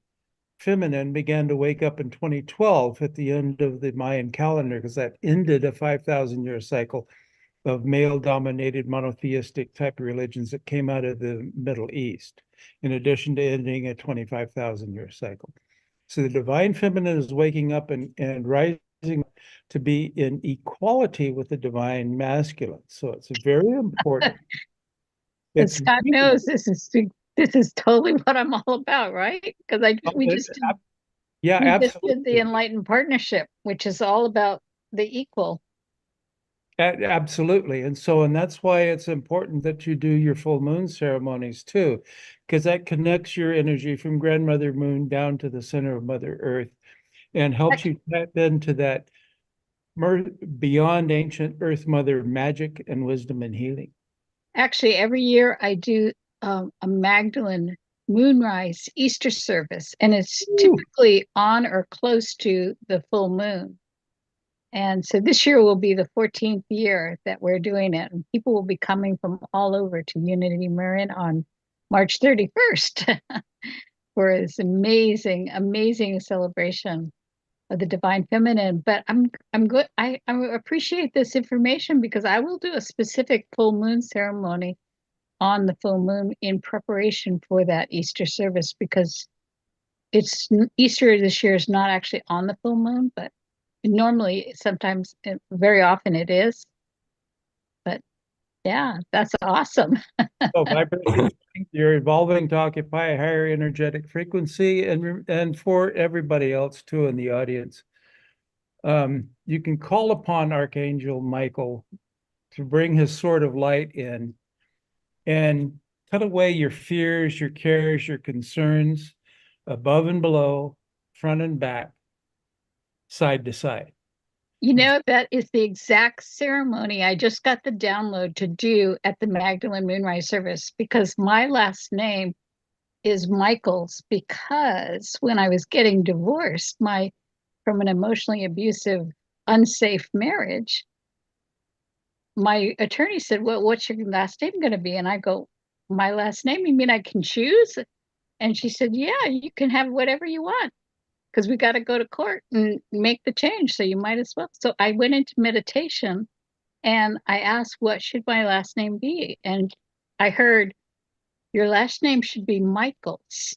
feminine began to wake up in 2012 at the end of the Mayan calendar, because that ended a 5,000-year cycle of male-dominated monotheistic type of religions that came out of the Middle East, in addition to ending a 25,000-year cycle. So the divine feminine is waking up and rising to be in equality with the divine masculine. So it's very important. And Scott knows this is totally what I'm all about, right? Because we just did the Enlightened Partnership, which is all about the equal. Absolutely. And that's why it's important that you do your full moon ceremonies too, because that connects your energy from Grandmother Moon down to the center of Mother Earth. and helps you tap into that beyond ancient Earth Mother magic and wisdom and healing. Actually, every year I do a Magdalene moonrise Easter service, and it's typically on or close to the full moon. And so this year will be the 14th year that we're doing it, and people will be coming from all over to Unity Marin on March 31st for this amazing, amazing celebration of the divine feminine. But I'm good. I appreciate this information because I will do a specific full moon ceremony on the full moon in preparation for that Easter service, because it's Easter this year is not actually on the full moon, but normally sometimes very often it is. But yeah, that's awesome. So vibration, you're evolving to occupy a higher energetic frequency, and for everybody else too in the audience, you can call upon Archangel Michael to bring his sword of light in and cut away your fears, your cares, your concerns, above and below, front and back, side to side. You know, that is the exact ceremony I just got the download to do at the Magdalene Moonrise service, because my last name is Michaels, because when I was getting divorced, from an emotionally abusive, unsafe marriage, my attorney said, well, what's your last name going to be? And I go, my last name? You mean I can choose? And she said, yeah, you can have whatever you want, because we got to go to court and make the change. So you might as well. So I went into meditation and I asked, what should my last name be? And I heard, your last name should be Michaels,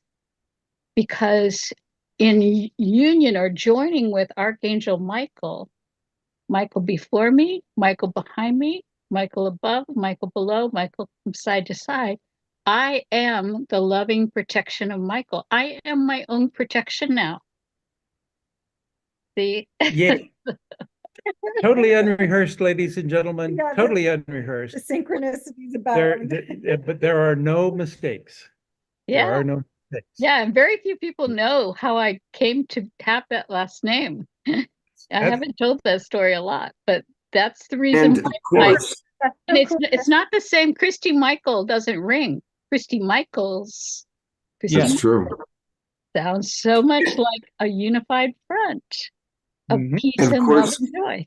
because in union or joining with Archangel Michael, Michael before me, Michael behind me, Michael above, Michael below, Michael from side to side, I am the loving protection of Michael. I am my own protection now. See? Yeah. Totally unrehearsed, ladies and gentlemen. Yeah, Totally unrehearsed. The synchronicities about But there are no mistakes. Yeah. There are no mistakes. Yeah, and very few people know how I came to have that last name. I haven't told that story a lot, but that's the reason And of why. course, And it's not the same. Christy Michael doesn't ring. Christy Michaels. That's true. Sounds so much like a unified front of peace And of and love course, and joy.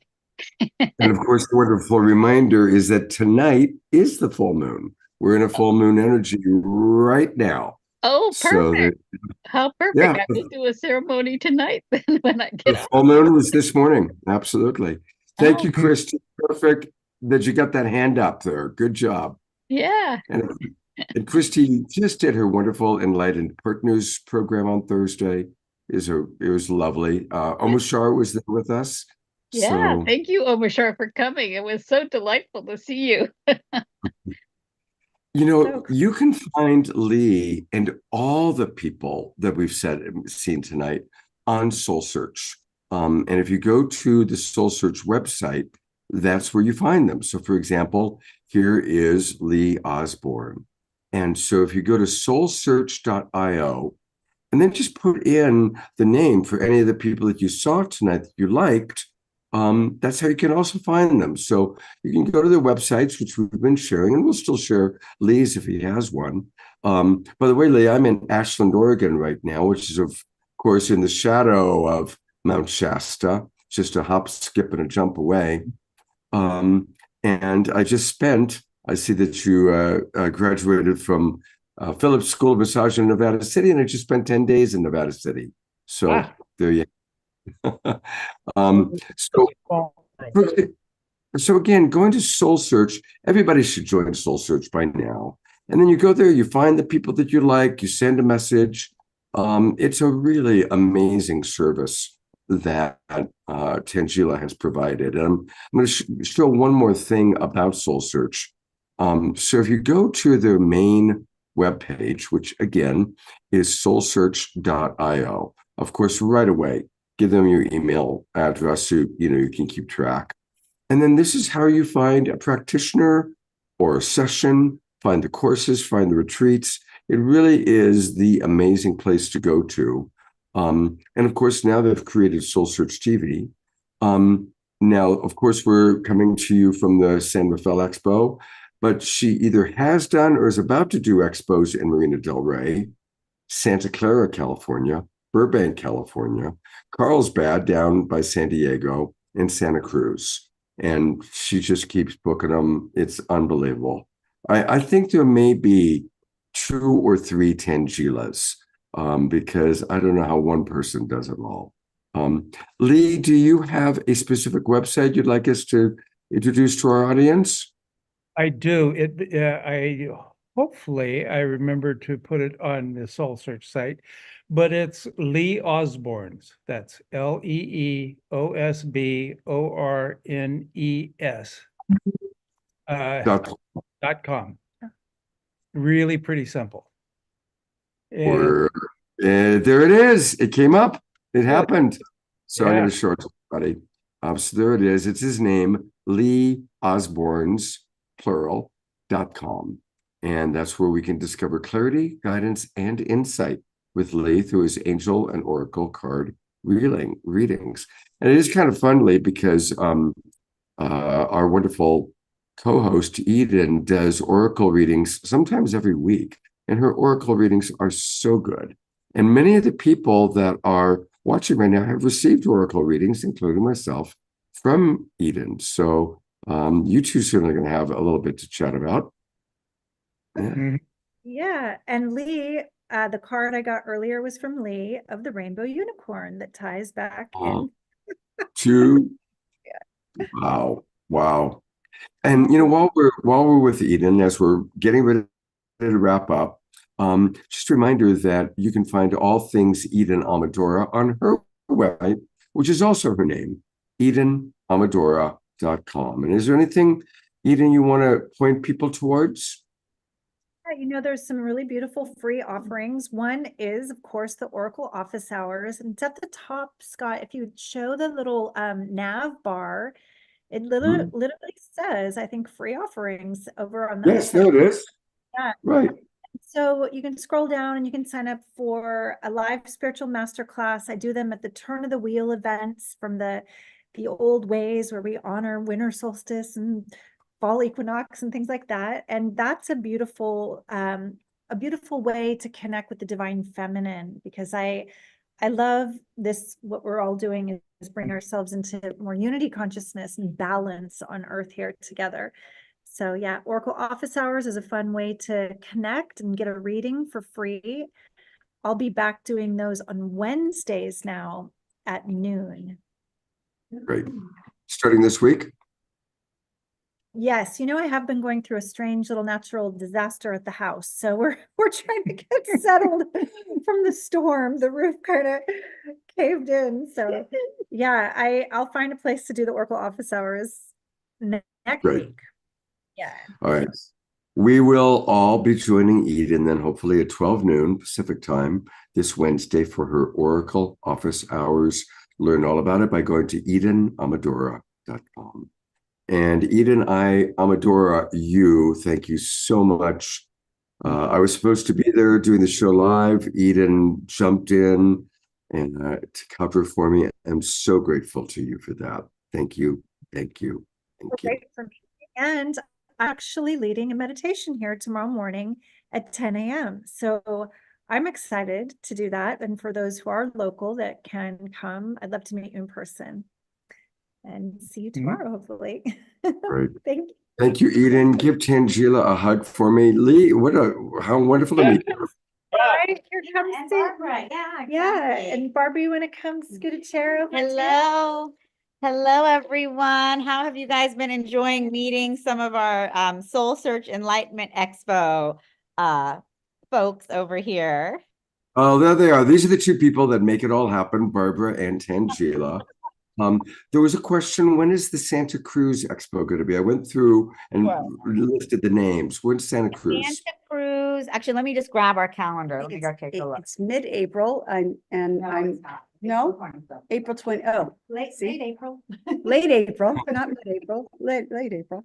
and of course, the wonderful reminder is that tonight is the full moon. We're in a full moon energy right now. Oh, So perfect. How perfect. yeah, I will do a ceremony tonight then when I the get full moon was this morning. Absolutely. Thank Oh. you, Christy. Perfect that you got that hand up there. Good job. Yeah. And Christy just did her wonderful Enlightened Partners program on Thursday. It was lovely. Omashar was there with us. Yeah. So, Thank you, Omashar, for coming. It was so delightful to see you. you know, you can find Lee and all the people that we've seen tonight on Soulsearch. And if you go to the Soulsearch website, that's where you find them. So, for example, here is Lee Osborne. And so if you go to soulsearch.io and then just put in the name for any of the people that you saw tonight that you liked, that's how you can also find them. So you can go to their websites, which we've been sharing, and we'll still share Lee's if he has one. By the way, Lee, I'm in Ashland, Oregon right now, which is, of course, in the shadow of Mount Shasta, just a hop, skip, and a jump away. And I see that you graduated from Phillips School of Massage in Nevada City, and I just spent 10 days in Nevada City. So there you go. So again, going to Soulsearch, everybody should join Soulsearch by now. And then you go there, you find the people that you like, you send a message. It's a really amazing service that Tangela has provided. And I'm going to show one more thing about Soulsearch. So if you go to their main webpage, which again is soulsearch.io, of course, right away, give them your email address so you can keep track. And then this is how you find a practitioner or a session, find the courses, find the retreats. It really is the amazing place to go to And of course, now they've created Soulsearch TV. Now, of course, we're coming to you from the San Rafael Expo, but she either has done or is about to do expos in Marina del Rey, Santa Clara, California, Burbank, California, Carlsbad down by San Diego, and Santa Cruz. And she just keeps booking them. It's unbelievable. I think there may be 2 or 3 Tangilas, because I don't know how one person does it all. Lee, do you have a specific website you'd like us to introduce to our audience? I do. Hopefully I remember to put it on the Soulsearch site, but it's Lee Osborne's. That's LeeOsbornes. .com. Really pretty simple. Or there it is. It came up. It happened. So I'm Yeah. going to show it to everybody. So there it is. It's his name, Lee Osborne's plural.com. And that's where we can discover clarity, guidance, and insight with Lee through his angel and oracle card readings. And it is kind of fun, Lee, because our wonderful co-host Eden does oracle readings sometimes every week, and her oracle readings are so good. And many of the people that are watching right now have received oracle readings, including myself, from Eden. So you two certainly going to have a little bit to chat about. Yeah. Yeah, and Lee, the card I got earlier was from Lee of the Rainbow Unicorn that ties back in. Wow. And you know, while we're with Eden, as we're getting ready to wrap up, just a reminder that you can find all things Eden Amadora on her website, which is also her name, EdenAmadora.com. And is there anything, Eden, you want to point people towards? Yeah, there's some really beautiful free offerings. One is, of course, the Oracle office hours. And it's at the top, Scott. If you show the little nav bar, it literally says, I think, free offerings over on the Yes, there it is. Yeah. Right. So you can scroll down and you can sign up for a live spiritual masterclass. I do them at the turn of the wheel events from the old ways where we honor winter solstice and fall equinox and things like that. And that's a beautiful way to connect with the divine feminine, because I love this. What we're all doing is bring ourselves into more unity consciousness and balance on earth here together. So yeah, Oracle office hours is a fun way to connect and get a reading for free. I'll be back doing those on Wednesdays now at noon. Great. Starting this week? Yes, I have been going through a strange little natural disaster at the house. So we're trying to get settled from the storm. The roof kind of caved in. So yeah, I'll find a place to do the Oracle office hours next week. Yeah. All right. We will all be joining Eden then hopefully at 12 noon Pacific time this Wednesday for her Oracle office hours. Learn all about it by going to EdenAmadora.com. And Eden, Amadora, thank you so much. I was supposed to be there doing the show live. Eden jumped in and to cover for me. I'm so grateful to you for that. Thank you. Great for me. And actually leading a meditation here tomorrow morning at 10 a.m. So I'm excited to do that. And for those who are local that can come, I'd love to meet you in person and see you tomorrow, hopefully. Great. Thank you. Thank you, Eden. Give Tangela a hug for me. Lee, how wonderful to meet you. All right, here comes Barbara. Yeah. And Barbie, when it comes, scoot a chair over. Hello, everyone. How have you guys been enjoying meeting some of our Soulsearch Enlightenment Expo folks over here? Oh, there they are. These are the two people that make it all happen, Barbara and Tangela. There was a question, when is the Santa Cruz Expo going to be? I went through and listed the names. When's Santa Cruz? Santa Cruz. Actually, let me just grab our calendar. Let me go take a look. It's mid-April April 20. Oh, late April. Late April, not mid-April, late April.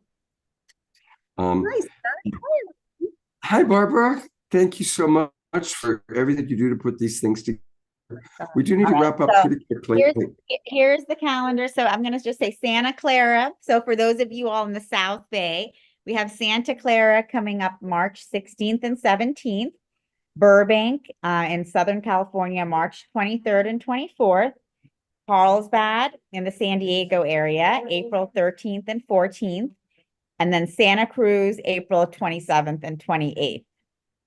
Nice. Hi, Barbara. Thank you so much for everything you do to put these things We do need to wrap up So pretty quickly. here's the calendar. So I'm going to just say Santa Clara. So for those of you all in the South Bay, we have Santa Clara coming up March 16th and 17th. Burbank in Southern California, March 23rd and 24th. Carlsbad in the San Diego area, April 13th and 14th. And then Santa Cruz, April 27th and 28th.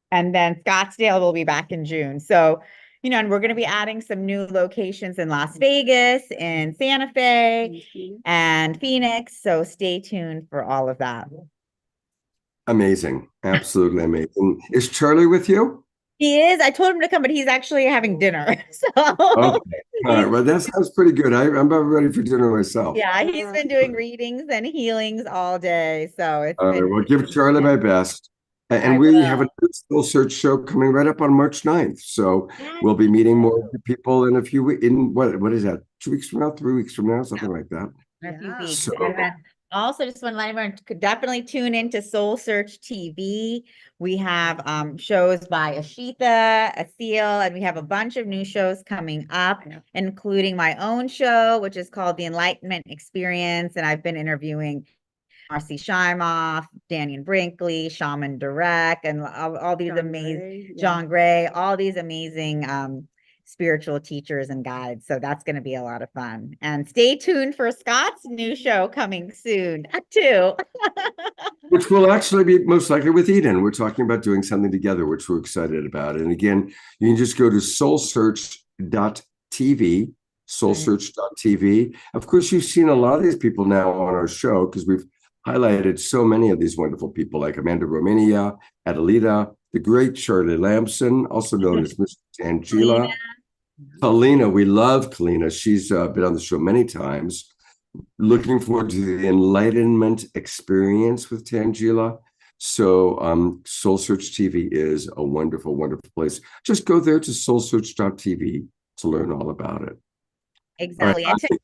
And then Scottsdale will be back in June. So, you know, and we're going to be adding some new locations in Las Vegas, in Santa Fe, and Phoenix. So stay tuned for all of that. Amazing. Absolutely amazing. Is Charlie with you? He is. I told him to come, but he's actually having dinner. So Okay. All right. Well, that sounds pretty good. I'm about ready for dinner myself. yeah, he's been doing readings and healings all day. So it's All right. been Well, give Charlie my best. And I we have a will. new Soulsearch show coming right up on March 9th. So we'll be meeting more people in a few weeks. In what is that? 2 weeks from now, 3 weeks from now, something like that. In a few weeks. So, And then also just want to let everyone could definitely tune into Soulsearch TV. We have shows by Ashita, Asil, and we have a bunch of new shows coming up, including my own show, which is called The Enlightenment Experience. And I've been interviewing Marcy Shimoff, Daniel Brinkley, Shaman Direct, and all these amazing John Gray, all these amazing spiritual teachers and guides. So that's going to be a lot of fun. And stay tuned for Scott's new show coming soon too. which will actually be most likely with Eden. We're talking about doing something together, which we're excited about. And again, you can just go to soulsearch.tv, soulsearch.tv. Of course, you've seen a lot of these people now on our show because we've highlighted so many of these wonderful people like Amanda Romania, Adelita, the great Charlie Lamson, also known as Miss Tangela. Kalina, we love Kalina. She's been on the show many times. Looking forward to the Enlightenment experience with Tangela. So Soulsearch TV is a wonderful, wonderful place. Just go there to soulsearch.tv to learn all about it. Exactly. Right. And to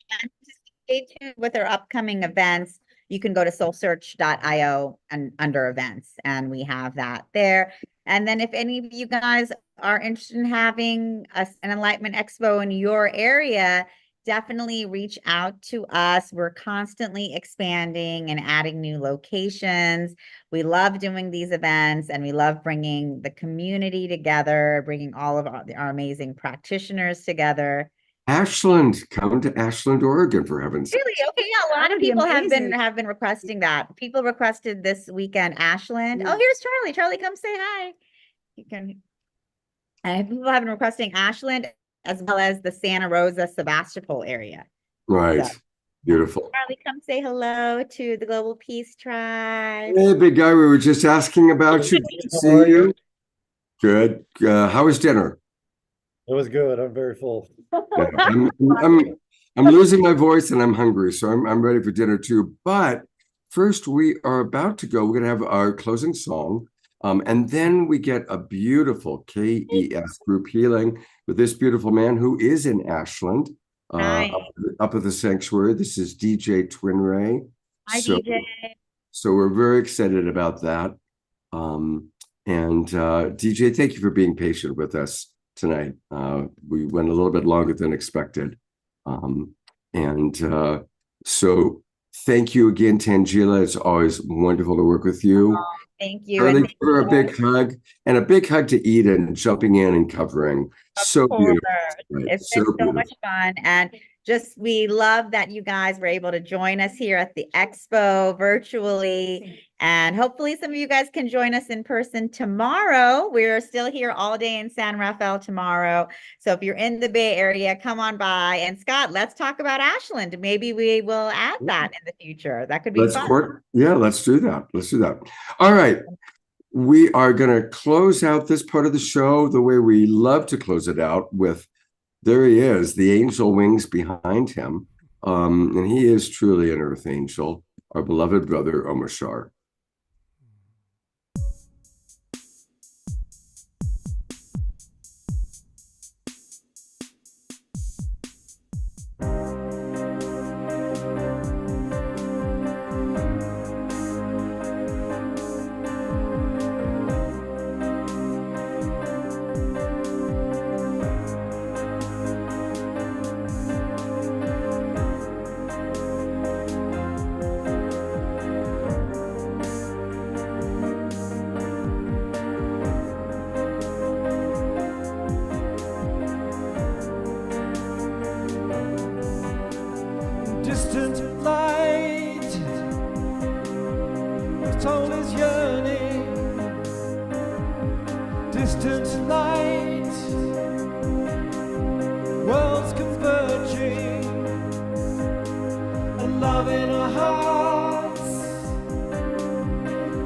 stay tuned with our upcoming events, you can go to soulsearch.io and under events, and we have that there. And then if any of you guys are interested in having an Enlightenment Expo in your area, definitely reach out to us. We're constantly expanding and adding new locations. We love doing these events, and we love bringing the community together, bringing all of our amazing practitioners together. Ashland, come to Ashland, Oregon, for heaven's sake. Really? Okay, yeah, a lot of people have been requesting that. People requested this weekend Ashland. Oh, here's Charlie. Charlie, come say hi. You can. And people have been requesting Ashland as well as the Santa Rosa Sebastopol area. Right. So, beautiful. Charlie, come say hello to the Global Peace Tribe. Hey, big guy, we were just asking about you. Good to see you. Good. How was dinner? It was good. I'm very full. Yeah, I'm losing my voice and I'm hungry, so I'm ready for dinner too. But first, we are about to go. We're going to have our closing song, and then we get a beautiful KES group healing with this beautiful man who is in Ashland, up at the sanctuary. This is DJ Twin Ray. Hi, DJ. So we're very excited about that. And DJ, thank you for being patient with us tonight. We went a little bit longer than expected. So thank you again, Tangela. It's always wonderful to work with you. Thank you. Charlie, give her a big hug, and a big hug to Eden, jumping in and covering. So beautiful. It's been so much fun. And just, we love that you guys were able to join us here at the Expo virtually. And hopefully some of you guys can join us in person tomorrow. We're still here all day in San Rafael tomorrow. So if you're in the Bay Area, come on by. And Scott, let's talk about Ashland. Maybe we will add that in the future. That could be fun. Yeah, let's do that. Let's do that. All right. We are going to close out this part of the show the way we love to close it out with, there he is, the angel wings behind him. And he is truly an earth angel, our beloved brother, Omashar. distant light, soul is yearning, distant light, worlds converging, and love in our hearts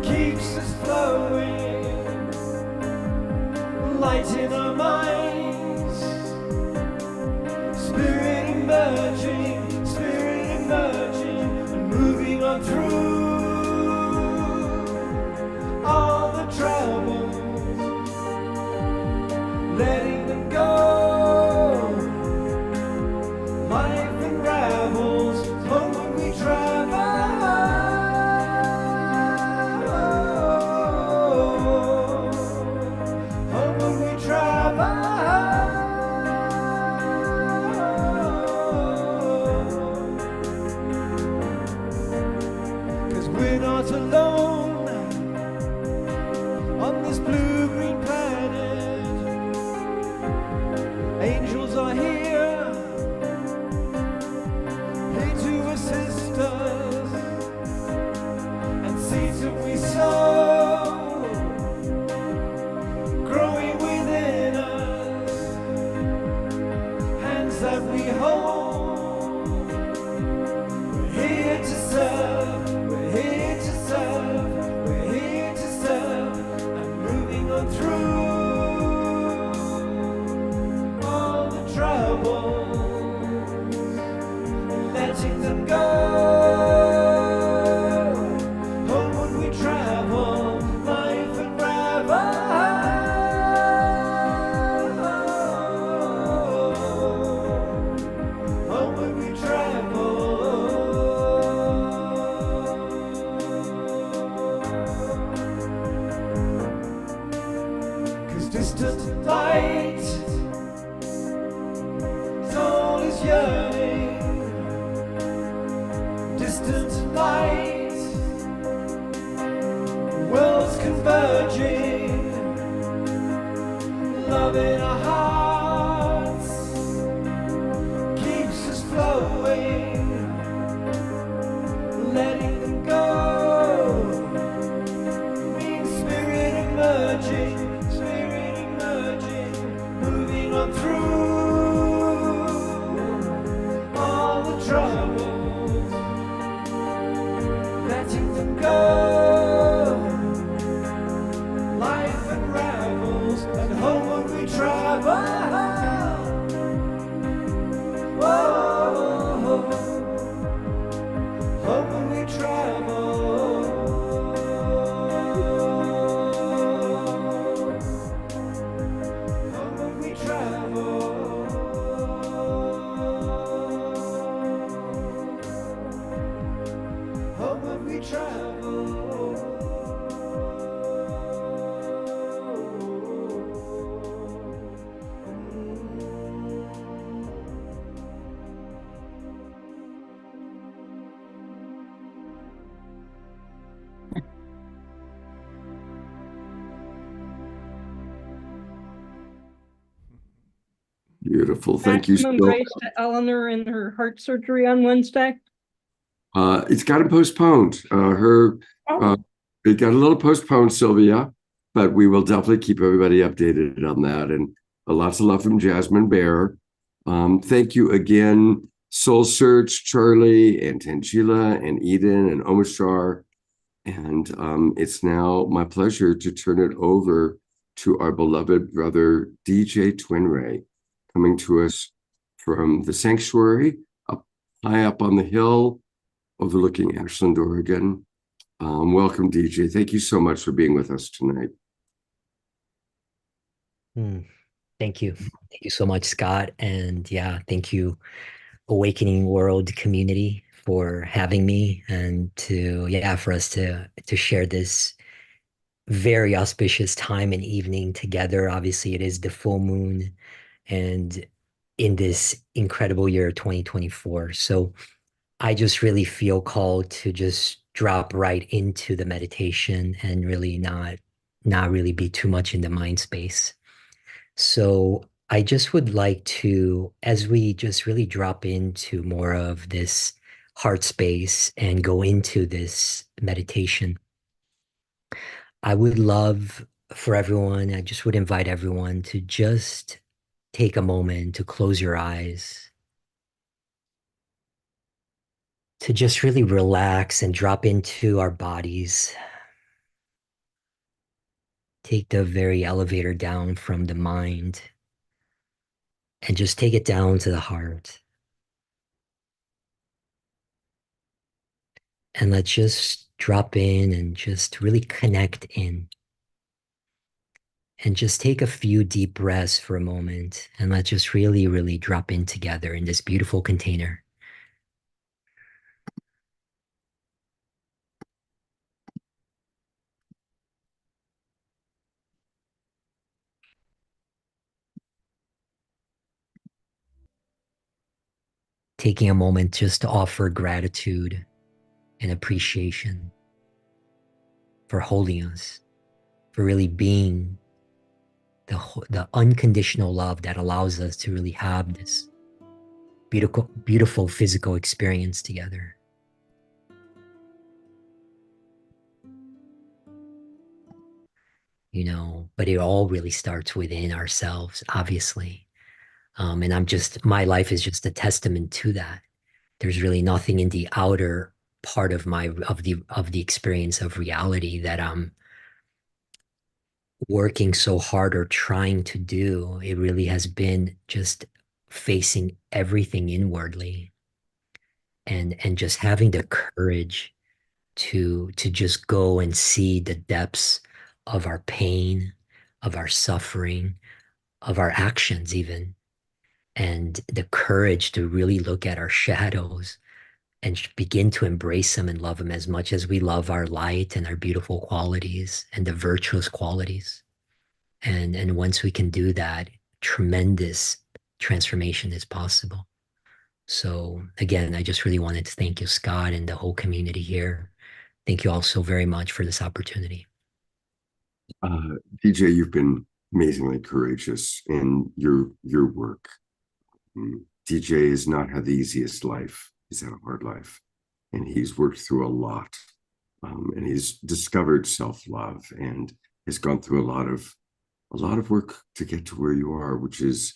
keeps us flowing, light in our minds, spirit emerging, and moving on through all the troubles, letting them go. Life unravels, home when we travel. Home when we travel. 'Cause we're not alone on this blue-green planet. Angels are here, here to assist us, and seeds that we sow, growing within us, hands that we hold. We're here to serve, we're here to serve, we're here to serve, and moving on through all the troubles, letting them go. Homeward we travel, life unravel. Homeward we travel. 'Cause distant light, soul is yearning, distant light, worlds converging, love in our hearts keeps us flowing, letting them go, means spirit emerging, moving on through all the troubles, letting them go. Life unravels, and homeward we travel. Whoa, homeward we travel. Homeward we travel. Homeward we travel. Beautiful. Thank you so Maximum much. grace to Eleanor in her heart surgery on Wednesday. It's gotten postponed. It got a little postponed, Sylvia, but we will definitely keep everybody updated on that. And lots of love from Jasmine Bear. Thank you again, Soulsearch, Charlie, and Tangela, and Eden, and Omashar. And it's now my pleasure to turn it over to our beloved brother, DJ Twin Ray, coming to us from the sanctuary up high up on the hill overlooking Ashland, Oregon. Welcome, DJ. Thank you so much for being with us tonight. Thank you. Thank you so much, Scott. And yeah, thank you, Awakening World community, for having me and for us to share this very auspicious time and evening together. Obviously, it is the full moon and in this incredible year 2024. So I just really feel called to just drop right into the meditation and really not really be too much in the mind space. So I just would like to, as we just really drop into more of this heart space and go into this meditation, I would love for everyone, I just would invite everyone to just take a moment to close your eyes, to just really relax and drop into our bodies. Take the very elevator down from the mind and just take it down to the heart. And let's just drop in and just really connect in. And just take a few deep breaths for a moment. And let's just really, really drop in together in this beautiful container. Taking a moment just to offer gratitude and appreciation for holding us, for really being the unconditional love that allows us to really have this beautiful, beautiful physical experience together. You know, but it all really starts within ourselves, obviously. And my life is just a testament to that. There's really nothing in the outer part of the experience of reality that I'm working so hard or trying to do. It really has been just facing everything inwardly and just having the courage to just go and see the depths of our pain, of our suffering, of our actions even, and the courage to really look at our shadows and begin to embrace them and love them as much as we love our light and our beautiful qualities and the virtuous qualities. And once we can do that, tremendous transformation is possible. So again, I just really wanted to thank you, Scott, and the whole community here. Thank you all so very much for this opportunity. DJ, you've been amazingly courageous in your work. DJ has not had the easiest life. He's had a hard life, and he's worked through a lot. And he's discovered self-love and has gone through a lot of work to get to where you are, which is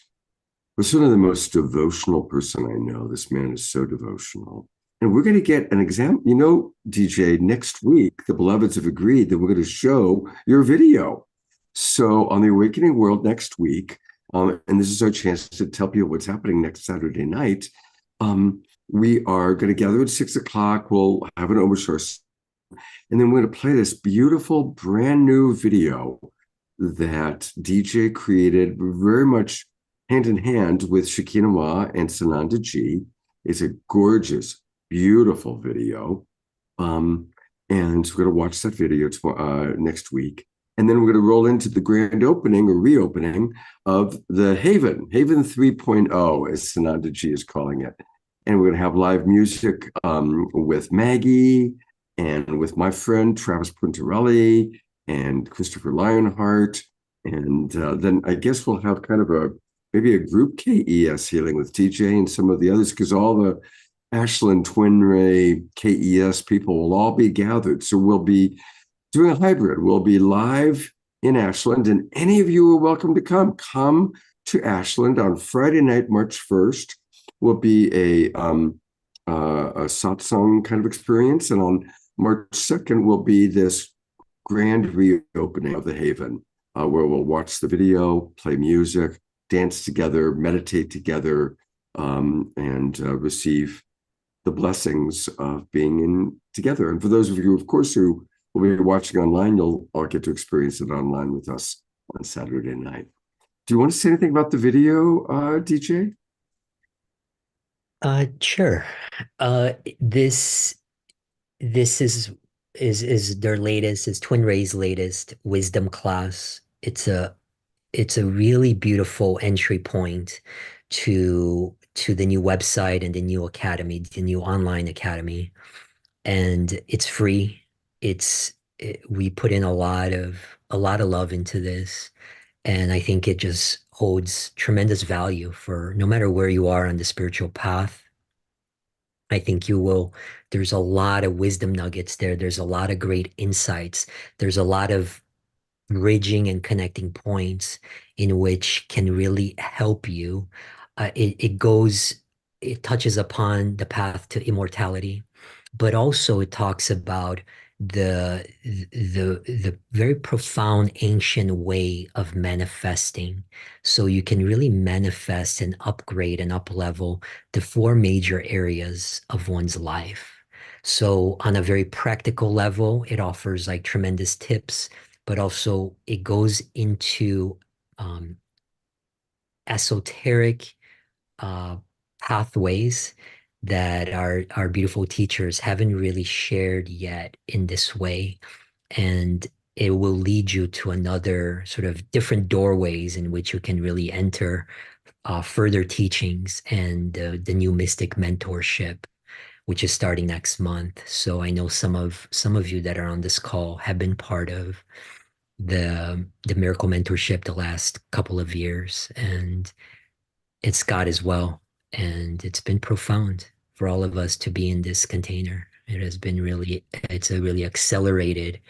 sort of the most devotional person I know. This man is so devotional. And we're going to get an exam. You know, DJ, next week, the Beloveds have agreed that we're going to show your video. So on the Awakening World next week, and this is our chance to tell people what's happening next Saturday night, we are going to gather at 6 o'clock. We'll have an overture. And then we're going to play this beautiful brand new video that DJ created very much hand in hand with Shekinawa and Sananda G. It's a gorgeous, beautiful video. And we're going to watch that video next week. And then we're going to roll into the grand opening or reopening of the Haven 3.0, as Sananda G is calling it. And we're going to have live music with Maggie and with my friend Travis Puntarelli and Christopher Lionheart. And then I guess we'll have kind of maybe a group KES healing with DJ and some of the others, because all the Ashland Twin Ray KES people will all be gathered. So we'll be doing a hybrid. We'll be live in Ashland, and any of you are welcome to come. Come to Ashland on Friday night, March 1st. Will be a satsang kind of experience, and on March 2nd will be this grand reopening of the Haven, where we'll watch the video, play music, dance together, meditate together, and receive the blessings of being together. And for those of you, of course, who will be watching online, you'll all get to experience it online with us on Saturday night. Do you want to say anything about the video, DJ? Sure. This is their latest, is Twin Ray's latest wisdom class. It's a really beautiful entry point to the new website and the new academy, the new online academy. And it's free. We put in a lot of love into this. And I think it just holds tremendous value for no matter where you are on the spiritual path. I think you will. There's a lot of wisdom nuggets there. There's a lot of great insights. There's a lot of bridging and connecting points in which can really help you. It touches upon the path to immortality, but also it talks about the very profound ancient way of manifesting. So you can really manifest and upgrade and up level the four major areas of one's life. So on a very practical level, it offers like tremendous tips, but also it goes into esoteric uh, pathways that our beautiful teachers haven't really shared yet in this way. And it will lead you to another sort of different doorways in which you can really enter further teachings and the new mystic mentorship, which is starting next month. So I know some of you that are on this call have been part of the miracle mentorship the last couple of years, and it's God as well. And it's been profound for all of us to be in this container. It's a really accelerated.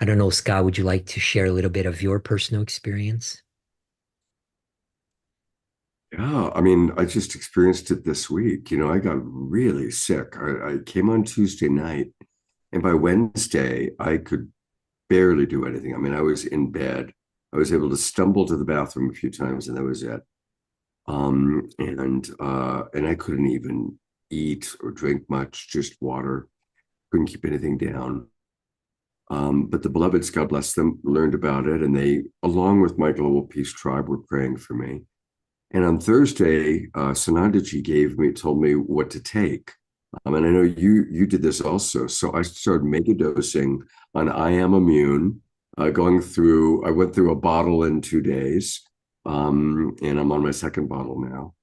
I don't know, Scott, would you like to share a little bit of your personal experience? Yeah, I mean, I just experienced it this week. I got really sick. I came on Tuesday night, and by Wednesday, I could barely do anything. I mean, I was in bed. I was able to stumble to the bathroom a few times, and that was it. And I couldn't even eat or drink much, just water. Couldn't keep anything down. But the beloveds, God bless them, learned about it, and they, along with my Global Peace Tribe, were praying for me. And on Thursday, Sanandaji told me what to take. And I know you did this also. So I started megadosing on I Am Immune, I went through a bottle in 2 days, and I'm on my second bottle now.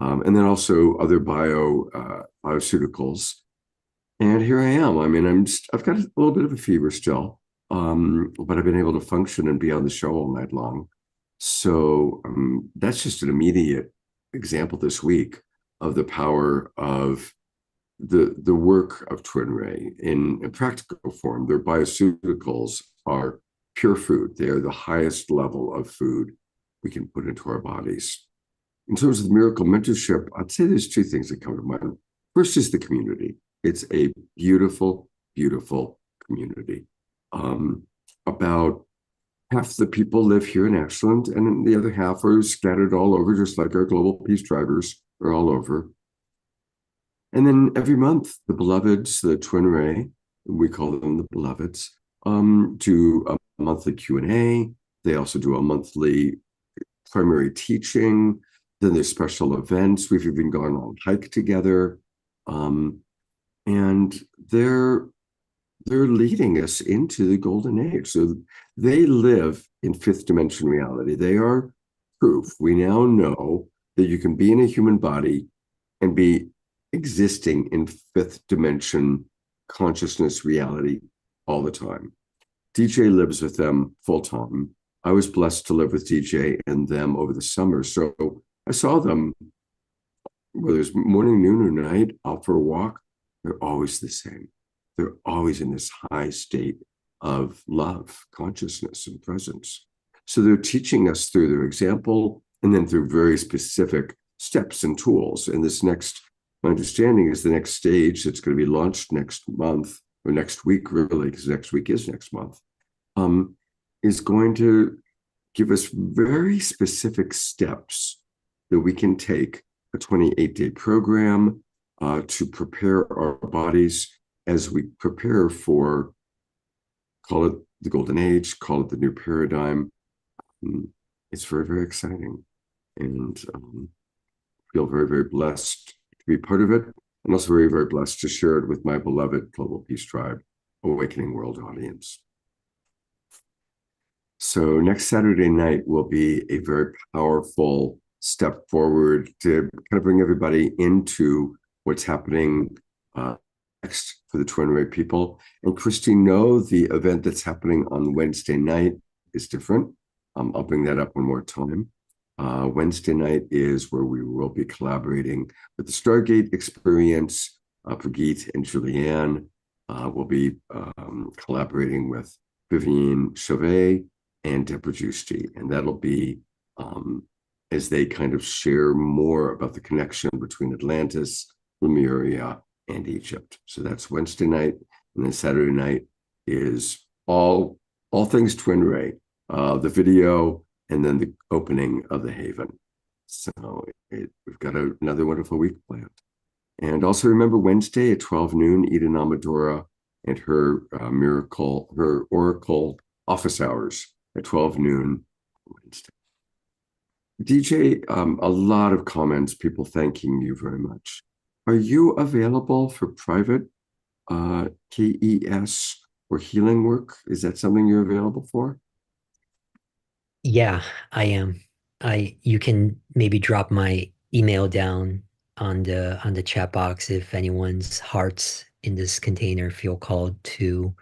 And then also other bioceuticals. And here I am. I mean, I've got a little bit of a fever still, but I've been able to function and be on the show all night long. So that's just an immediate example this week of the power of the work of Twin Ray in a practical form. Their bioceuticals are pure food. They are the highest level of food we can put into our bodies. In terms of the miracle mentorship, I'd say there's two things that come to mind. First is the community. It's a beautiful, beautiful community. About half the people live here in Ashland, and the other half are scattered all over, just like our Global Peace Drivers are all over. And then every month, the beloveds, the Twin Ray, we call them the beloveds, do a monthly Q&A. They also do a monthly primary teaching. Then there's special events. We've even gone on a hike together. And they're leading us into the golden age. So they live in fifth dimension reality. They are proof. We now know that you can be in a human body and be existing in fifth dimension consciousness reality all the time. DJ lives with them full time. I was blessed to live with DJ and them over the summer. So I saw them, whether it's morning, noon, or night, out for a walk. They're always the same. They're always in this high state of love, consciousness, and presence. So they're teaching us through their example and then through very specific steps and tools. And my understanding is the next stage that's going to be launched next month, or next week, really, because next week is next month, is going to give us very specific steps that we can take, a 28-day program to prepare our bodies as we prepare for, call it the golden age, call it the new paradigm. It's very, very exciting, and feel very, very blessed to be part of it, and also very, very blessed to share it with my beloved Global Peace Tribe Awakening World audience. So next Saturday night will be a very powerful step forward to kind of bring everybody into what's happening next for the Twin Ray people. And Christine, no, the event that's happening on Wednesday night is different. I'll bring that up one more time. Wednesday night is where we will be collaborating with the Stargate experience Brigitte and Julianne will be collaborating with Vivienne Chauvet and Deborah Giusti, and that'll be as they kind of share more about the connection between Atlantis, Lemuria, and Egypt. So that's Wednesday night, and then Saturday night is all things Twin Ray, the video, and then the opening of the Haven. So we've got another wonderful week planned. And also remember Wednesday at 12 noon, Eden Amadora and her her Oracle office hours at 12 noon Wednesday. DJ, a lot of comments, people thanking you very much. Are you available for private KES or healing work? Is that something you're available for? Yeah, I am. You can maybe drop my email down on the chat box if anyone's hearts in this container feel called to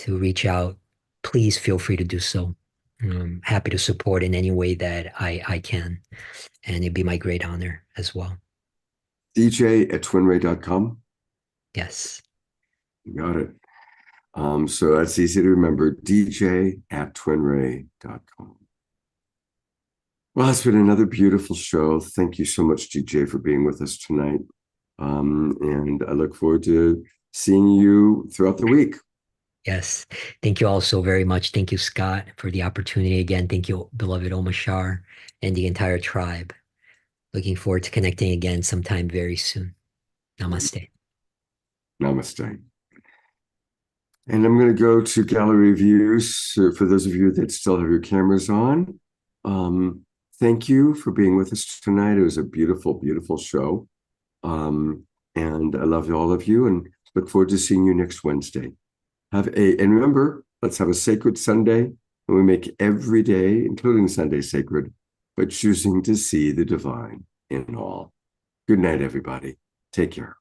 reach out. Please feel free to do so. I'm happy to support in any way that I can, and it'd be my great honor as well. DJ@twinray.com. Yes. You got it. So that's easy to remember, DJ@twinray.com. Well, it's been another beautiful show. Thank you so much, DJ, for being with us tonight. And I look forward to seeing you throughout the week. Yes. Thank you all so very much. Thank you, Scott, for the opportunity again. Thank you, beloved Omashar, and the entire tribe. Looking forward to connecting again sometime very soon. Namaste. Namaste. And I'm going to go to gallery views for those of you that still have your cameras on. Thank you for being with us tonight. It was a beautiful, beautiful show. And I love all of you and look forward to seeing you next Wednesday. And remember, let's have a sacred Sunday, and we make every day, including Sunday, sacred, by choosing to see the divine in all. Good night, everybody. Take care.